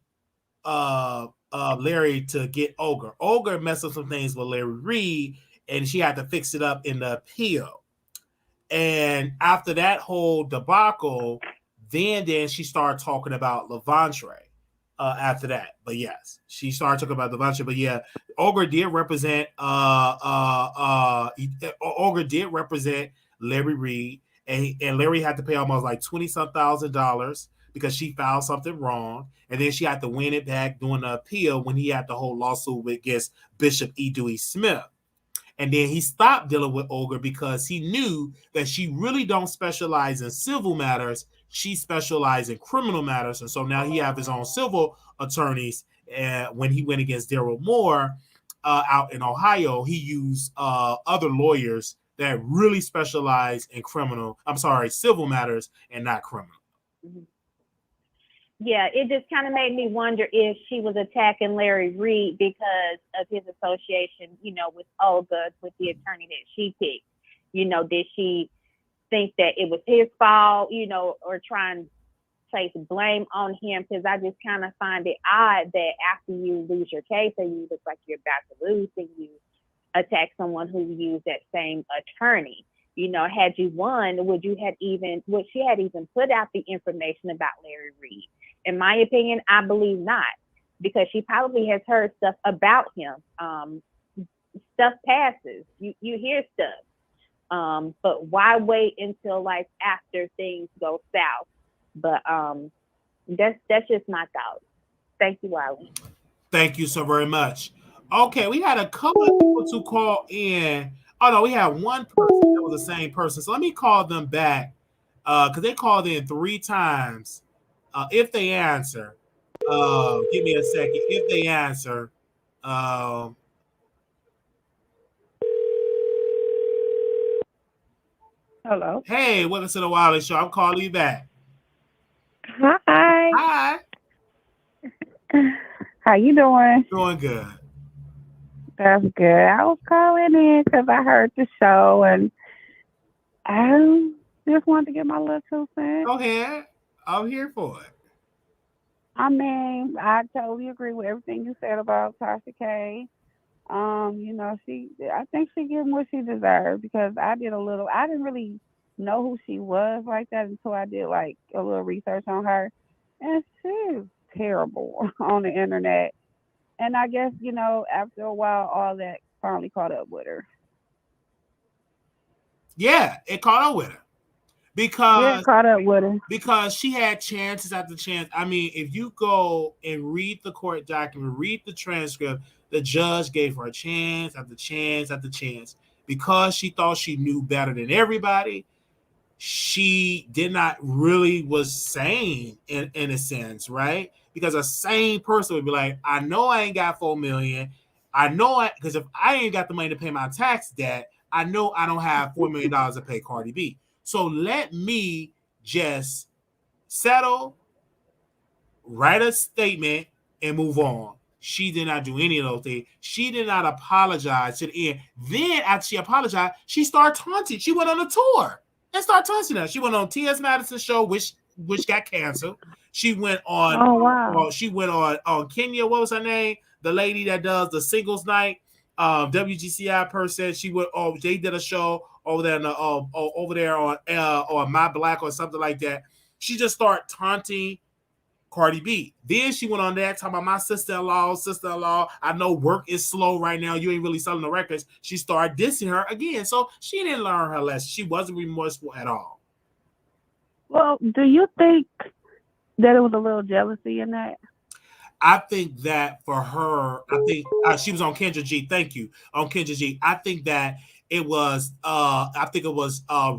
Larry to get Olga. Olga messed up some things with Larry Reid, and she had to fix it up in the appeal. And after that whole debacle, then she started talking about Levantre after that. But yes, she started talking about Levantre. But yeah, Olga did represent Larry Reid, and Larry had to pay almost like $20,000 because she filed something wrong, and then she had to win it back during the appeal when he had the whole lawsuit against Bishop E. Dewey Smith. And then he stopped dealing with Olga because he knew that she really don't specialize in civil matters. She specializes in criminal matters. And so now he have his own civil attorneys. And when he went against Daryl Moore out in Ohio, he used other lawyers that really specialize in civil matters and not criminal. Mm-hmm. Yeah, it just kind of made me wonder if she was attacking Larry Reid because of his association, you know, with Olga, with the attorney that she picked. You know, did she think that it was his fault, you know, or try and place blame on him? Because I just kind of find it odd that after you lose your case or you look like you're about to lose, and you attack someone who used that same attorney. You know, had you won, would she have even put out the information about Larry Reid? In my opinion, I believe not, because she probably has heard stuff about him. Stuff passes. You hear stuff. But why wait until like after things go south? But that's just my thought. Thank you, Wiley. Thank you so very much. Okay, we had a couple of people to call in. Oh no, we had one person that was the same person. So let me call them back because they called in 3 times. If they answer, give me a second. If they answer, um, Hello. hey, welcome to the Wiley Show. I'm calling you back. Hi. Hi. How you doing? Doing good. That's good. I was calling in because I heard the show and I just wanted to get my little 2 cents. Go ahead. I'm here for it. I mean, I totally agree with everything you said about Tasha K. I think she getting what she deserved because I didn't really know who she was like that until I did like a little research on her. And she's terrible on the internet. And I guess, after a while, all that finally caught up with her. Yeah, it caught up with her. It caught up with her. Because she had chances after chance. I mean, if you go and read the court document, read the transcript, the judge gave her a chance after chance after chance. Because she thought she knew better than everybody, she did not really was sane in a sense, right? Because a sane person would be like, I know I ain't got $4 million. I know because if I ain't got the money to pay my tax debt, I know I don't have $4 million to pay Cardi B. So let me just settle, write a statement, and move on. She did not do any of those things. She did not apologize to the end. Then after she apologized, she started taunting. She went on a tour and started taunting her. She went on T.S. Madison's show, which got canceled. She went on. Oh wow. She went on Kenya. What was her name? The lady that does the singles night. WGCI person. She went. Oh, they did a show over there. Over there on My Black or something like that. She just started taunting Cardi B. Then she went on there talking about my sister-in-law. I know work is slow right now. You ain't really selling the records. She started dissing her again. So she didn't learn her lesson. She wasn't remorseful at all. Well, do you think that it was a little jealousy in that? I think that for her, I think she was on Kendra G. Thank you. On Kendra G. I think that it was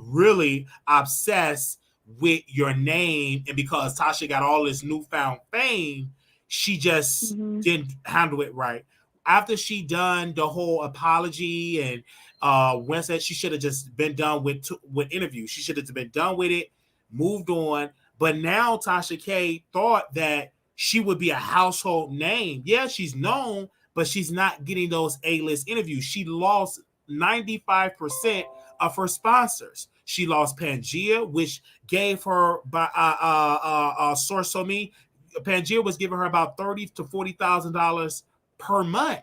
really obsessed with your name, and because Tasha got all this newfound fame, she just didn't handle it right. After she done the whole apology and when said she should have just been done with interviews. She should have been done with it, moved on. But now Tasha K thought that she would be a household name. Yeah, she's known, but she's not getting those A-list interviews. She lost 95% of her sponsors. She lost Pangea, which gave her by source on me. Pangea was giving her about $30,000 to $40,000 per month.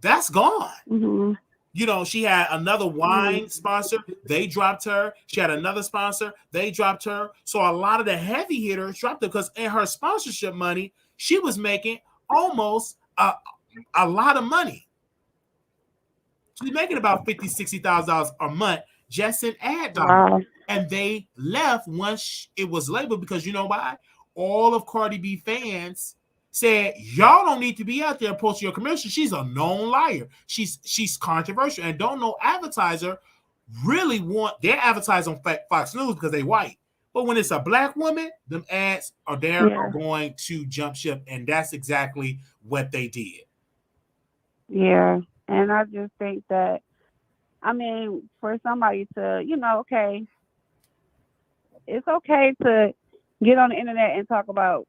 That's gone. Mm-hmm. You know, she had another wine sponsor. They dropped her. She had another sponsor. They dropped her. So a lot of the heavy hitters dropped her because in her sponsorship money, she was making almost a lot of money. She's making about $50,000, $60,000 a month just in ad dollars. Wow. And they left once it was labeled because you know why? All of Cardi B fans said, y'all don't need to be out there posting your commercial. She's a known liar. She's controversial. And don't know advertiser really want their advertise on Fox News because they white. But when it's a black woman, them ads are going to jump ship. And that's exactly what they did. Yeah. And I just think that, I mean, for somebody to, okay, it's okay to get on the internet and talk about,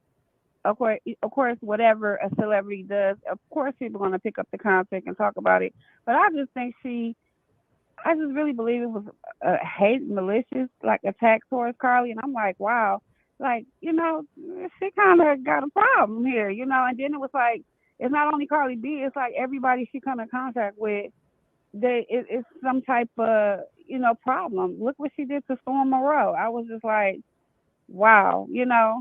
of course, whatever a celebrity does, of course, people are going to pick up the content and talk about it. But I just think I just really believe it was a malicious, like attack towards Carly. And I'm like, wow, like, she kind of got a problem here, and then it was like, it's not only Cardi B, it's like everybody she come in contact with, it's some type of, problem. Look what she did to Storm Monroe. I was just like, wow,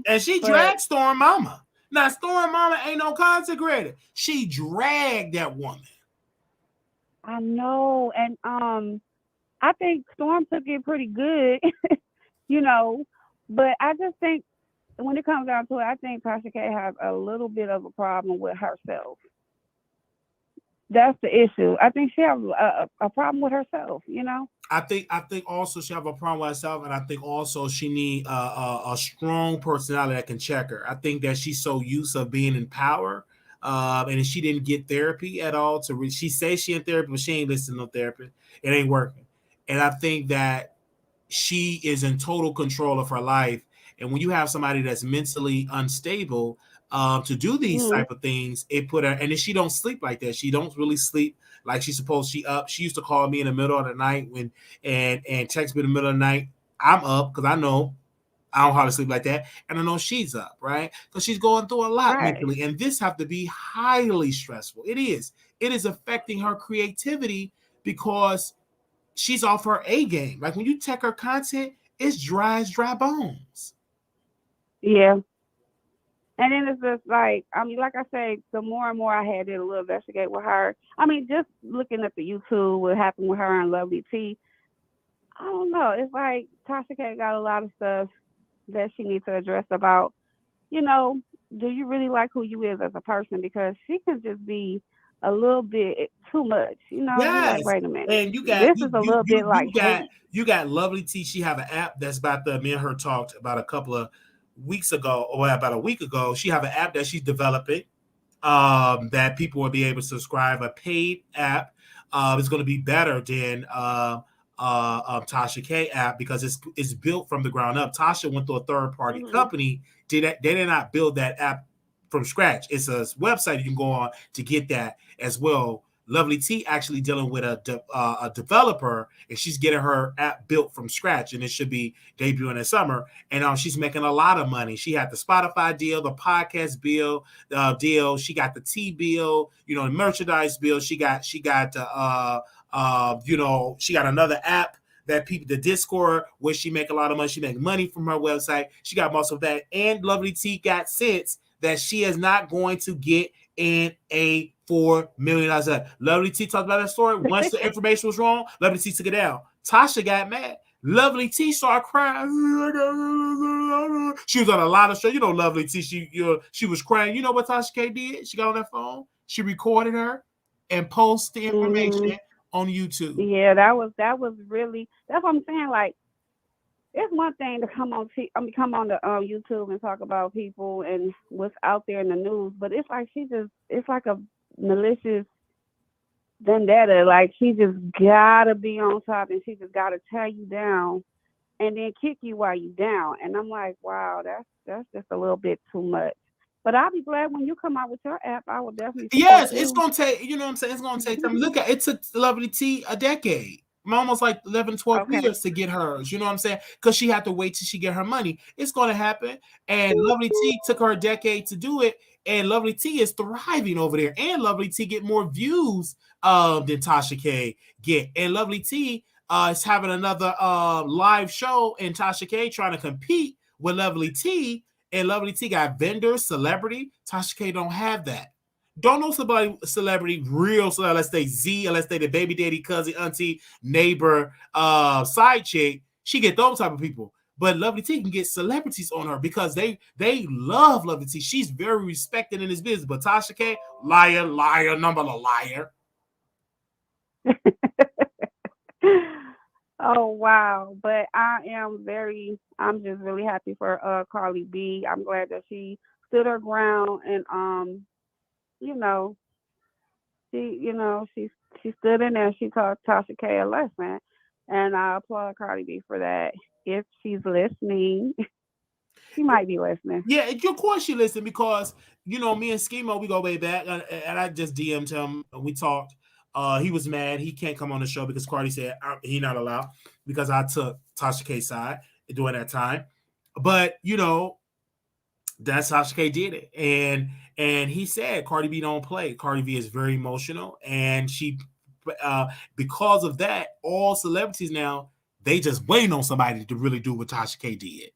And she dragged Storm Mama. Now, Storm Mama ain't no consecrated. She dragged that woman. I know. And I think Storm took it pretty good, you know. But I just think when it comes down to it, I think Tasha K has a little bit of a problem with herself. That's the issue. I think she has a problem with herself, you know. I think also she have a problem with herself, and I think also she need a strong personality that can check her. I think that she's so used of being in power, and she didn't get therapy at all. She says she in therapy, but she ain't listening to no therapy. It ain't working, and I think that she is in total control of her life. And when you have somebody that's mentally unstable to do these Mm-hmm. type of things, it put her. And then she don't sleep like that. She don't really sleep like she's supposed. She up. She used to call me in the middle of the night and text me in the middle of the night. I'm up because I know I don't know how to sleep like that, and I know she's up, right? Because she's going through a lot Right. mentally, and this have to be highly stressful. It is. It is affecting her creativity because she's off her A game. Like when you check her content, it's dry as dry bones. Yeah. And then it's just like, I mean, like I say, the more and more I had to little investigate with her, I mean, just looking at the YouTube, what happened with her and Lovely T, I don't know. It's like Tasha K got a lot of stuff that she needs to address about, you know, do you really like who you is as a person? Because she can just be a little bit too much. You know, you're like, Yes, wait a minute. and you got This is a little bit like hate. you got Lovely T. She have an app that's about me and her talked about a couple of weeks ago, or about a week ago. She have an app that she's developing that people will be able to subscribe. A paid app is going to be better than Tasha K app because it's built from the ground up. Tasha went to a third party Hmm. company. They did not build that app from scratch. It's a website you can go on to get that as well. Lovely T actually dealing with a developer, and she's getting her app built from scratch, and it should be debuting this summer. And she's making a lot of money. She had the Spotify deal, the podcast deal. She got the T bill, the merchandise bill. She got she got another app that people, the Discord, where she make a lot of money. She make money from her website. She got most of that, and Lovely T got sense that she is not going to get in a $4 million. Lovely T talked about that story. Once the information was wrong, Lovely T took it down. Tasha got mad. Lovely T started crying. She was on a lot of shows. Lovely T. She was crying. You know what Tasha K did? She got on that phone. She recorded her and posted the Hmm. information on YouTube. Yeah, that was really, that's what I'm saying. Like, it's one thing to come on the YouTube and talk about people and what's out there in the news, but it's like it's like a malicious vendetta. Like, she just gotta be on top, and she just gotta tear you down and then kick you while you down. And I'm like, wow, that's just a little bit too much. But I'll be glad when you come out with your app. I will definitely support Yes, it's you. gonna take, you know what I'm saying? It's gonna take time. Look at it took Lovely T a decade. Almost like 11, 12 Okay. years to get hers. You know what I'm saying? Because she had to wait till she get her money. It's gonna happen. And Lovely T took her a decade to do it. And Lovely T is thriving over there. And Lovely T get more views than Tasha K get. And Lovely T is having another live show, and Tasha K trying to compete with Lovely T. And Lovely T got vendors, celebrity. Tasha K don't have that. Don't know somebody celebrity, real celebrity, let's say Z, or let's say the baby daddy, cousin, auntie, neighbor, side chick. She get those type of people. But Lovely T can get celebrities on her because they love Lovely T. She's very respected in this business. But Tasha K, liar, liar, number of liar. Oh wow. But I'm just really happy for Carly B. I'm glad that she stood her ground, and you know, she stood in there, she taught Tasha K a lesson. And I applaud Cardi B for that. If she's listening, she might be listening. Yeah, of course she listened because me and Schemo, we go way back, and I just DM'd him. We talked. He was mad. He can't come on the show because Cardi said he not allowed because I took Tasha K's side during that time. But that's how Tasha K did it, and he said Cardi B don't play. Cardi B is very emotional, and she, because of that, all celebrities now they just waiting on somebody to really do what Tasha K did,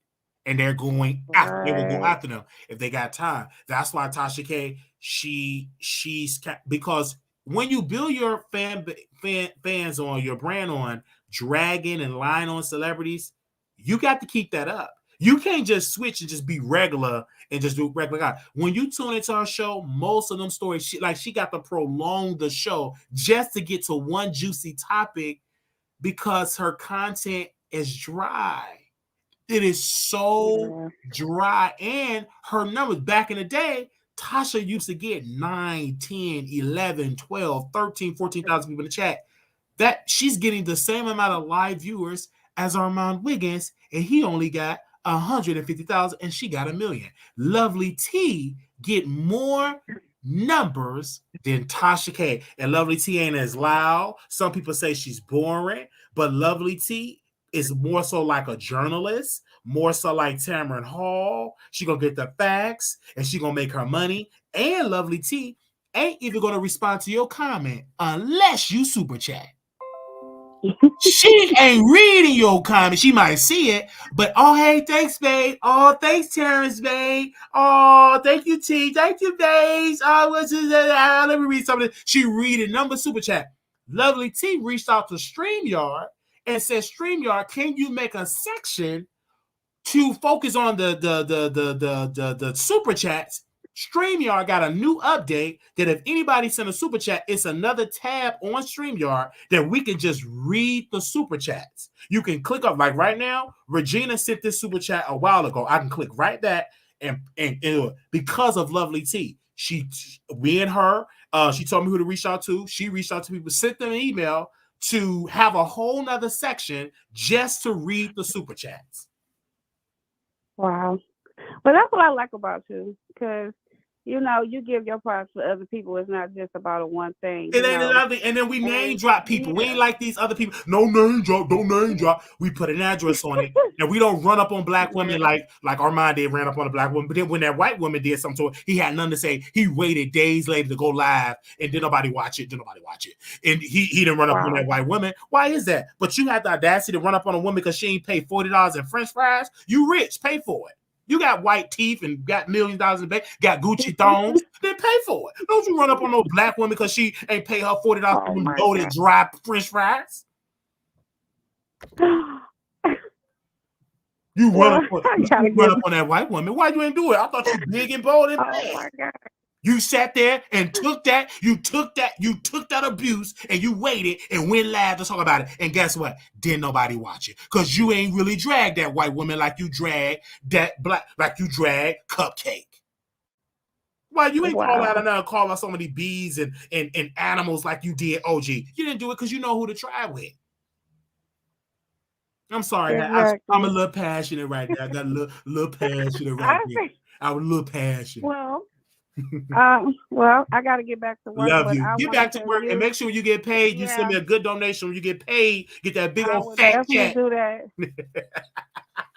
and they're going after. They will go Right. after them if they got time. That's why Tasha K, because when you build your fans on your brand on dragging and lying on celebrities, you got to keep that up. You can't just switch and just be regular and just do regular guy. When you tune into our show, most of them stories, she got to prolong the show just to get to one juicy topic because her content is dry. It is so dry. And her numbers back in the day, Tasha used to get 9, 10, 11, 12, 13, 14,000 people in the chat. That she's getting the same amount of live viewers as Armand Wiggins, and he only got 150,000 and she got 1 million. Lovely T get more numbers than Tasha K. And Lovely T ain't as loud. Some people say she's boring, but Lovely T is more so like a journalist, more so like Tamron Hall. She gonna get the facts and she gonna make her money. And Lovely T ain't even gonna respond to your comment unless you super chat. She ain't reading your comment. She might see it, but oh, hey, thanks, babe. Oh, thanks, Terrence, babe. Oh, thank you, T. Thank you, babes. Oh, what's that? Let me read something. She reading number super chat. Lovely T reached out to StreamYard and said, StreamYard, can you make a section to focus on the super chats? StreamYard got a new update that if anybody send a super chat, it's another tab on StreamYard that we can just read the super chats. You can click up, like right now, Regina sent this super chat a while ago. I can click right that and because of Lovely T. Me and her, she told me who to reach out to. She reached out to people, sent them an email to have a whole nother section just to read the super chats. Wow. But that's what I like about you, because you know, you give your props to other people. It's not just about a one thing. It ain't another, and then we name drop people. Yeah. We ain't like these other people. No name drop, don't name drop. We put an address on it, and we don't run up on black women like Armand did, ran up on a black woman. But then when that white woman did something to her, he had nothing to say. He waited days later to go live, and did nobody watch it. And he didn't run up on that white woman. Why is that? But you have the audacity to run up on a woman because she ain't paid $40 in French fries. You rich, pay for it. You got white teeth and got millions of dollars in the bank, got Gucci thongs, then pay for it. Don't you run up on no black woman because she ain't pay her $40 for loaded dry French fries. You run up on that white woman. Why you ain't do it? I thought you big and bold and bad. My God. You sat there and took that abuse and you waited and went live to talk about it. And guess what? Didn't nobody watch it. Because you ain't really dragged that white woman like you dragged that black, like you dragged Cupcake. Why you ain't call out so many bees and animals like you did OG? You didn't do it because you know who to try with. I'm sorry. Exactly. I'm a little passionate right now. I got a little passionate right now. I was a little passionate. Well, I got to get back to work. Love you. Get back to work and make sure you get paid. You send me a good donation when you get paid. Get that big old fat check. Do that.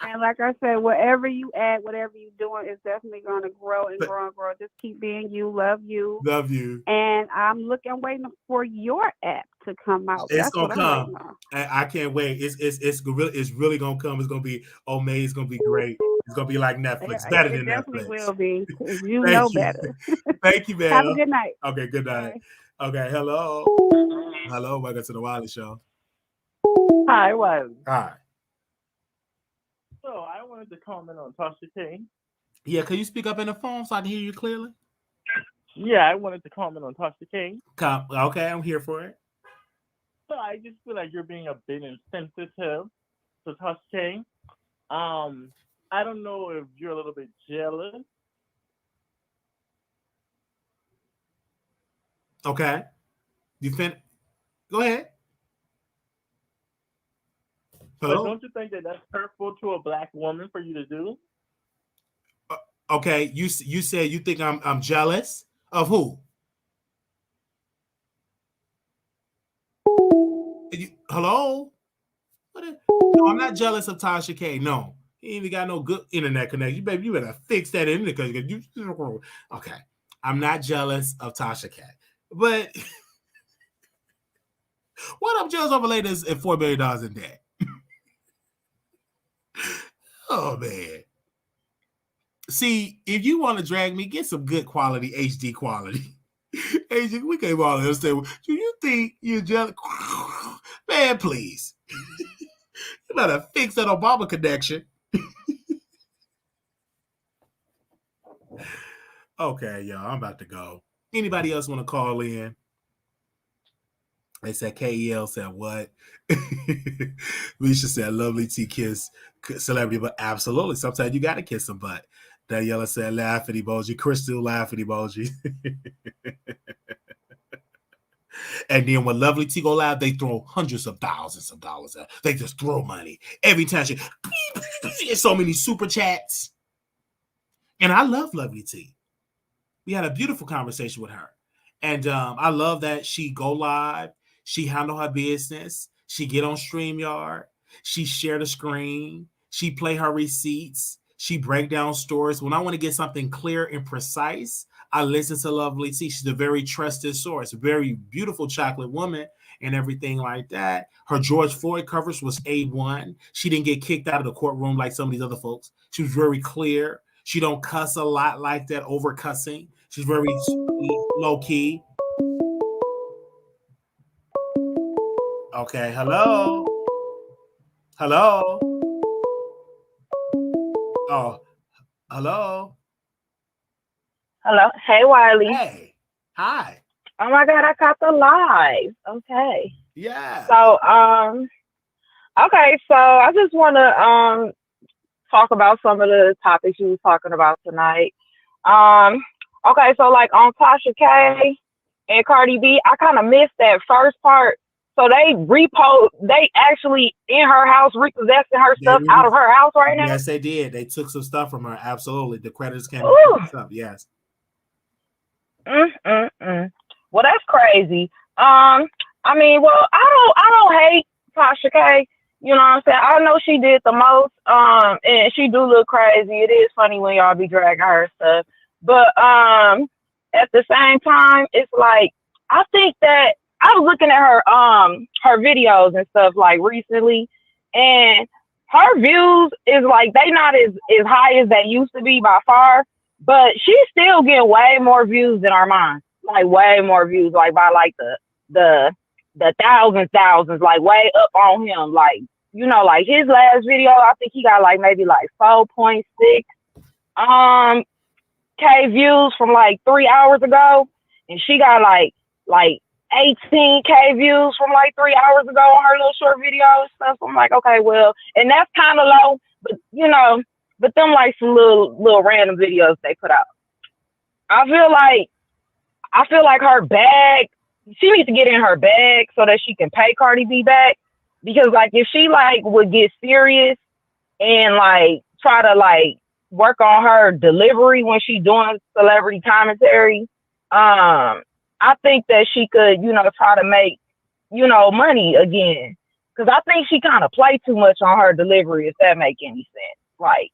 And like I said, whatever you add, whatever you're doing is definitely going to grow and grow and grow. Just keep being you. Love you. Love you. And I'm waiting for your app to come out. It's gonna come. I can't wait. It's really gonna come. It's gonna be amazing. It's gonna be great. It's gonna be like Netflix, better than Netflix. It definitely will be. You know better. Thank you, man. Have a good night. Okay, good night. Bye. Okay, hello. Hello, welcome to the Wiley Show. Hi, Wiley. Hi. So I wanted to comment on Tasha K. Yeah, can you speak up in the phone so I can hear you clearly? Yeah, I wanted to comment on Tasha K. Okay, I'm here for it. So I just feel like you're being a bit insensitive to Tasha K. I don't know if you're a little bit jealous. Okay. Go ahead. Hello? But don't you think that that's hurtful to a black woman for you to do? Okay, you said you think I'm jealous of who? Hello? No, I'm not jealous of Tasha K. No, he ain't even got no good internet connection. Baby, you better fix that internet connection. Okay, I'm not jealous of Tasha K. But what I'm jealous of a lady is at $4 billion in debt. Oh man. See, if you want to drag me, get some good quality HD quality. We can't all understand. Do you think you're jealous? Man, please. You better fix that Obama connection. Okay, y'all, I'm about to go. Anybody else want to call in? They said KEL said what? Misha said lovely T kiss celebrity, but absolutely. Sometimes you gotta kiss them butt. Daniela said laughing emoji. Crystal laughing emoji. And then when Lovely T go live, they throw hundreds of thousands of dollars out. They just throw money every time she gets so many super chats. And I love Lovely T. We had a beautiful conversation with her. And I love that she go live. She handle her business. She get on StreamYard. She share the screen. She play her receipts. She break down stories. When I want to get something clear and precise, I listen to Lovely T. She's a very trusted source, a very beautiful chocolate woman and everything like that. Her George Floyd coverage was A1. She didn't get kicked out of the courtroom like some of these other folks. She was very clear. She don't cuss a lot like that, over cussing. She's very low key. Okay, hello. Hello. Oh, hello. Hello. Hey, Wiley. Hey. Hi. Oh my God, I caught the live. Okay. Yeah. So, okay, so I just want to talk about some of the topics you was talking about tonight. Okay, so like on Tasha K and Cardi B, I kind of missed that first part. So they actually in her house repossessing her stuff out of her house right now? Yes, they did. They took some stuff from her. Absolutely. The creditors came and stuff. Yes. Well, that's crazy. I mean, well, I don't hate Tasha K. You know what I'm saying? I know she did the most. And she do look crazy. It is funny when y'all be dragging her stuff. But at the same time, it's like I think that I was looking at her videos and stuff like recently, and her views is like they not as high as they used to be by far, but she's still getting way more views than Armand. Like way more views, like by like the thousands, like way up on him. Like, you know, like his last video, I think he got like maybe like 4.6 K views from like 3 hours ago, and she got like 18K views from like 3 hours ago on her little short video and stuff. So I'm like, okay, well, and that's kind of low, but you know, but them like some little random videos they put out. I feel like her bag, she needs to get in her bag so that she can pay Cardi B back. Because like if she like would get serious and like try to like work on her delivery when she doing celebrity commentary, I think that she could, you know, try to make, you know, money again. Because I think she kind of play too much on her delivery, if that make any sense. Like,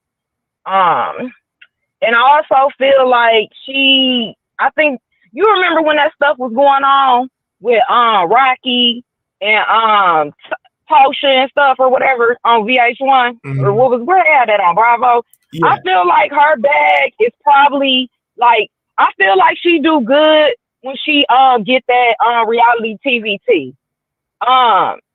and I also feel like I think you remember when that stuff was going on with Rocky and Tasha and stuff or whatever on VH1 or where they had that on Bravo. Yeah. I feel like her bag is probably like, I feel like she do good when she get that reality TVT.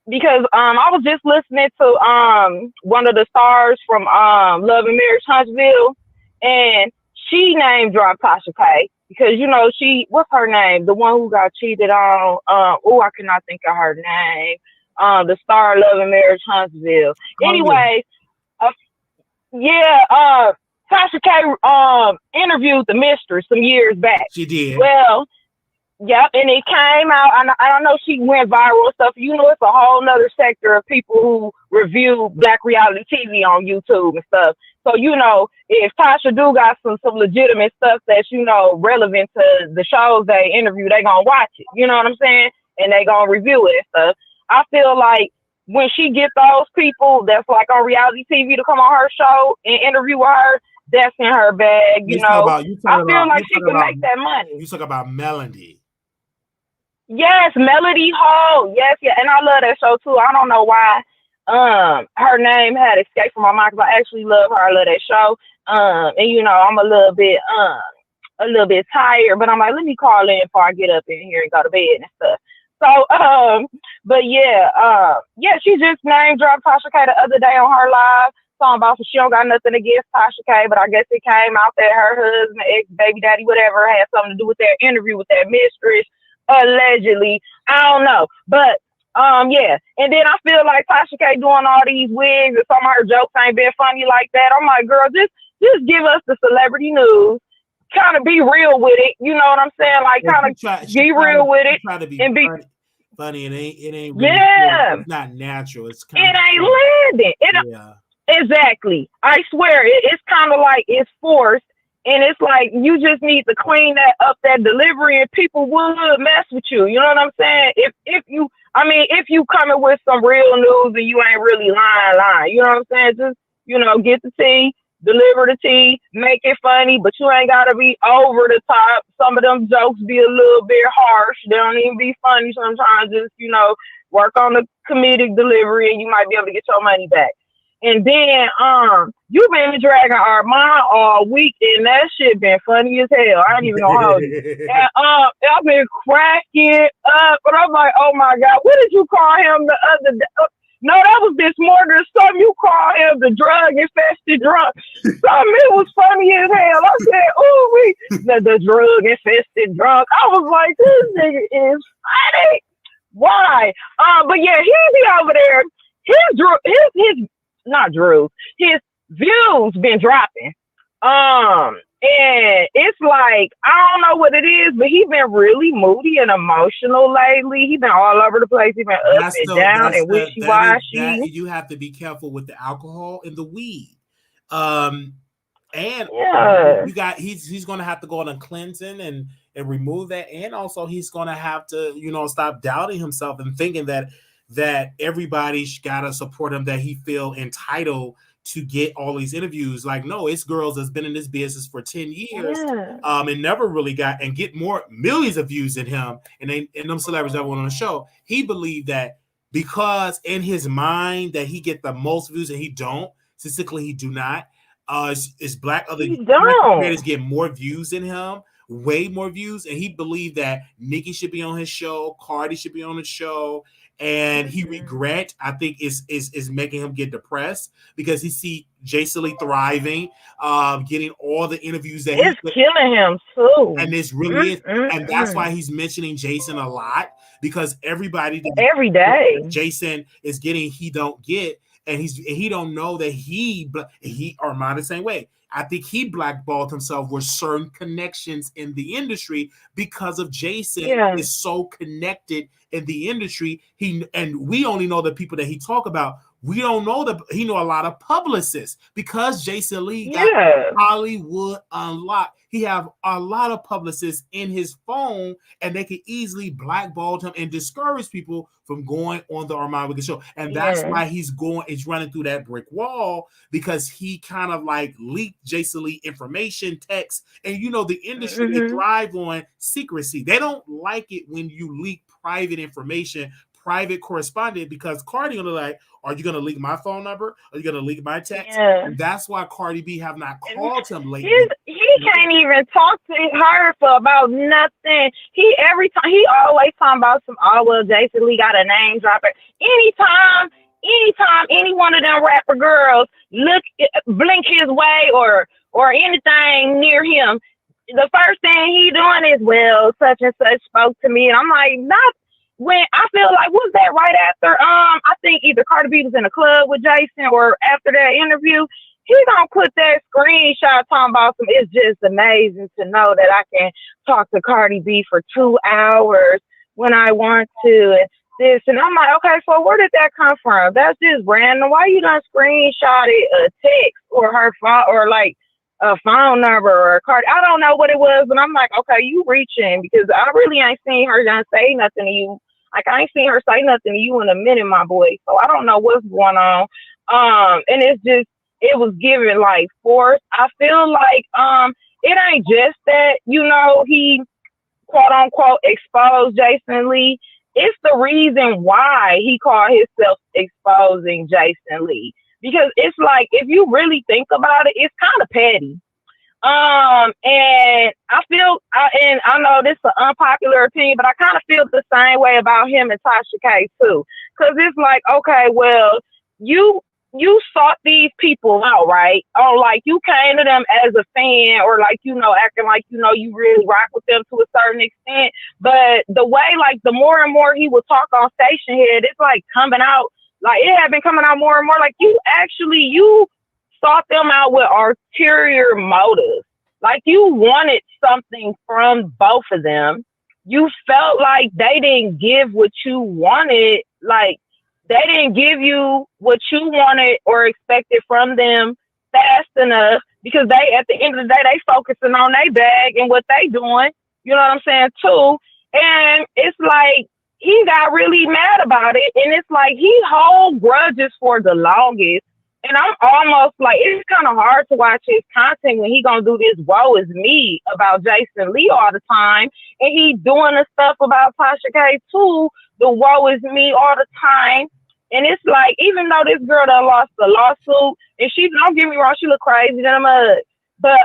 Because I was just listening to one of the stars from Love and Marriage Huntsville, and she name dropped Tasha K because, you know, what's her name? The one who got cheated on. I cannot think of her name. The star of Love and Marriage Huntsville. Anyway, Tasha K interviewed the mistress some years back. She did. Well, yep, and it came out. I don't know, she went viral and stuff. You know, it's a whole nother sector of people who review black reality TV on YouTube and stuff. So, you know, if Tasha do got some legitimate stuff that's, you know, relevant to the shows they interview, they gonna watch it. You know what I'm saying? And they gonna review it and stuff. I feel like when she get those people that's like on reality TV to come on her show and interview her, that's in her bag. You know, I feel like she can make that money. You talk about Melody. Yes, Melody Hall. Yes, yeah, and I love that show too. I don't know why her name had escaped from my mind because I actually love her. I love that show. And you know, I'm a little bit tired, but I'm like, let me call in before I get up in here and go to bed and stuff. So, but yeah, she just name dropped Tasha K the other day on her live, talking about she don't got nothing against Tasha K, but I guess it came out that her husband, ex baby daddy, whatever, had something to do with that interview with that mistress, allegedly. I don't know, but yeah. And then I feel like Tasha K doing all these wigs and some of her jokes ain't been funny like that. I'm like, girl, just give us the celebrity news. Kind of be real with it, you know what I'm saying? Like, kind of be real with it and be funny. It ain't really it's not natural. It's kind it ain't landing. Exactly. I swear it's kind of like it's forced, and it's like you just need to clean that up, that delivery, and people will mess with you. You know what I'm saying? If you coming with some real news and you ain't really lying, you know what I'm saying? Just get the tea. Deliver the tea, make it funny, but you ain't gotta be over the top. Some of them jokes be a little bit harsh. They don't even be funny sometimes. Just, work on the comedic delivery and you might be able to get your money back. And then, you been dragging Armand all week and that shit been funny as hell. I ain't even know how you. And, I've been cracking up, but I'm like, oh my God, what did you call him the other day? No, that was this morning. Something you call him the drug-infested drunk. It was funny as hell. I said, ooh, the drug-infested drunk. I was like, this nigga is funny. Why? But yeah, he be over there. His views been dropping. And it's like, I don't know what it is, but he's been really moody and emotional lately. He's been all over the place. He's been up and down and wishy-washy. You have to be careful with the alcohol and the weed. He's going to have to go on a cleansing and remove that. And also he's going to have to, stop doubting himself and thinking that everybody's got to support him, that he feel entitled to get all these interviews. Like, no, it's girls that's been in this business for 10 years and never really get more millions of views than him and them celebrities that went on the show. He believed that because in his mind that he get the most views and he don't, statistically he do not, is black creators get more views than him, way more views, and he believed that Nicki should be on his show, Cardi should be on the show, and he regret, I think, is making him get depressed because he see Jason Lee thriving, getting all the interviews that it's killing him too, and this really is, and that's why he's mentioning Jason a lot because everybody every day Jason is getting he don't get, and he don't know that he Armand the same way. I think he blackballed himself with certain connections in the industry because of Jason is so connected in the industry. And we only know the people that he talk about. We don't know that he know a lot of publicists because Jason Lee got Hollywood Unlocked. He have a lot of publicists in his phone, and they can easily blackball him and discourage people from going on the Armand Wiggins show. And that's why he's running through that brick wall, because he kind of like leaked Jason Lee information, text, and the industry they thrive on secrecy. They don't like it when you leak private information, private correspondence, because Cardi gonna like, are you gonna leak my phone number? Are you gonna leak my text? And that's why Cardi B have not called him lately. He can't even talk to her for about nothing. He always talking about some, Jason Lee got a name dropper. Anytime any one of them rapper girls blink his way or anything near him, the first thing he doing is, well, such and such spoke to me. And I'm like, not when I feel like, was that right after, I think either Cardi B was in a club with Jason or after that interview, he don't put that screenshot talking about some, it's just amazing to know that I can talk to Cardi B for 2 hours when I want to. And this, and I'm like, okay, so where did that come from? That's just random. Why you done screenshotted a text or her phone or like a phone number or a card? I don't know what it was, but I'm like, okay, you reaching, because I really ain't seen her done say nothing to you. Like, I ain't seen her say nothing to you in a minute, my boy. So I don't know what's going on. And it's just, it was given like force. I feel like it ain't just that, he quote unquote exposed Jason Lee. It's the reason why he called himself exposing Jason Lee. Because it's like, if you really think about it, it's kind of petty. And I know this is an unpopular opinion, but I kind of feel the same way about him and Tasha K too. Cause it's like, okay, well, you sought these people out, right? Oh, like you came to them as a fan or like, acting like, you really rock with them to a certain extent. But the way, like the more and more he would talk on Station Head, it's like coming out, like it had been coming out more and more. Like you sought them out with ulterior motives. Like you wanted something from both of them. You felt like they didn't give what you wanted. Like they didn't give you what you wanted or expected from them fast enough because they, at the end of the day, they focusing on their bag and what they doing. You know what I'm saying too? And it's like he got really mad about it. And it's like he hold grudges for the longest. And I'm almost like, it's kind of hard to watch his content when he gonna do this woe is me about Jason Lee all the time. And he doing the stuff about Tasha K too, the woe is me all the time. And it's like, even though this girl done lost the lawsuit, and she, don't get me wrong, she look crazy than a mug. But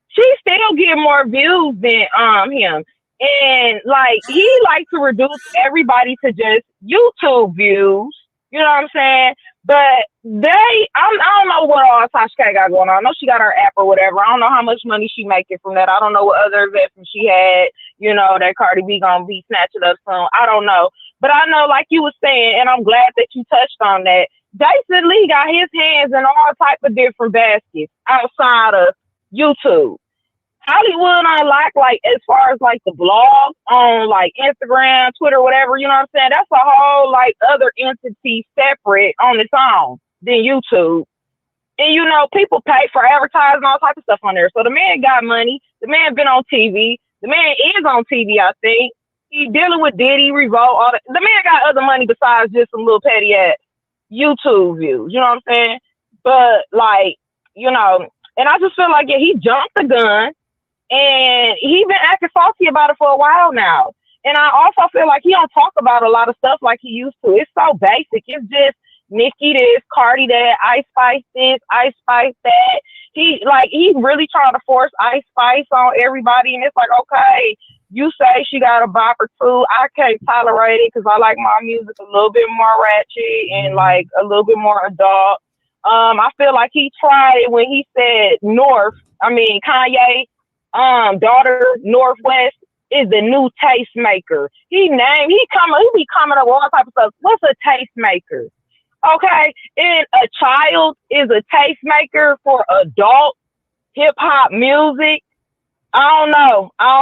she still get more views than him. And like, he like to reduce everybody to just YouTube views. You know what I'm saying? But I don't know what all Tasha K got going on. I know she got her app or whatever. I don't know how much money she making from that. I don't know what other investments she had, that Cardi B gonna be snatching up soon. I don't know. But I know, like you were saying, and I'm glad that you touched on that, Jason Lee got his hands in all type of different baskets outside of YouTube. Hollywood unlocked, like as far as like the blog on like Instagram, Twitter, whatever, you know what I'm saying? That's a whole like other entity separate on its own than YouTube. And people pay for advertising, all type of stuff on there. So the man got money. The man been on TV. The man is on TV, I think. He dealing with Diddy, Revolt, all that. The man got other money besides just some little petty ass YouTube views. You know what I'm saying? But like, and I just feel like he jumped the gun. And he been acting salty about it for a while now. And I also feel like he don't talk about a lot of stuff like he used to. It's so basic. It's just Nicki this, Cardi that, Ice Spice this, Ice Spice that. He really trying to force Ice Spice on everybody. And it's like, okay, you say she got a bop or two. I can't tolerate it because I like my music a little bit more ratchet and like a little bit more adult. I feel like he tried it when he said Kanye. Daughter Northwest is the new tastemaker. He be coming up with all type of stuff. What's a tastemaker? Okay, and a child is a tastemaker for adult hip hop music. I don't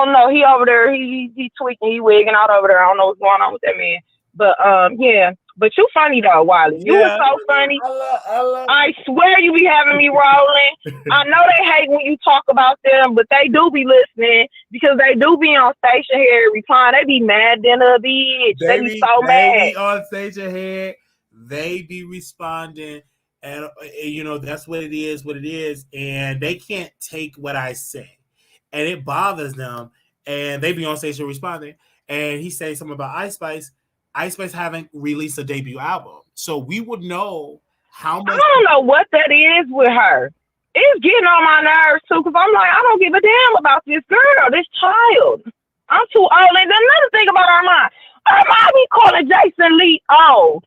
know. He over there, he tweaking, he wigging out over there. I don't know what's going on with that man. But yeah. But you funny though, Wiley. You were so funny. I swear you be having me rolling. I know they hate when you talk about them, but they do be listening because they do be on Station Head replying. They be mad than a bitch. They be so mad. They be on Station Head. They be responding. And, that's what it is. And they can't take what I say. And it bothers them. And they be on Station responding. And he says something about Ice Spice. Ice Spice haven't released a debut album. So we would know how much. I don't know what that is with her. It's getting on my nerves too, because I'm like, I don't give a damn about this girl, this child. I'm too old. And another thing about Armand be calling Jason Lee old.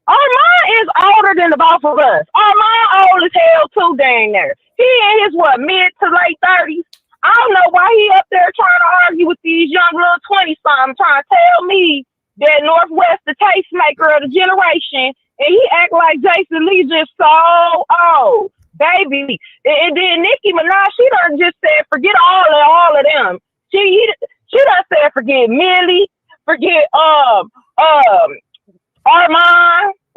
Armand is older than the both of us. Armand old as hell too, dang there. He in his mid to late 30s. I don't know why he up there trying to argue with these young little 20-something, trying to tell me that Northwest the tastemaker of the generation, and he act like Jason Lee just so old, baby. And then Nicki Minaj, she done just said forget all of them. She done said forget Millie, forget Armand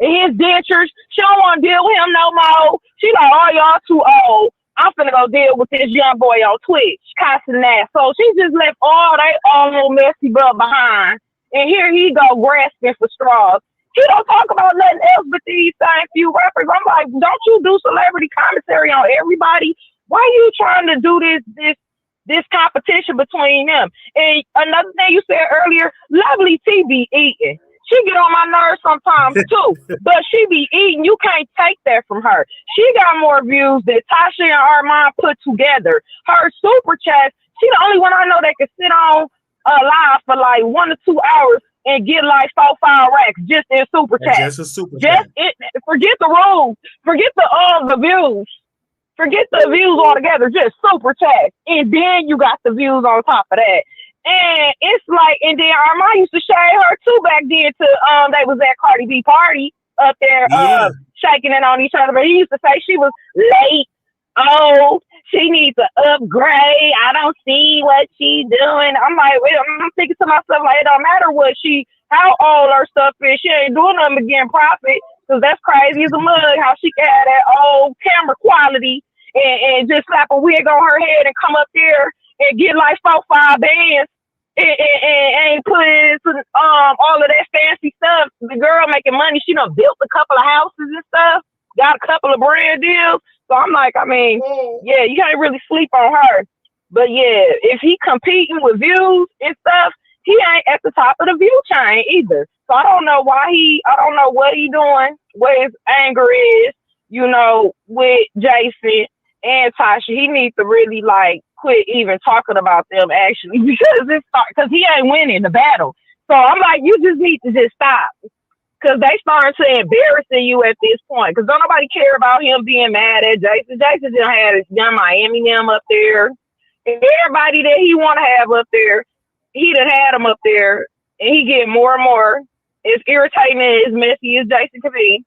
and his dentures. She don't want to deal with him no more. She like, oh, y'all too old. I'm finna go deal with this young boy on Twitch, cussing that. So she just left all that old messy butt behind. And here he go grasping for straws. He don't talk about nothing else but these same few rappers. I'm like, don't you do celebrity commentary on everybody? Why are you trying to do this competition between them? And another thing you said earlier, Lovely T be eating. She She get on my nerves sometimes too, but she be eating. You can't take that from her. She got more views than Tasha and Armand put together. Her super chat, she the only one I know that can sit on live for like 1 to 2 hours and get like 4-5 racks just in super chat. Just a super chat. Forget the rules. Forget the views. Forget the views altogether. Just super chat, and then you got the views on top of that. And it's like, and then Armand used to shade her too back then. They was at Cardi B party up there, shaking it on each other. But he used to say she was late. Oh, she needs to upgrade. I don't see what she's doing. I'm like, I'm thinking to myself, like, it don't matter how old her stuff is. She ain't doing nothing but getting profit. Because that's crazy as a mug, how she can have that old camera quality and just slap a wig on her head and come up there and get like 4-5 bands and put into all of that fancy stuff. The girl making money. She done built a couple of houses and stuff, got a couple of brand deals. So I'm like, I mean, yeah, you can't really sleep on her. But yeah, if he competing with views and stuff, he ain't at the top of the view chain either. So I don't know what he doing, what his anger is, with Jason and Tasha. He needs to really like quit even talking about them actually, because he ain't winning the battle. So I'm like, you just need to just stop. Because they starting to embarrassing you at this point. Because don't nobody care about him being mad at Jason. Jason just had young Miami them up there. And everybody that he want to have up there, he done had them up there. And he get more and more as irritating and as messy as Jason can be.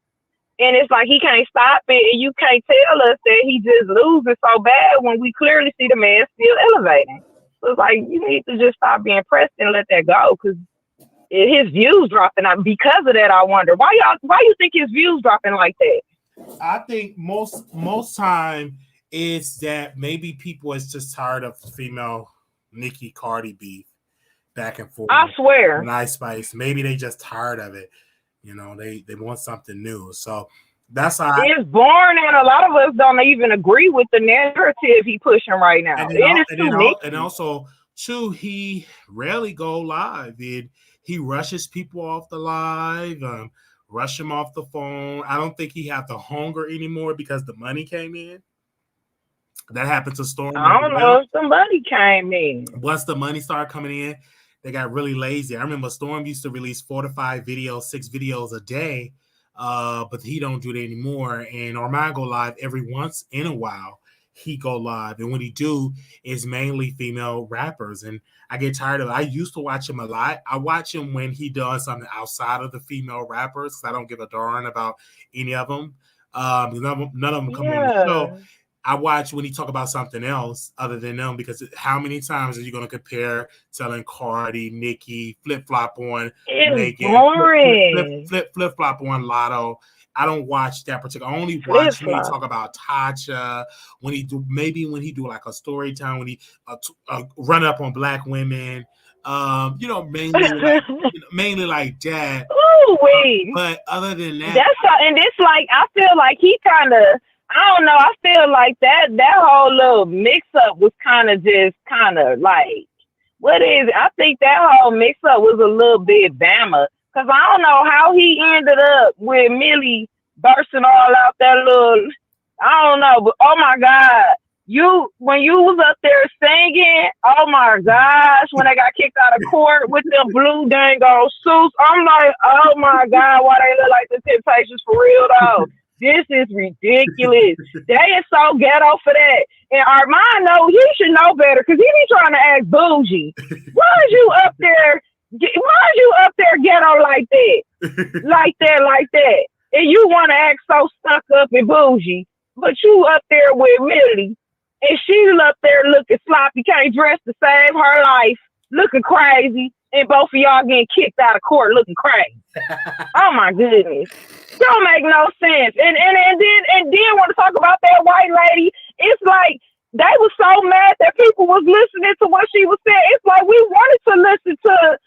And it's like he can't stop it. And you can't tell us that he just losing so bad when we clearly see the man still elevating. So it's like, you need to just stop being pressed and let that go. Because his views dropping out because of that. I wonder why you think his views dropping like that? I think most time it's that maybe people is just tired of female Nicki Cardi beef back and forth. I swear. And Ice Spice. Maybe they just tired of it. They want something new. So that's how it's boring, and a lot of us don't even agree with the narrative he pushing right now. And also too, he rarely go live. He rushes people off the live, rush him off the phone. I don't think he have the hunger anymore because the money came in. That happened to Storm. I don't know if somebody came in. Once the money started coming in, they got really lazy. I remember Storm used to release 4 to 5 videos, 6 videos a day, but he don't do that anymore. And Armand go live every once in a while. He go live, and when he do, it's mainly female rappers, and I get tired of it. I used to watch him a lot. I watch him when he does something outside of the female rappers, because I don't give a darn about any of them. None of them come on the show. I watch when he talk about something else other than them, because how many times are you going to compare telling Cardi, Nicki, flip-flop on Megan, flip-flop on Lotto? I don't watch that particular. I only watch when he talk about Tasha, when he do like a story time, when he run up on black women, mainly like that. Ooh, wait. But other than that, and it's like I feel like he kind of, I don't know. I feel like that whole little mix up was kind of like, what is it? I think that whole mix up was a little bit Bama. Because I don't know how he ended up with Millie bursting all out that little, I don't know, but oh my God, when you was up there singing, oh my gosh, when they got kicked out of court with them blue dango suits, I'm like, oh my God, why they look like the Temptations for real though? This is ridiculous. They is so ghetto for that. And Armand he should know better because he be trying to act bougie. Why is you up there ghetto like that? like that. And you want to act so stuck up and bougie, but you up there with Millie, and she up there looking sloppy, can't dress to save her life, looking crazy, and both of y'all getting kicked out of court looking crazy. Oh my goodness. Don't make no sense. And then want to talk about that white lady, it's like they was so mad that people was listening to what she was saying. It's like we wanted to listen to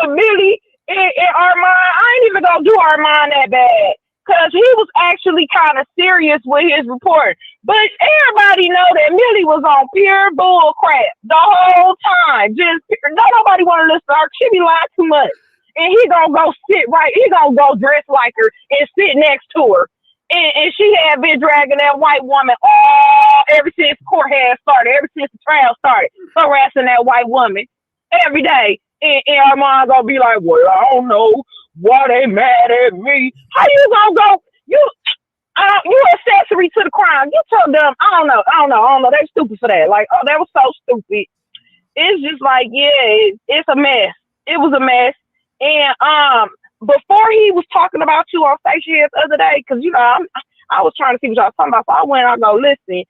Millie and Armand. I ain't even gonna do Armand that bad, because he was actually kind of serious with his report. But everybody know that Millie was on pure bull crap the whole time. Just nobody want to listen to her. She be lying too much. and he gonna go sit right. He gonna go dress like her and sit next to her. And she had been dragging that white woman ever since court had started, ever since the trial started, harassing that white woman every day. And our mom gonna be like, well, I don't know why they mad at me. How you gonna go? You accessory to the crime. You tell them, I don't know. They stupid for that. Like, that was so stupid. It's just like, yeah, it's a mess. It was a mess. And before he was talking about you on station the other day, because I was trying to see what y'all was talking about. So I went and I go, listen,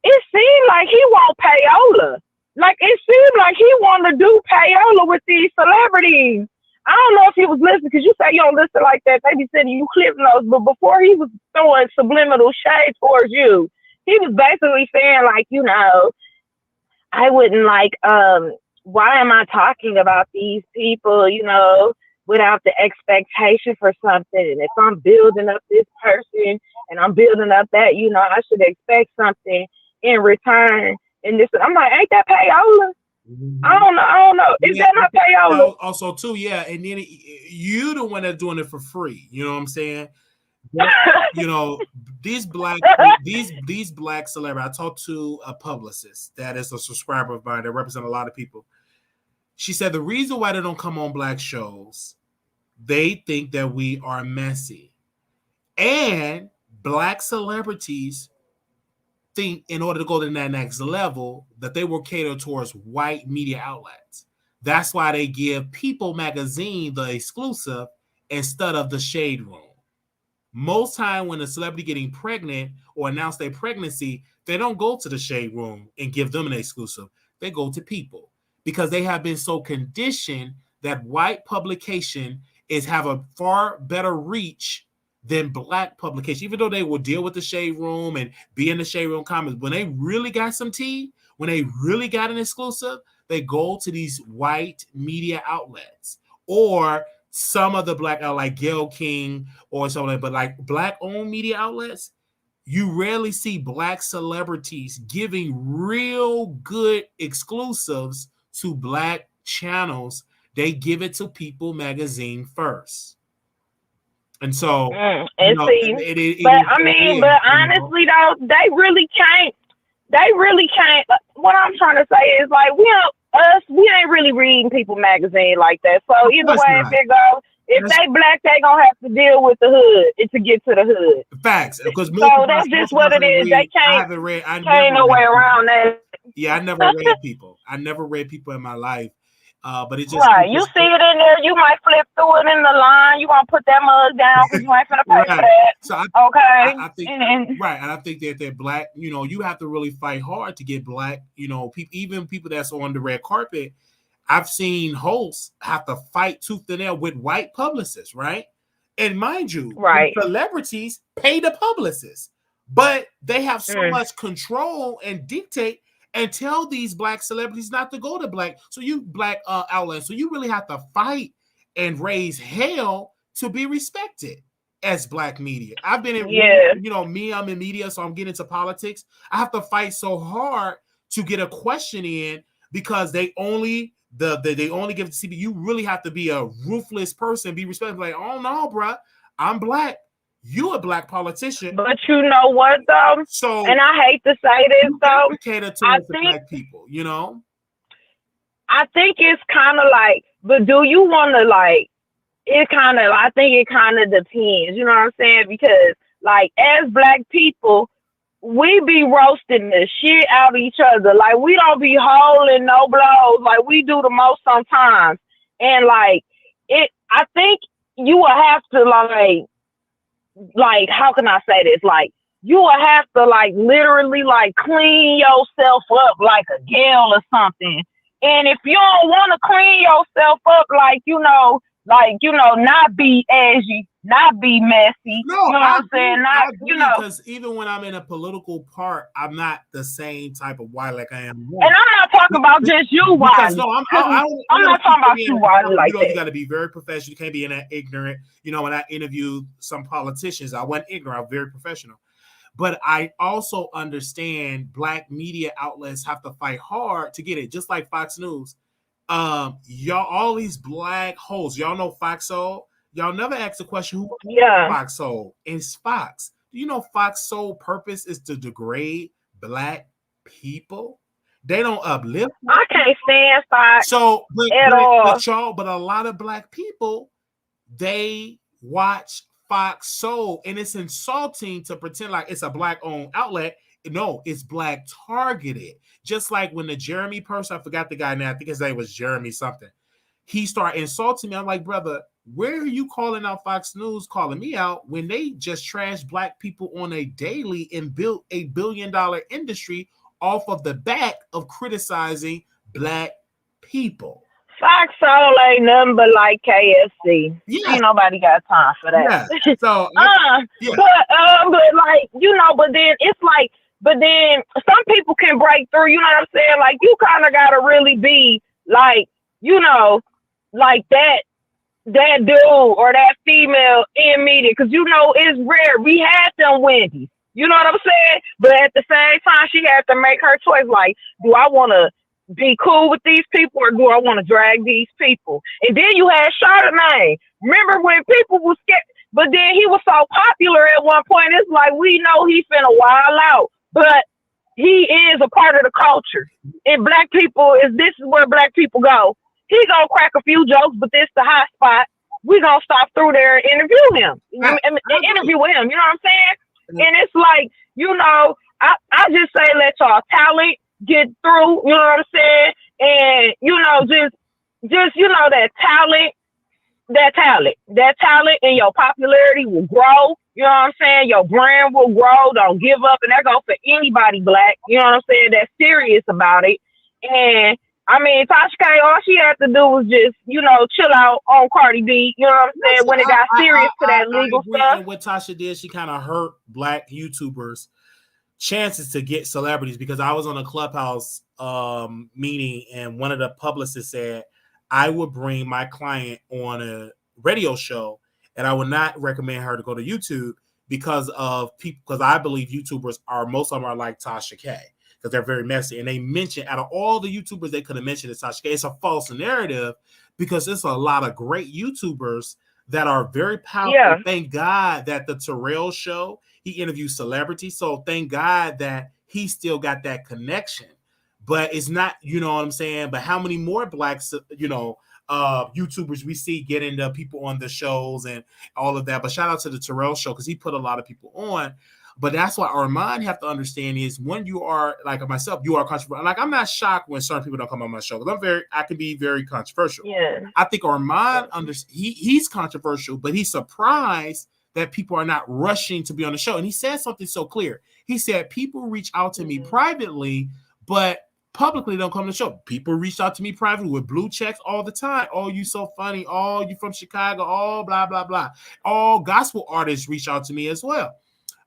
it seemed like he want payola. Like, it seemed like he wanted to do payola with these celebrities. I don't know if he was listening, because you say you don't listen like that. They be sending you clip notes. But before he was throwing subliminal shade towards you, he was basically saying, like, I wouldn't like, why am I talking about these people, without the expectation for something? And if I'm building up this person and I'm building up that, I should expect something in return. And this, I'm like, ain't that payola? Mm-hmm. I don't know. Is that not payola? Also, too, yeah. And then you the one that's doing it for free. You know what I'm saying? These black celebrities. I talked to a publicist that is a subscriber of mine that represents a lot of people. She said the reason why they don't come on black shows, they think that we are messy, and black celebrities think in order to go to that next level that they will cater towards white media outlets. That's why they give People magazine the exclusive instead of the Shade Room. Most time when a celebrity getting pregnant or announce their pregnancy, they don't go to the Shade Room and give them an exclusive. They go to People, because they have been so conditioned that white publication have a far better reach than black publication, even though they will deal with the Shade Room and be in the Shade Room comments. When they really got some tea, when they really got an exclusive, they go to these white media outlets or some of the black out like Gayle King or something. But like black-owned media outlets, you rarely see black celebrities giving real good exclusives to black channels. They give it to People magazine first. And so, but honestly, though, they really can't. What I'm trying to say is, like, we ain't really reading People magazine like that. So either way if it goes, if they black, they gonna have to deal with the hood to get to the hood. Facts, because so that's just what it is. They can't. Ain't no way around that. Yeah, I never read People. I never read People in my life. But it just right. You see it in there. You might flip through it in the line. You want to put that mug down because you ain't finna pay for that. So I think right, and I think that they're black. You have to really fight hard to get black. Even people that's on the red carpet. I've seen hosts have to fight tooth and nail with white publicists, right? And mind you, right, celebrities pay the publicists, but they have so much control and dictate and tell these black celebrities not to go to black outlets. So you really have to fight and raise hell to be respected as black media. I've been in, I'm in media, so I'm getting into politics. I have to fight so hard to get a question in because they only give it to CB. You really have to be a ruthless person, be respectful. Like, oh no, bro, I'm black. You a black politician, but you know what though? So, and I hate to say this though, I think black people, I think it's kind of like, but do you want to like? I think it kind of depends. You know what I'm saying? Because like as black people, we be roasting the shit out of each other. Like we don't be holding no blows. Like we do the most sometimes, and like it. I think you will have to like, how can I say this? Like, you will have to, like, literally, like, clean yourself up like a girl or something. And if you don't want to clean yourself up, not be edgy, not be messy. No, you know what I'm saying? Because even when I'm in a political part, I'm not the same type of Wiley like I am now. And I'm not talking about just you, Wiley. No, I'm not talking about you, Wiley, like that. You got to be very professional. You can't be ignorant. When I interviewed some politicians, I wasn't ignorant. I was very professional. But I also understand black media outlets have to fight hard to get it, just like Fox News. y'all, all these black holes, y'all know Fox Soul. Y'all never ask the question who Fox Soul. It's Fox. Do you know Fox Soul purpose is to degrade black people? They don't uplift. I can't stand Fox so at all. But a lot of black people, they watch Fox Soul, and it's insulting to pretend like it's a black-owned outlet. No, it's black targeted. Just like when the Jeremy person, I forgot the guy now, I think his name was Jeremy something. He started insulting me. I'm like, brother, where are you calling out Fox News, calling me out when they just trash black people on a daily and built $1 billion industry off of the back of criticizing black people? Fox Soul ain't nothing but like KFC. Yeah. Ain't nobody got time for that. Yeah. So, but like, you know, but then it's like, but then some people can break through, you know what I'm saying? Like, you kind of got to really be like, you know, like that dude or that female in media. Because, you know, it's rare. We had them Wendy. You know what I'm saying? But at the same time, she had to make her choice. Like, do I want to be cool with these people or do I want to drag these people? And then you had Chardonnay. Remember when people were scared? But then he was so popular at one point. It's like, we know he finna wild out. But he is a part of the culture. And black people, this is where black people go. He gonna crack a few jokes, but this the hot spot. We gonna stop through there and interview him. Interview with him, you know what I'm saying? And it's like, you know, I just say let y'all talent get through, you know what I'm saying? And, you know, just you know, that talent and your popularity will grow. You know what I'm saying? Your brand will grow. Don't give up. And that goes for anybody black. You know what I'm saying? That's serious about it. And I mean, Tasha K, all she had to do was just, you know, chill out on Cardi B. You know what I'm saying? When it got serious to that legal stuff. And what Tasha did, she kind of hurt black YouTubers' chances to get celebrities, because I was on a Clubhouse meeting and one of the publicists said, I would bring my client on a radio show and I would not recommend her to go to YouTube because of people, because I believe YouTubers are, most of them are like Tasha K, because they're very messy. And they mentioned, out of all the YouTubers they could have mentioned, it's Tasha K. It's a false narrative because there's a lot of great YouTubers that are very powerful. Yeah. Thank God that the Terrell show, he interviews celebrities. So thank God that he still got that connection. But it's not, you know what I'm saying? But how many more blacks, you know, YouTubers we see getting the people on the shows and all of that. But shout out to the Terrell show because he put a lot of people on. But that's what Armand have to understand is when you are like myself, you are controversial. Like, I'm not shocked when certain people don't come on my show because I can be very controversial. Yeah. I think Armand he's controversial, but he's surprised that people are not rushing to be on the show. And he said something so clear. He said, people reach out to me privately, but publicly don't come to the show. People reach out to me privately with blue checks all the time. Oh, you so funny. Oh, you from Chicago. Oh, blah, blah, blah. All gospel artists reach out to me as well.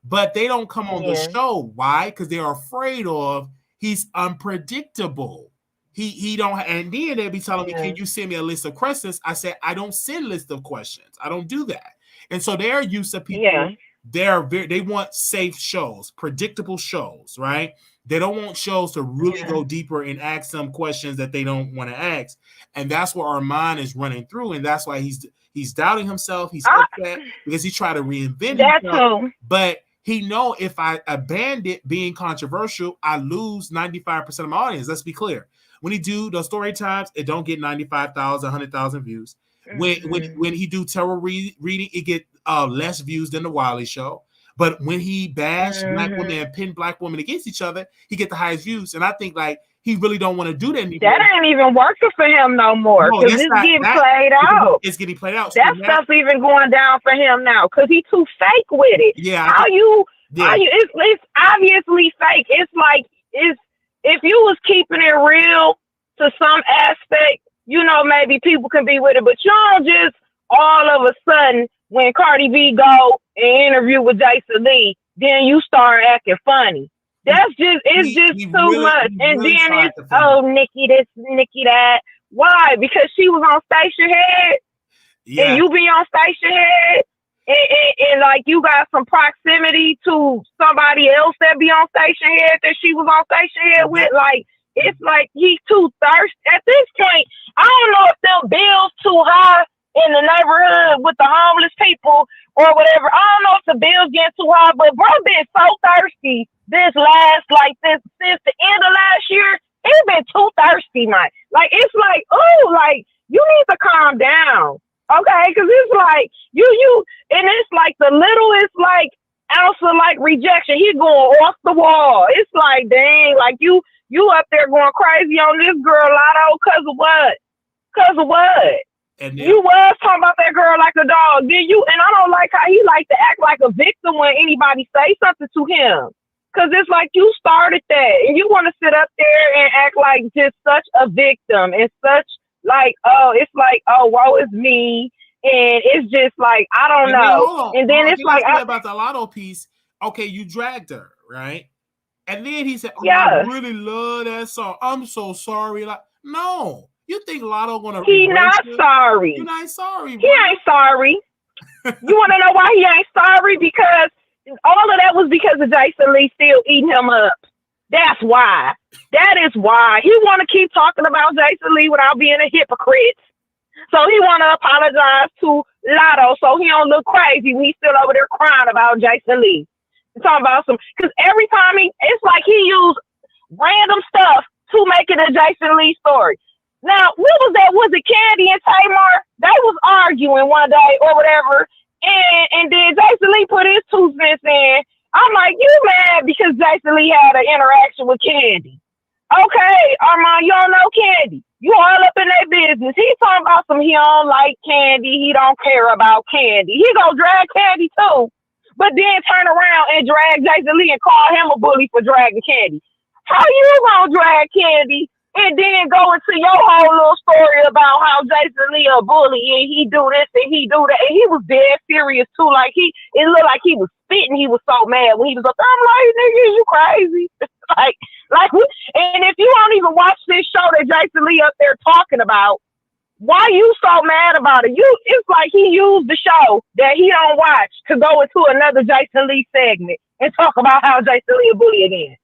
But they don't come on the show. Why? Because they're afraid of he's unpredictable. He don't, and then they'll be telling me, can you send me a list of questions? I said, I don't send list of questions. I don't do that. And so they're used to people. They want safe shows, predictable shows, right? They don't want shows to really go deeper and ask some questions that they don't want to ask. And that's what Armand is running through. And that's why he's doubting himself. He's upset because he tried to reinvent himself. But he know if I abandon being controversial, I lose 95% of my audience. Let's be clear. When he do those story times, it don't get 95,000, 100,000 views. When he do tarot reading, it get less views than the Wiley Show. But when he bash black women and pin black women against each other, he get the highest views. And I think like he really don't want to do that anymore. That ain't even working for him no more because it's getting played out. It's getting played out. That stuff's even going down for him now because he's too fake with it. Yeah. It's obviously fake. It's like if you was keeping it real to some aspect, you know, maybe people can be with it, but you don't just all of a sudden when Cardi B go and interview with Jason Lee, then you start acting funny. That's just, it's just too much. And then it's, Nikki this, Nikki that. Why? Because she was on Station Head and you be on Station Head and like you got some proximity to somebody else that be on Station Head that she was on Station Head with. Like, it's like he's too thirsty. At this point, I don't know if them bills too high in the neighborhood with the homeless people or whatever. I don't know if the bills getting too high, but bro been so thirsty since the end of last year. It's been too thirsty, man. Like, it's like, oh, like, you need to calm down. Okay, because it's like you and it's like the littlest like ounce of like rejection. He going off the wall. It's like, dang, like you up there going crazy on this girl, Lotto, because of what? Because of what? And then, you was talking about that girl like a dog, did you? And I don't like how he like to act like a victim when anybody say something to him. Because it's like you started that, and you want to sit up there and act like just such a victim and such like, oh, it's like, oh, woe is me. And it's just like, I don't know. And then it's like, about the Lotto piece. Okay, you dragged her, right? And then he said, oh, yeah, I really love that song. I'm so sorry. Like, no, you think Lotto gonna? He not sorry. You're not sorry. He ain't sorry. You want to know why he ain't sorry? Because all of that was because of Jason Lee still eating him up. That's why. That is why he want to keep talking about Jason Lee without being a hypocrite. So he want to apologize to Lotto so he don't look crazy when he's still over there crying about Jason Lee. Talking about because every time it's like he used random stuff to make it a Jason Lee story. Now, what was that? Was it Candy and Tamar? They was arguing one day or whatever, and then Jason Lee put his 2 cents in. I'm like, you mad because Jason Lee had an interaction with Candy? Okay, Armand, you don't know Candy. You all up in their business. He talking about he don't like Candy. He don't care about Candy. He gonna drag Candy too, but then turn around and drag Jason Lee and call him a bully for dragging Candy. How you gonna drag Candy and then go into your whole little story about how Jason Lee a bully and he do this and he do that? And he was dead serious too. Like it looked like he was spitting. He was so mad when he was up there. I'm like, nigga, you crazy? like, and if you don't even watch this show that Jason Lee up there talking about, why you so mad about it? It's like he used the show that he don't watch to go into another Jason Lee segment and talk about how Jason Lee a bully again.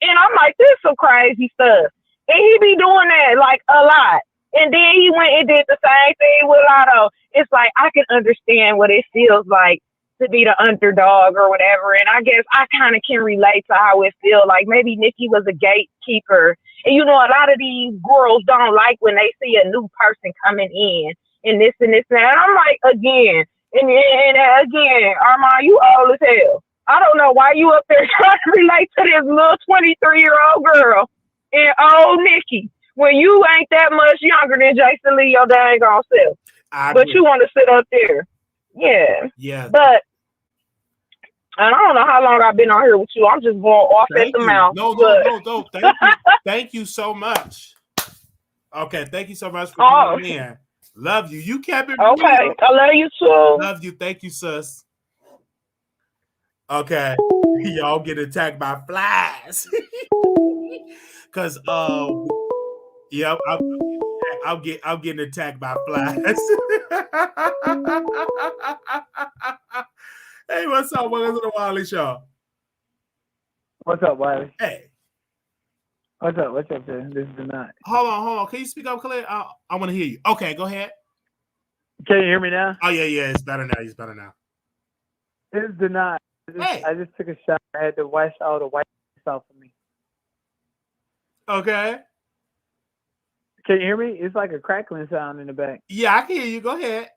And I'm like, this is some crazy stuff. And he be doing that like a lot. And then he went and did the same thing with Lotto. It's like, I can understand what it feels like to be the underdog or whatever. And I guess I kind of can relate to how it feels. Like maybe Nikki was a gatekeeper. And a lot of these girls don't like when they see a new person coming in and this and this and that. And I'm like, again, Armand, you old as hell. I don't know why you up there trying to relate to this little 23-year-old girl and old Nikki when you ain't that much younger than Jason Lee, your dang on self. But you want to sit up there. Yeah. Yeah. But I don't know how long I've been on here with you. I'm just going off at the mouth. No. Thank you. Thank you so much. Okay, thank you so much for coming in. Love you. You kept it okay. Real. I love you too. Love you. Thank you, sis. Okay. Y'all get attacked by flies. Cause yeah, I'm getting attacked by flies. Hey, what's up? Welcome to the Wiley Show. What's up, Wiley? Hey. What's up, man? This is Denai. Hold on. Can you speak up, Khalid? I want to hear you. Okay, go ahead. Can you hear me now? Oh, yeah. It's better now. This is Denai. I just took a shower. I had to wash all the white off of me. Okay. Can you hear me? It's like a crackling sound in the back. Yeah, I can hear you. Go ahead.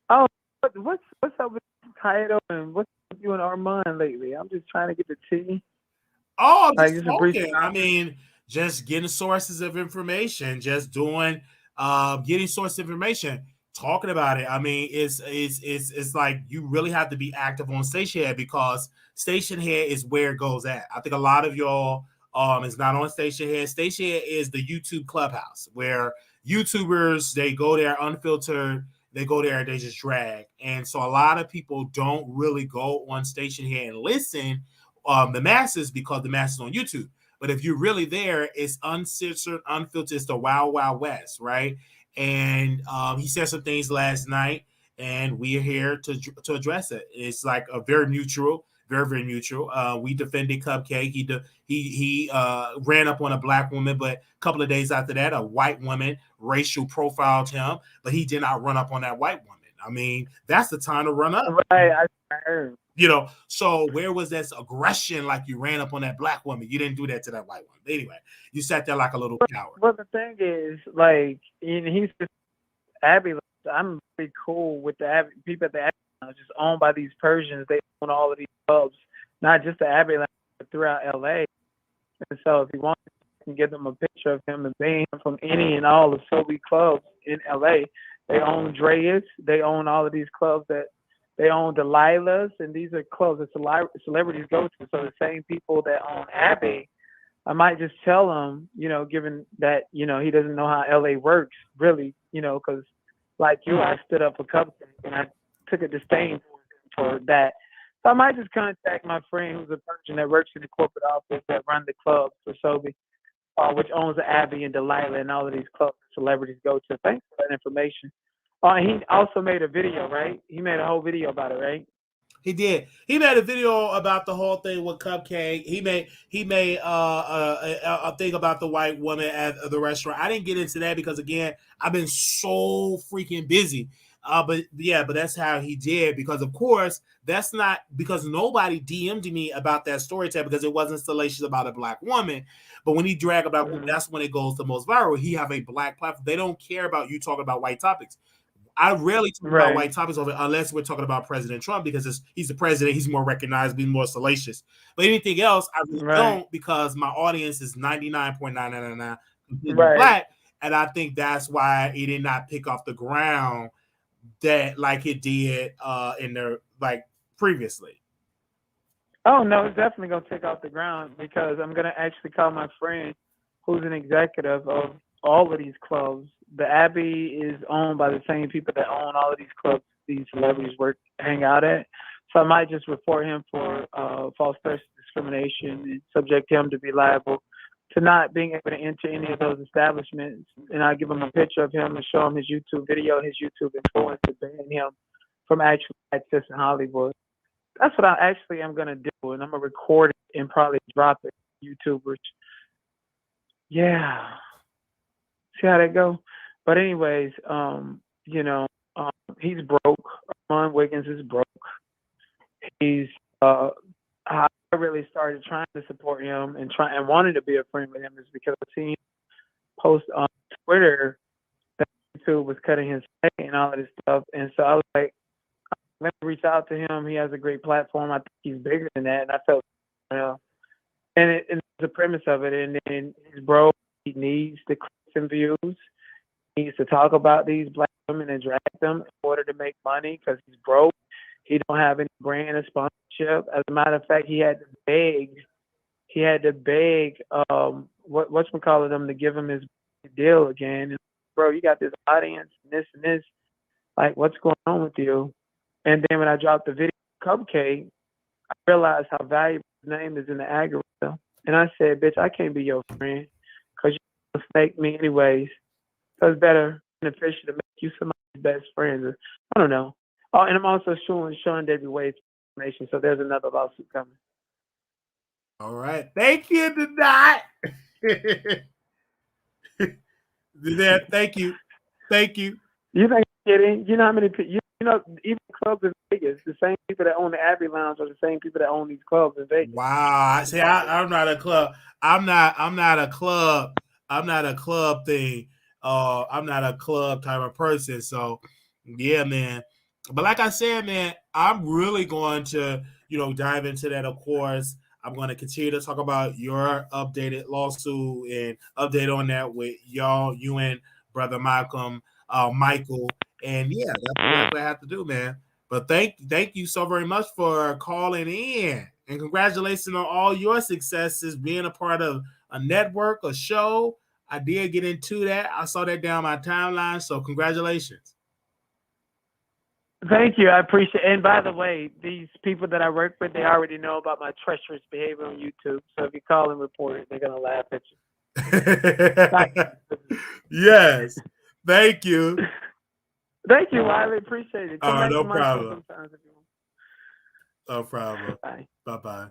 Oh, what's up with Title and what's up with you and Armand lately? I'm just trying to get the tea. Oh, I'm just talking. I mean, just getting sources of information, just doing, getting source information, talking about it. I mean, it's like you really have to be active on Station Head because Station Head is where it goes at. I think a lot of y'all is not on Station Head. Station Head is the YouTube clubhouse where YouTubers, they go there unfiltered. They go there, they just drag. And so a lot of people don't really go on Station Head and listen the masses because the masses on YouTube. But if you're really there, it's uncensored, unfiltered. It's the Wild Wild West, right? And he said some things last night, and we're here to address it. It's like a very neutral. very, very mutual. We defended Cupcake. He ran up on a black woman, but a couple of days after that, a white woman racial profiled him, but he did not run up on that white woman. I mean, that's the time to run up. Right, I heard. You know, so where was this aggression like you ran up on that black woman? You didn't do that to that white woman. Anyway, you sat there like a little coward. Well, the thing is, like, he's just Abbey. I'm pretty cool with the Abbey people at the Abbey Lounge. It's owned by these Persians. They own all of these clubs, not just the Abbey Lounge, but throughout LA. And so if you want, you can give them a picture of him and being from any and all the Sobe clubs in LA. They own Dreas. They own all of these clubs that they own Delilah's, and these are clubs that celebrities go to. So the same people that own Abbey, I might just tell him, you know, given that, you know, he doesn't know how LA works, really, you know, because like you, I stood up for Cupcake and I took a disdain for that. So I might just contact my friend who's a person that works in the corporate office that run the clubs for Sobe, which owns the Abbey and Delilah and all of these clubs that celebrities go to. Thanks for that information. He also made a video, right? He made a whole video about it, right? He did. He made a video about the whole thing with Cupcake. He made a thing about the white woman at the restaurant. I didn't get into that because, again, I've been so freaking busy. But that's how he did, because of course that's not because nobody DM'd me about that story time because it wasn't salacious about a black woman. But when he drag about that's when it goes the most viral. He have a black platform. They don't care about you talking about white topics. I rarely talk about white topics unless we're talking about President Trump because he's the president. He's more recognized, being more salacious. But anything else, I really don't, because my audience is 99.999% black, and I think that's why it did not pick off the ground that like it did in the like previously. Oh no, it's definitely gonna take off the ground because I'm gonna actually call my friend who's an executive of all of these clubs. The Abbey is owned by the same people that own all of these clubs these celebrities hang out at. So I might just report him for false discrimination and subject him to be liable to not being able to enter any of those establishments. And I give him a picture of him and show him his YouTube video, his YouTube influence to ban him from actual access in Hollywood. That's what I actually am going to do. And I'm going to record it and probably drop it to YouTubers. Yeah. See how that go? But anyways, he's broke. Armand Wiggins is broke. He's I really started trying to support him and wanted to be a friend with him is because I've seen him post on Twitter that YouTube was cutting his pay and all of this stuff. And so I was like, let me reach out to him. He has a great platform. I think he's bigger than that. And I felt, and it's the premise of it. And then he's broke. He needs the clicks and views. He needs to talk about these black women and drag them in order to make money because he's broke. He don't have any brand or sponsorship. As a matter of fact, he had to beg whatchamacallit them to give him his deal again. And, bro, you got this audience and this. Like, what's going on with you? And then when I dropped the video Cupcake, I realized how valuable his name is in the algorithm. And I said, bitch, I can't be your friend because you snake me anyways. So it's better beneficial to make you somebody's best friend. I don't know. Oh, and I'm also showing David Wade's information, so there's another lawsuit coming. All right. Thank you, Dot. Thank you. You think you're kidding? You know how many people, even clubs in Vegas, the same people that own the Abbey Lounge are the same people that own these clubs in Vegas. Wow. See, I'm not a club. I'm not a club. I'm not a club thing. I'm not a club type of person. So, yeah, man. But like I said, man, I'm really going to, dive into that, of course. I'm going to continue to talk about your updated lawsuit and update on that with you and Brother Michael. And yeah, that's what I have to do, man. But thank you so very much for calling in. And congratulations on all your successes, being a part of a network, a show. I did get into that. I saw that down my timeline. So congratulations. Thank you. I appreciate it. And by the way, these people that I work with, they already know about my treacherous behavior on YouTube. So if you call and report it, they're going to laugh at you. Yes. Thank you. Thank you, Wiley. Appreciate it. No problem. No problem. Bye. Bye-bye.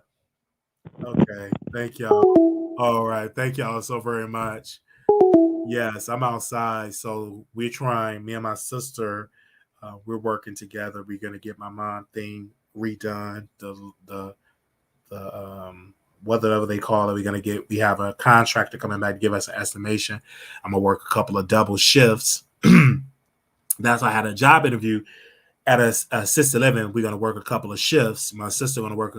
Okay. Thank y'all. All right. Thank y'all so very much. Yes, I'm outside. So we're trying, me and my sister, we're working together. We're going to get my mom thing redone. The whatever they call it, we have a contractor coming back to give us an estimation. I'm going to work a couple of double shifts. That's why I had a job interview at a assisted living. We're gonna work a couple of shifts. My sister gonna work.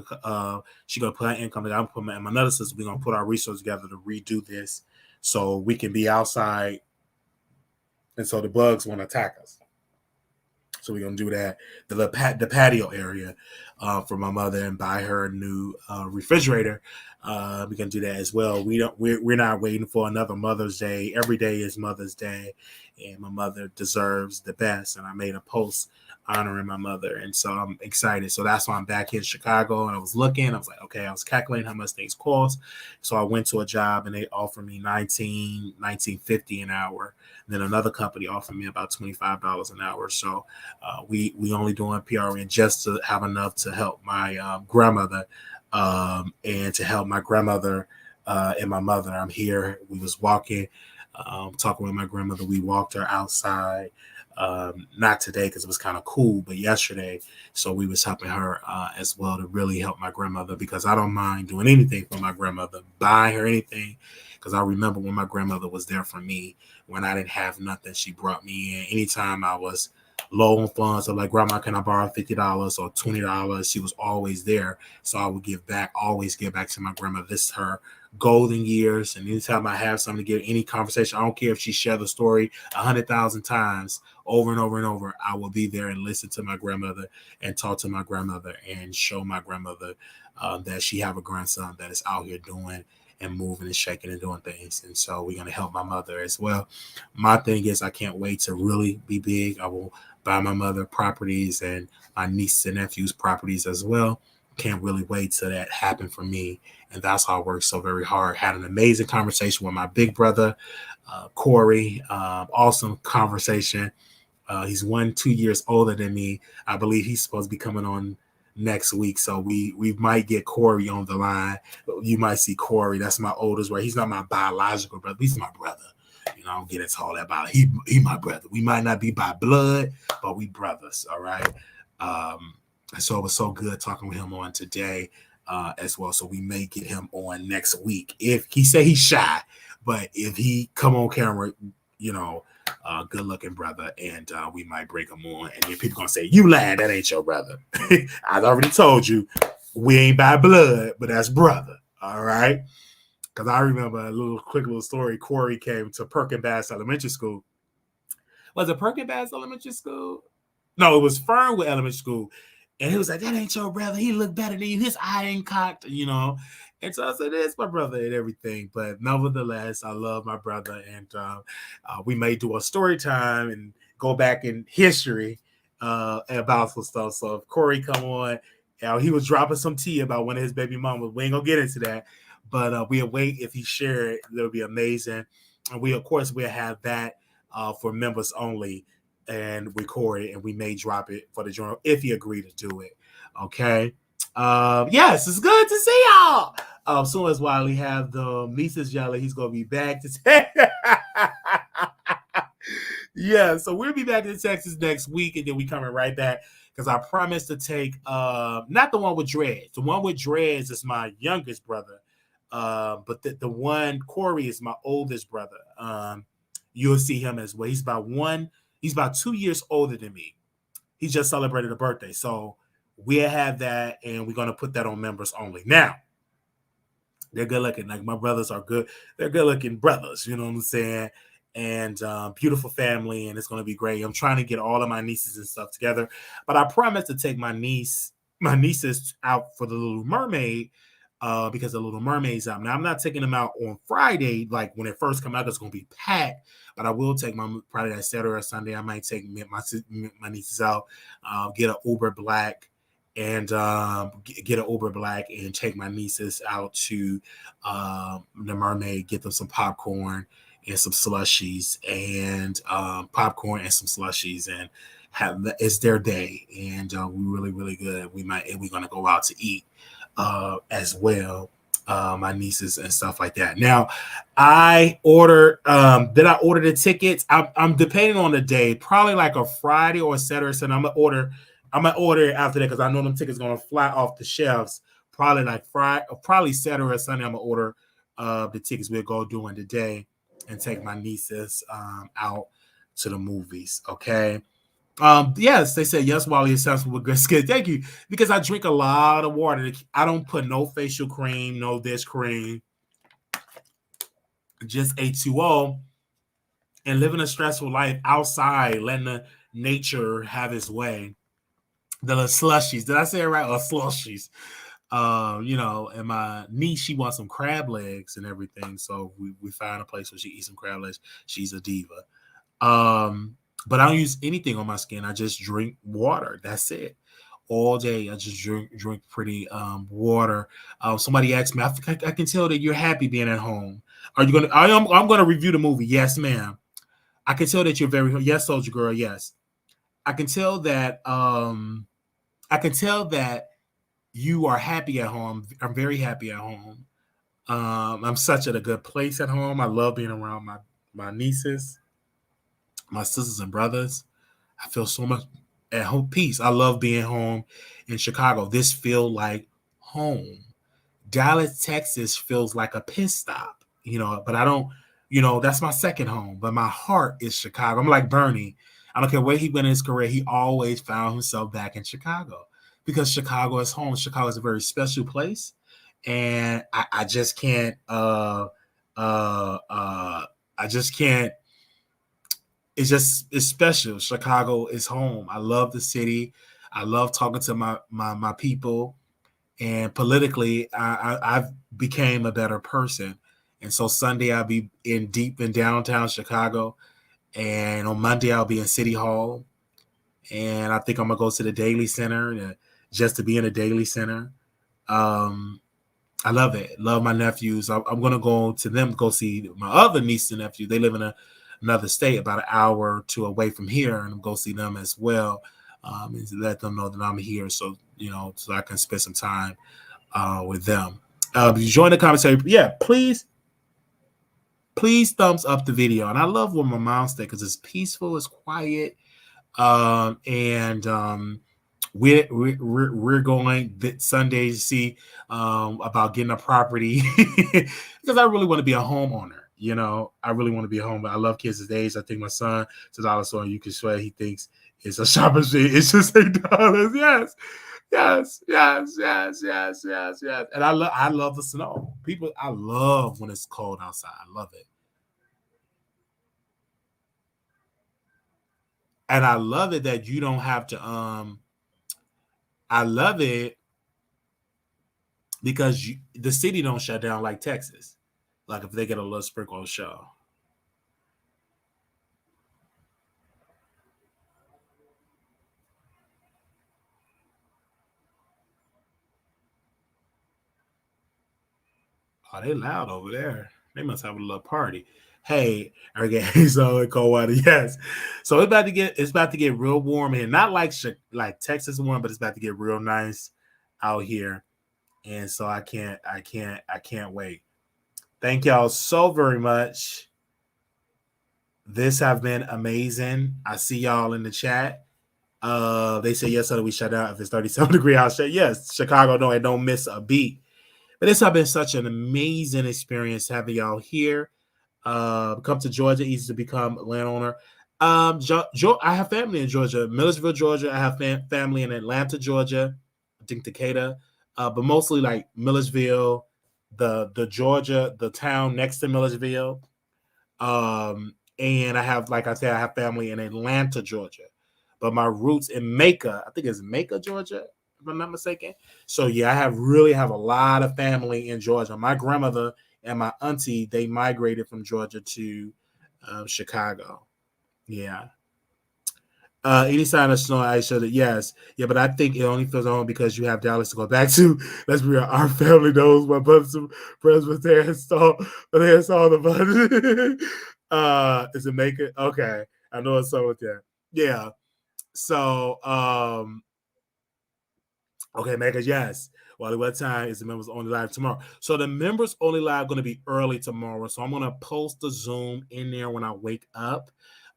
She gonna put her income. I'm put my another sister. We're gonna put our resources together to redo this, so we can be outside, and so the bugs won't attack us. So we're gonna do that. The patio area for my mother and buy her a new refrigerator. We're gonna do that as well. We're not waiting for another Mother's Day. Every day is Mother's Day, and my mother deserves the best. And I made a post honoring my mother, and so I'm excited. So that's why I'm back in Chicago. And I was looking. I was like, okay, I was calculating how much things cost. So I went to a job, and they offered me $19.50 an hour. Then another company offered me about $25 an hour. So we only doing PRN just to have enough to help my grandmother and to help my grandmother and my mother. I'm here. We was walking, talking with my grandmother. We walked her outside. Not today because it was kind of cool, but yesterday. So we was helping her as well to really help my grandmother, because I don't mind doing anything for my grandmother, buying her anything. Because I remember when my grandmother was there for me when I didn't have nothing. She brought me in anytime I was low on funds. I'm like, Grandma, can I borrow $50 or $20? She was always there. So I would always give back to my grandma. This is her golden years. And anytime I have something to give, any conversation, I don't care if she shared the story 100,000 times over and over and over, I will be there and listen to my grandmother and talk to my grandmother and show my grandmother that she have a grandson that is out here doing and moving and shaking and doing things. And so we're going to help my mother as well. My thing is, I can't wait to really be big. I will buy my mother properties and my nieces and nephews properties as well. Can't really wait till that happen for me. And that's how I work so very hard. Had an amazing conversation with my big brother, Corey. Awesome conversation. He's 2 years older than me. I believe he's supposed to be coming on next week. So we might get Corey on the line. You might see Corey. That's my oldest brother. He's not my biological brother. He's my brother. You know, I don't get into all that about it. He my brother. We might not be by blood, but we brothers. All right. So it was so good talking with him on today as well. So we may get him on next week. If he say he's shy, but if he come on camera, you know, good looking brother, and we might break him on. And then people gonna say, you lying, that ain't your brother. I already told you, we ain't by blood, but that's brother. All right. Because I remember a quick little story. Corey came to Perkin-Bass Elementary School. Was it Perkin-Bass Elementary School? No, it was Fernwood Elementary School. And he was like, that ain't your brother. He looked better than you. His eye ain't cocked, you know. And so I said, it's my brother and everything. But nevertheless, I love my brother. And we may do a story time and go back in history about some stuff. So if Corey come on, he was dropping some tea about one of his baby mamas. We ain't going to get into that. But we'll wait. If he share it, it'll be amazing. And we'll have that for members only and record it, and we may drop it for the journal if he agreed to do it. Okay. Yes, it's good to see y'all. As soon as Wiley have the Mises Jelly, he's gonna be back to Texas. Yeah, so we'll be back in Texas next week, and then we coming right back because I promised to take not the one with dreads. The one with dreads is my youngest brother. But the one Corey is my oldest brother. You'll see him as well. He's about 2 years older than me. He just celebrated a birthday. So we'll have that, and we're going to put that on members only. Now, they're good looking. Like, my brothers are good. They're good looking brothers. You know what I'm saying? And beautiful family, and it's going to be great. I'm trying to get all of my nieces and stuff together. But I promised to take my nieces out for the Little Mermaid because the Little Mermaid's out. Now, I'm not taking them out on Friday, like when it first come out, it's going to be packed. But I will take my probably that Saturday or Sunday. I might take my nieces out, get an Uber Black, and take my nieces out to the Mermaid, get them some popcorn and some slushies, and it's their day, and we're really good. We're gonna go out to eat as well. My nieces and stuff like that. Now, I order. Did I order the tickets? I'm depending on the day. Probably like a Friday or a Saturday. So I'm gonna order it after that because I know them tickets gonna fly off the shelves. Probably like Friday, probably Saturday or Sunday. I'm gonna order the tickets. We'll go during the day and take my nieces out to the movies. Okay. Yes, they said yes, Wally is sensible with good skin. Thank you. Because I drink a lot of water. I don't put no facial cream, no this cream, just H2O, and living a stressful life outside, letting the nature have its way. The slushies. Did I say it right? Or slushies. And my niece, she wants some crab legs and everything. So we found a place where she eats some crab legs. She's a diva. But I don't use anything on my skin. I just drink water. That's it. All day, I just drink pretty water. Somebody asked me, I can tell that you're happy being at home. Are you gonna? I'm gonna review the movie. Yes, ma'am. I can tell that you're very yes, soldier girl. Yes, I can tell that. I can tell that you are happy at home. I'm very happy at home. I'm such at a good place at home. I love being around my nieces, my sisters and brothers. I feel so much at home, peace. I love being home in Chicago. This feels like home. Dallas, Texas feels like a pit stop, but I don't, that's my second home. But my heart is Chicago. I'm like Bernie. I don't care where he went in his career. He always found himself back in Chicago because Chicago is home. Chicago is a very special place. And I just can't, it's special. Chicago is home. I love the city. I love talking to my people. And politically, I've became a better person. And so Sunday I'll be deep in downtown Chicago. And on Monday I'll be in City Hall. And I think I'm going to go to the Daily Center just to be in the Daily Center. I love it. Love my nephews. I'm going to go to them, go see my other niece and nephew. They live in another state, about an hour or two away from here, and go see them as well, and let them know that I'm here, so so I can spend some time with them. If you join the commentary, please thumbs up the video. And I love where my mom stays because it's peaceful, it's quiet, and we're going Sunday to see about getting a property because I really want to be a homeowner. I really want to be a homeowner. I love kids' days. I think my son $2 you can swear he thinks it's a shopping street. It's just $8. Yes. And I love the snow. I love when it's cold outside. I love it. And I love it that you don't have to I love it because the city don't shut down like Texas. Like if they get a little sprinkle show. Oh, they loud over there. They must have a little party. Hey, okay, so in Coldwater, yes. So it's about to get real warm here. Not like Texas warm, but it's about to get real nice out here. And so I can't wait. Thank y'all so very much. This have been amazing. I see y'all in the chat. They say yes, so we shut down if it's 37 degree out. Yes, Chicago, no, it don't miss a beat. But this has been such an amazing experience having y'all here. Come to Georgia, easy to become a landowner. I have family in Georgia, Millersville, Georgia. I have family in Atlanta, Georgia. I think Decatur, but mostly like Millersville, the Georgia, the town next to Millersville. And I have, like I said, I have family in Atlanta, Georgia. But my roots in Macon, I think it's Macon, Georgia, if I'm not mistaken. So yeah, I really have a lot of family in Georgia. My grandmother and my auntie, they migrated from Georgia to Chicago. Yeah. Any sign of snow, I showed it. Yes. Yeah, but I think it only feels home because you have Dallas to go back to. Let's be real. Our family knows my brothers and friends was there and saw the button. Is it Macon? Okay. I know it's so with that. Yeah. So, okay, Megas, yes. Well, what time is the members only live tomorrow? So the members only live going to be early tomorrow. So I'm going to post the Zoom in there when I wake up.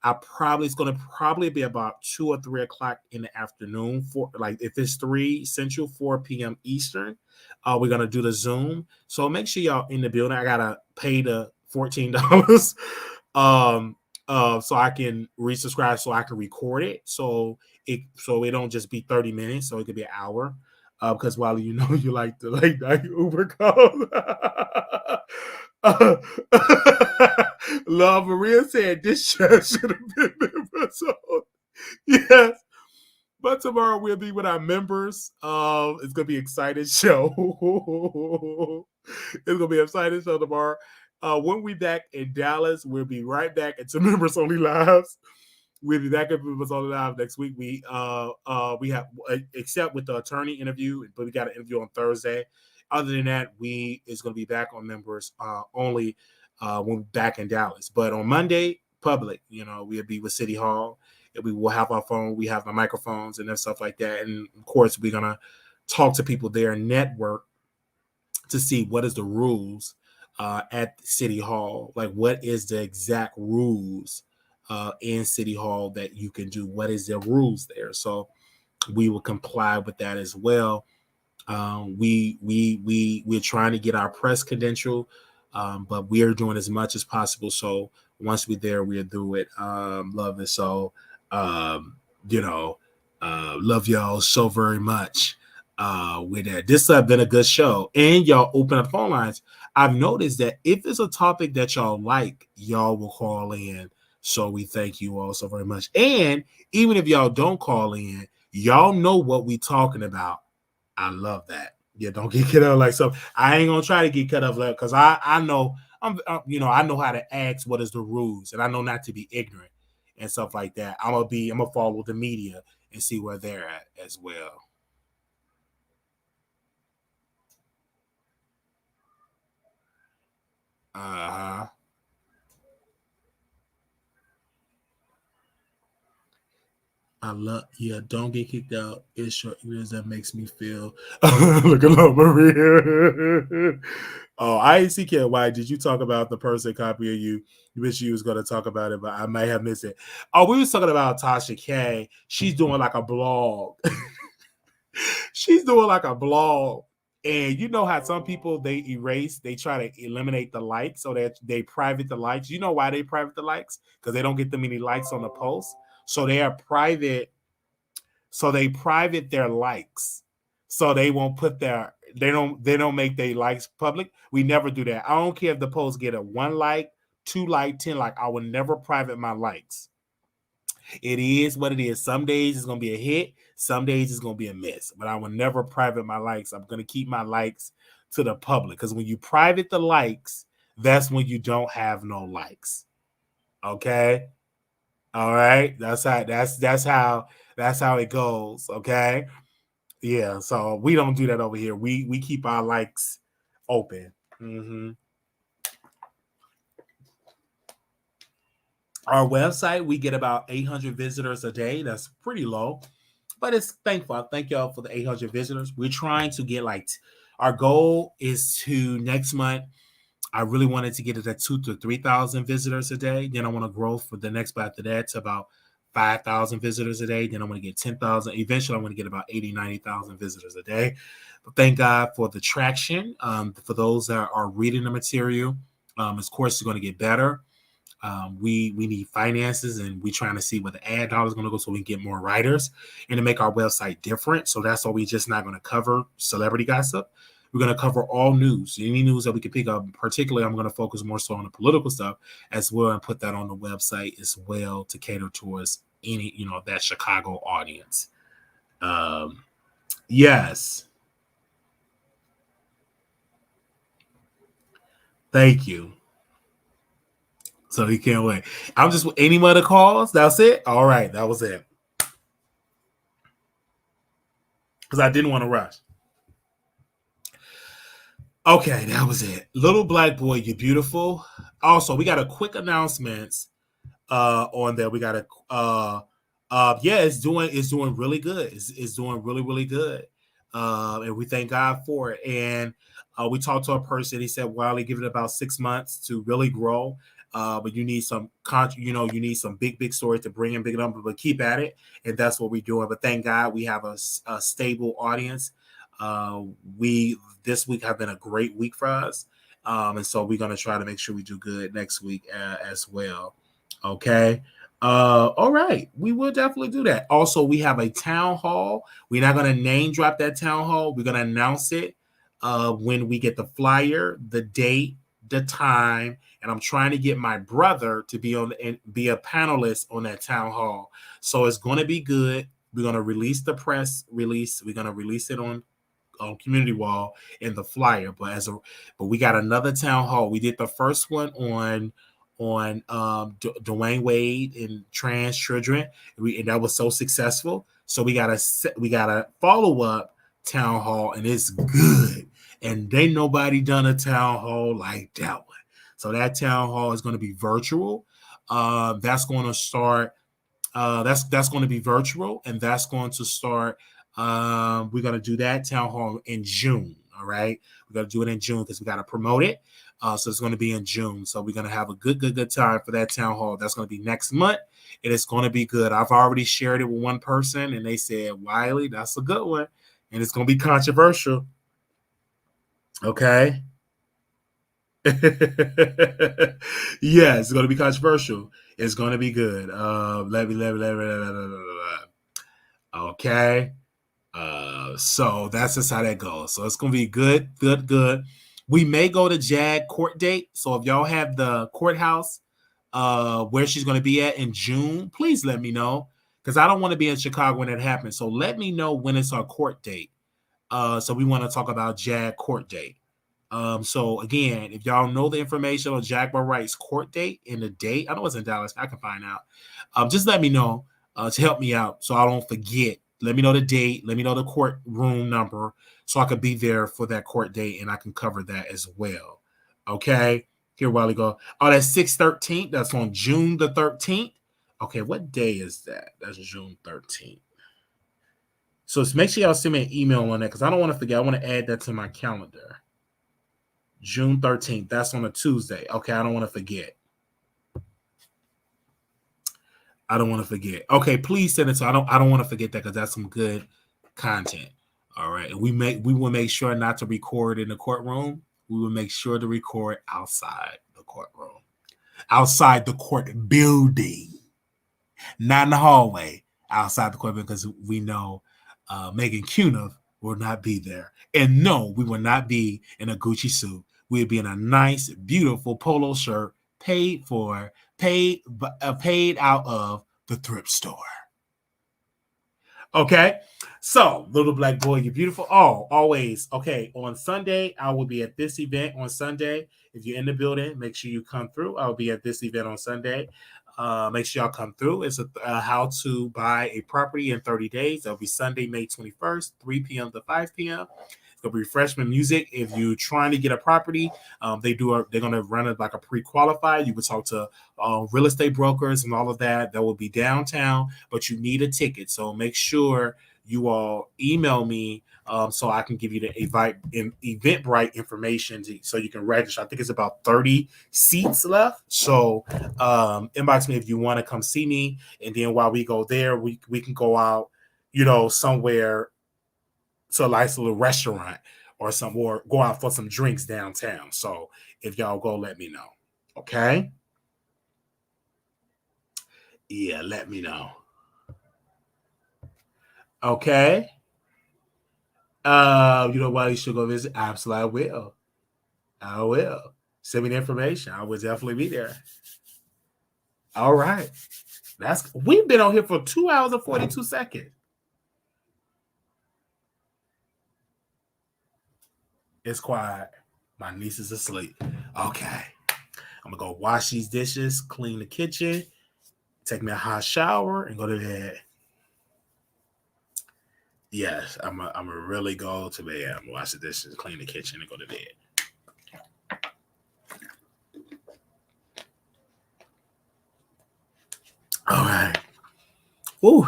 It's going to probably be about 2 or 3 o'clock in the afternoon. For like if it's 3 Central, 4 p.m. Eastern, we're going to do the Zoom. So make sure y'all in the building. I got to pay the $14 so I can resubscribe, so I can record it. So it don't just be 30 minutes, so it could be an hour. Because Wiley, you know you like the late night Uber calls. Love Maria said this show should have been members. So, yes. But tomorrow we'll be with our members. It's gonna be an exciting show. It's gonna be an exciting show tomorrow. When we back in Dallas, we'll be right back into Members Only Lives. We'll be back at Members Only Live next week. We have, except with the attorney interview, but we got an interview on Thursday. Other than that, is going to be back on Members Only when we're back in Dallas. But on Monday, public, we'll be with City Hall. We will have our phone. We have the microphones and stuff like that. And of course, we're going to talk to people there and network to see what is the rules at City Hall. Like, what is the exact rules in City Hall that you can do? What is the rules there? So we will comply with that as well. We're trying to get our press credential, but we are doing as much as possible. So once we're there, we'll do it. Love it. So, love y'all so very much. With that, this has been a good show, and y'all open up phone lines. I've noticed that if it's a topic that y'all like, y'all will call in. So we thank you all so very much. And even if y'all don't call in, y'all know what we talking about. I love that. Yeah, don't get cut off like so. I ain't gonna try to get cut off because I know I know how to ask what is the rules, and I know not to be ignorant and stuff like that. I'm gonna follow the media and see where they're at as well. Uh-huh. Don't get kicked out. It's short ears that makes me feel. Look at Maria. Oh, I ain't see Ken. Why did you talk about the person copying you? You wish you was going to talk about it, but I might have missed it. Oh, we was talking about Tasha K. She's doing like a blog. She's doing like a blog. And you know how some people, they try to eliminate the likes so that they private the likes. You know why they private the likes? Because they don't get that many likes on the post. So they are private. So they private their likes. So they won't put they don't make their likes public. We never do that. I don't care if the post get a 1 like, 2 like, 10 like. I will never private my likes. It is what it is. Some days it's going to be a hit. Some days it's going to be a miss. But I will never private my likes. I'm going to keep my likes to the public. Because when you private the likes, that's when you don't have no likes. Okay? All right? That's how it goes. Okay? Yeah. So we don't do that over here. We keep our likes open. Mm-hmm. Our website, we get about 800 visitors a day. That's pretty low, but it's thankful. I thank y'all for the 800 visitors. We're trying to get our goal is to next month. I really wanted to get it at 2,000 to 3,000 visitors a day. Then I want to grow for the next after that to about 5,000 visitors a day. Then I'm going to get 10,000. Eventually, I'm going to get about 80, 90,000 visitors a day. But thank God for the traction. For those that are reading the material, of course, it's going to get better. We need finances, and we're trying to see where the ad dollar is going to go so we can get more writers and to make our website different. So that's why we're just not going to cover celebrity gossip. We're going to cover all news, any news that we can pick up. Particularly, I'm going to focus more so on the political stuff as well and put that on the website as well to cater towards any, that Chicago audience. Yes. Thank you. So he can't wait. I'm just any other calls. That's it. All right, that was it. Because I didn't want to rush. Okay, that was it. Little Black Boy, you're beautiful. Also, we got a quick announcements on there. We got Yeah, it's doing really good. It's doing really, really good. And we thank God for it. And we talked to a person. He said, Wiley, give it about 6 months to really grow. But you need some, you need some big stories to bring in big numbers. But keep at it, and that's what we're doing. But thank God we have a stable audience. We this week have been a great week for us, and so we're gonna try to make sure we do good next week as well. Okay. All right, we will definitely do that. Also, we have a town hall. We're not going to name drop that town hall. We're going to announce it when we get the flyer, the date, the time, and I'm trying to get my brother to be on and be a panelist on that town hall. So it's going to be good. We're going to release the press release. We're going to release it on community wall in the flyer. But we got another town hall. We did the first one on Dwayne Wade and trans children, and that was so successful. So we got a follow up town hall, and it's good. And they nobody done a town hall like that one. So that town hall is going to be virtual. That's going to start. That's going to be virtual, and that's going to start. We're going to do that town hall in June. All right, we're going to do it in June because we got to promote it. So it's going to be in June. So we're going to have a good time for that town hall. That's going to be next month. And it's going to be good. I've already shared it with one person, and they said, Wiley, that's a good one. And it's going to be controversial. Okay. Yeah, it's going to be controversial. It's going to be good. Okay. So that's just how that goes. So it's going to be good. We may go to JAG court date. So if y'all have the courthouse where she's going to be at in June, please let me know, because I don't want to be in Chicago when that happens. So let me know when it's our court date. So we want to talk about JAG court date. So again, if y'all know the information on Jaguar Wright's court date and the date, I know it's in Dallas. I can find out. Just let me know to help me out so I don't forget. Let me know the date. Let me know the courtroom number so I could be there for that court date and I can cover that as well. Okay. Here, while we go. Oh, that's 6/13. That's on June the 13th. Okay, what day is that? That's June 13th. So make sure y'all send me an email on that because I don't want to forget. I want to add that to my calendar. June 13th. That's on a Tuesday. Okay, I don't want to forget. Okay, please send it to. I don't want to forget that because that's some good content. All right. And we will make sure not to record in the courtroom. We will make sure to record outside the courtroom. Outside the court building. Not in the hallway. Outside the court, because we know Megan Cuniff will not be there. And no, we will not be in a Gucci suit. We'll be in a nice, beautiful polo shirt paid out of the thrift store. Okay, so little black boy, you're beautiful. Oh, always. Okay, on Sunday, I will be at this event on Sunday. If you're in the building, make sure you come through. I'll be at this event on Sunday. Make sure y'all come through. It's how to buy a property in 30 days. That'll be Sunday, May 21st, 3 p.m. to 5 p.m. It's gonna be refreshment music. If you're trying to get a property, they're gonna run it like a pre-qualified. You would talk to real estate brokers and all of that. That will be downtown, but you need a ticket. So make sure you all email me so I can give you the Eventbrite information so you can register. I think it's about 30 seats left. So inbox me if you want to come see me. And then while we go there, we can go out, somewhere to a nice little restaurant or go out for some drinks downtown. So if y'all go, let me know. Okay? Yeah, let me know. Okay? Why you should go visit? Absolutely, I will. Send me the information. I will definitely be there. All right. We've been on here for 2 hours and 42 seconds. It's quiet. My niece is asleep. Okay. I'm going to go wash these dishes, clean the kitchen, take me a hot shower, and go to bed. Yes, I'm going to really go to bed. I'm going to wash the dishes, clean the kitchen, and go to bed. All right. Ooh.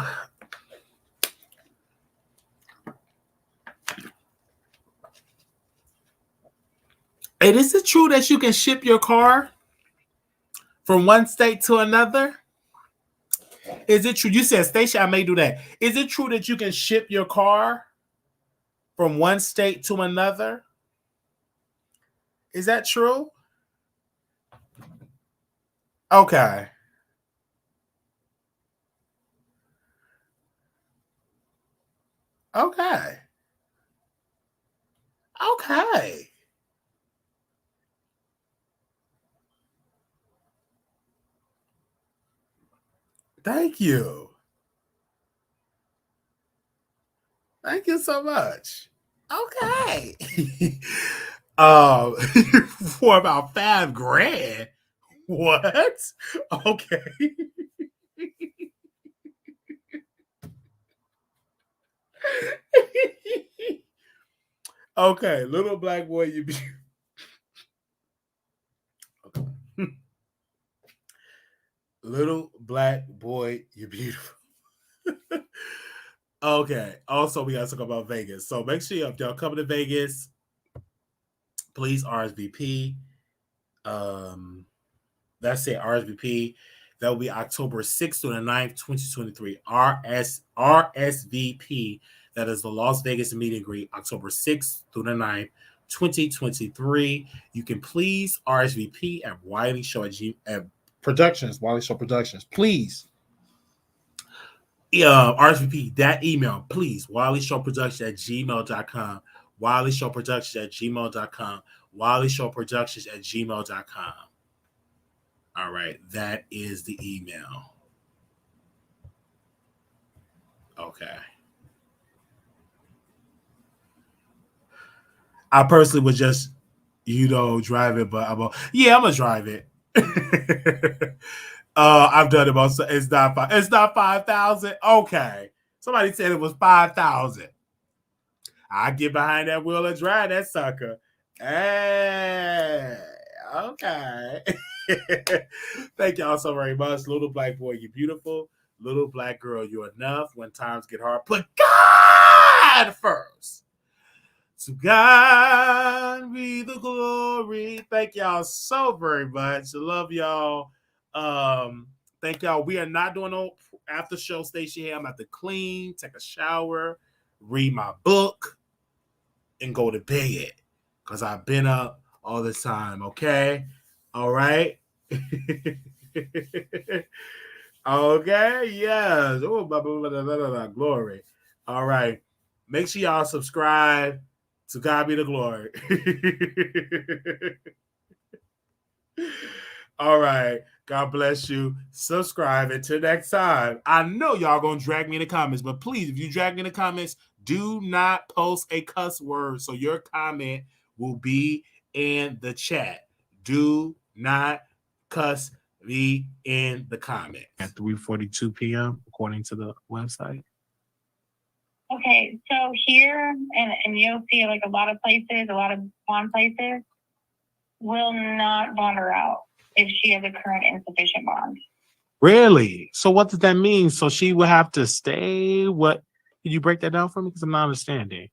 And is it true that you can ship your car from one state to another? Is it true? You said, Stacey, I may do that. Is it true that you can ship your car from one state to another? Is that true? Okay. Okay. Okay. Thank you. Thank you so much. Okay. For about $5,000. What? Okay. Okay, little black boy, you be little black boy, you're beautiful. Okay. Also, we gotta talk about Vegas. So make sure if y'all coming to Vegas, please RSVP. That's it, RSVP. That will be October 6th through the 9th, 2023. RSVP. That is the Las Vegas meet and greet, October 6th through the 9th, 2023. You can please RSVP at Wiley Show at Productions, Wiley Show Productions. Please. RSVP that email, please. Wiley Show Productions at gmail.com. Wiley Show Productions at gmail.com. Wiley Show Productions at gmail.com. All right, that is the email. Okay. I personally would just, drive it, but I'm gonna drive it. I've done it about. It's not 5,000. Okay, somebody said it was 5,000. I get behind that wheel and drive that sucker. Hey, okay. Thank y'all so very much. Little black boy, you're beautiful. Little black girl, you're enough. When times get hard, put God first. To God be the glory. Thank y'all so very much. I love y'all. Thank y'all. We are not doing no after show station here. I'm at to clean, take a shower, read my book, and go to bed. Because I've been up all the time. Okay? All right? Okay, yes. Oh, blah, blah, blah, blah, blah, blah, glory. All right. Make sure y'all subscribe. To God be the glory. All right. God bless you. Subscribe. Until next time. I know y'all going to drag me in the comments, but please, if you drag me in the comments, do not post a cuss word so your comment will be in the chat. Do not cuss me in the comments. At 3:42 p.m., according to the website. Okay, so here, and you'll see like a lot of places, a lot of bond places will not bond her out if she has a current insufficient bond. Really? So what does that mean? So she would have to stay? What? Can you break that down for me? Because I'm not understanding.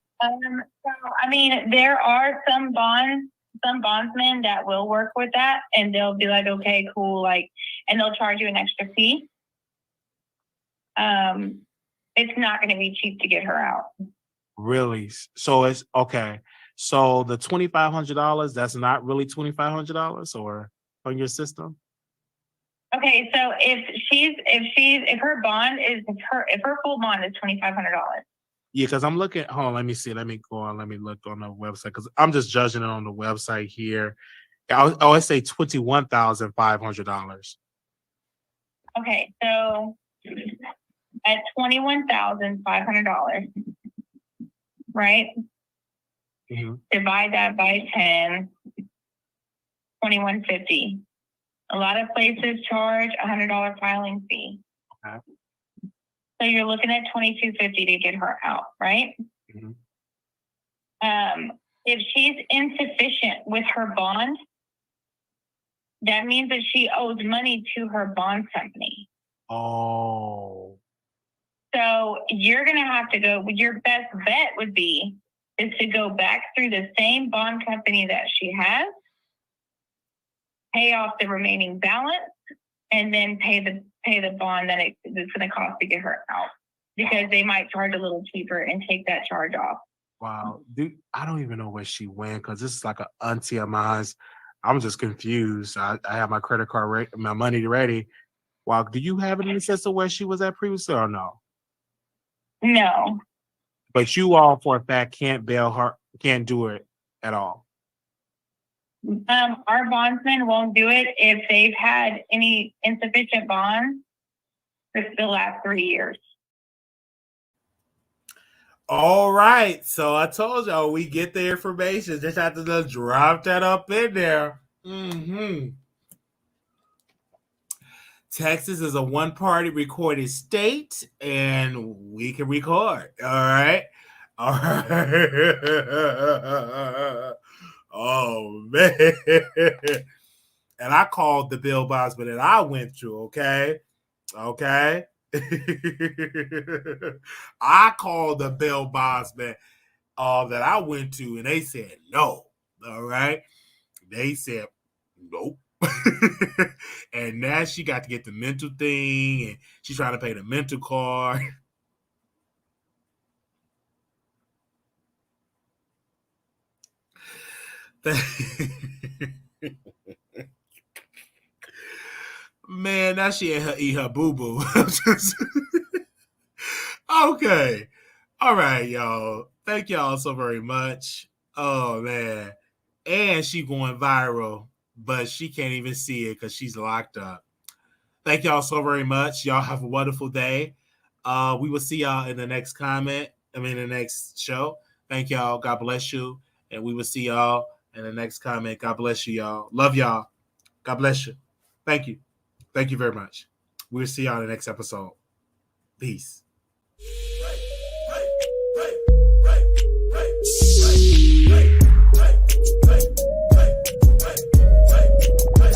There are some bondsmen that will work with that, and they'll be like, okay, cool, and they'll charge you an extra fee. It's not going to be cheap to get her out. Really? So it's okay. So the $2,500, that's not really $2,500 or on your system? Okay, so if her bond is if her full bond is $2,500. Yeah, because I'm looking. Hold on, let me see. Let me go on. Let me look on the website because I'm just judging it on the website here. I always say $21,500. Okay, so at $21,500, right? Mm-hmm. Divide that by 10, $2,150. A lot of places charge $100 filing fee. Okay. So you're looking at $2,250 to get her out, right? Mm-hmm. If she's insufficient with her bond, that means that she owes money to her bond company. Oh. So you're going to have to go, your best bet would be is to go back through the same bond company that she has, pay off the remaining balance, and then pay the bond that it's going to cost to get her out, because they might charge a little cheaper and take that charge off. Wow, dude, I don't even know where she went, because this is like an auntie of mine. I'm just confused. I have my credit card, my money ready. Wow, do you have any sense of where she was at previously or no? No. But you all for a fact can't bail her, can't do it at all. Our bondsmen won't do it if they've had any insufficient bonds for the last 3 years. All right. So I told y'all we get the information. Just have to just drop that up in there. Mm-hmm. Texas is a one-party recorded state, and we can record. All right. All right. Oh, man. And I called the Bill Bosman that I went through, okay? Okay? I called the Bill Bosman that I went to, and they said no. All right? They said nope. And now she got to get the mental thing, and she's trying to pay the mental card. Man, now she ain't eat her boo-boo. Okay. All right, y'all. Thank y'all so very much. Oh, man. And she going viral, but she can't even see it because she's locked up. Thank y'all so very much. Y'all have a wonderful day. We will see y'all in the next the next show. Thank y'all. God bless you. And we will see y'all in the next comment. God bless you, y'all. Love y'all. God bless you. Thank you. Thank you very much. We'll see y'all in the next episode. Peace.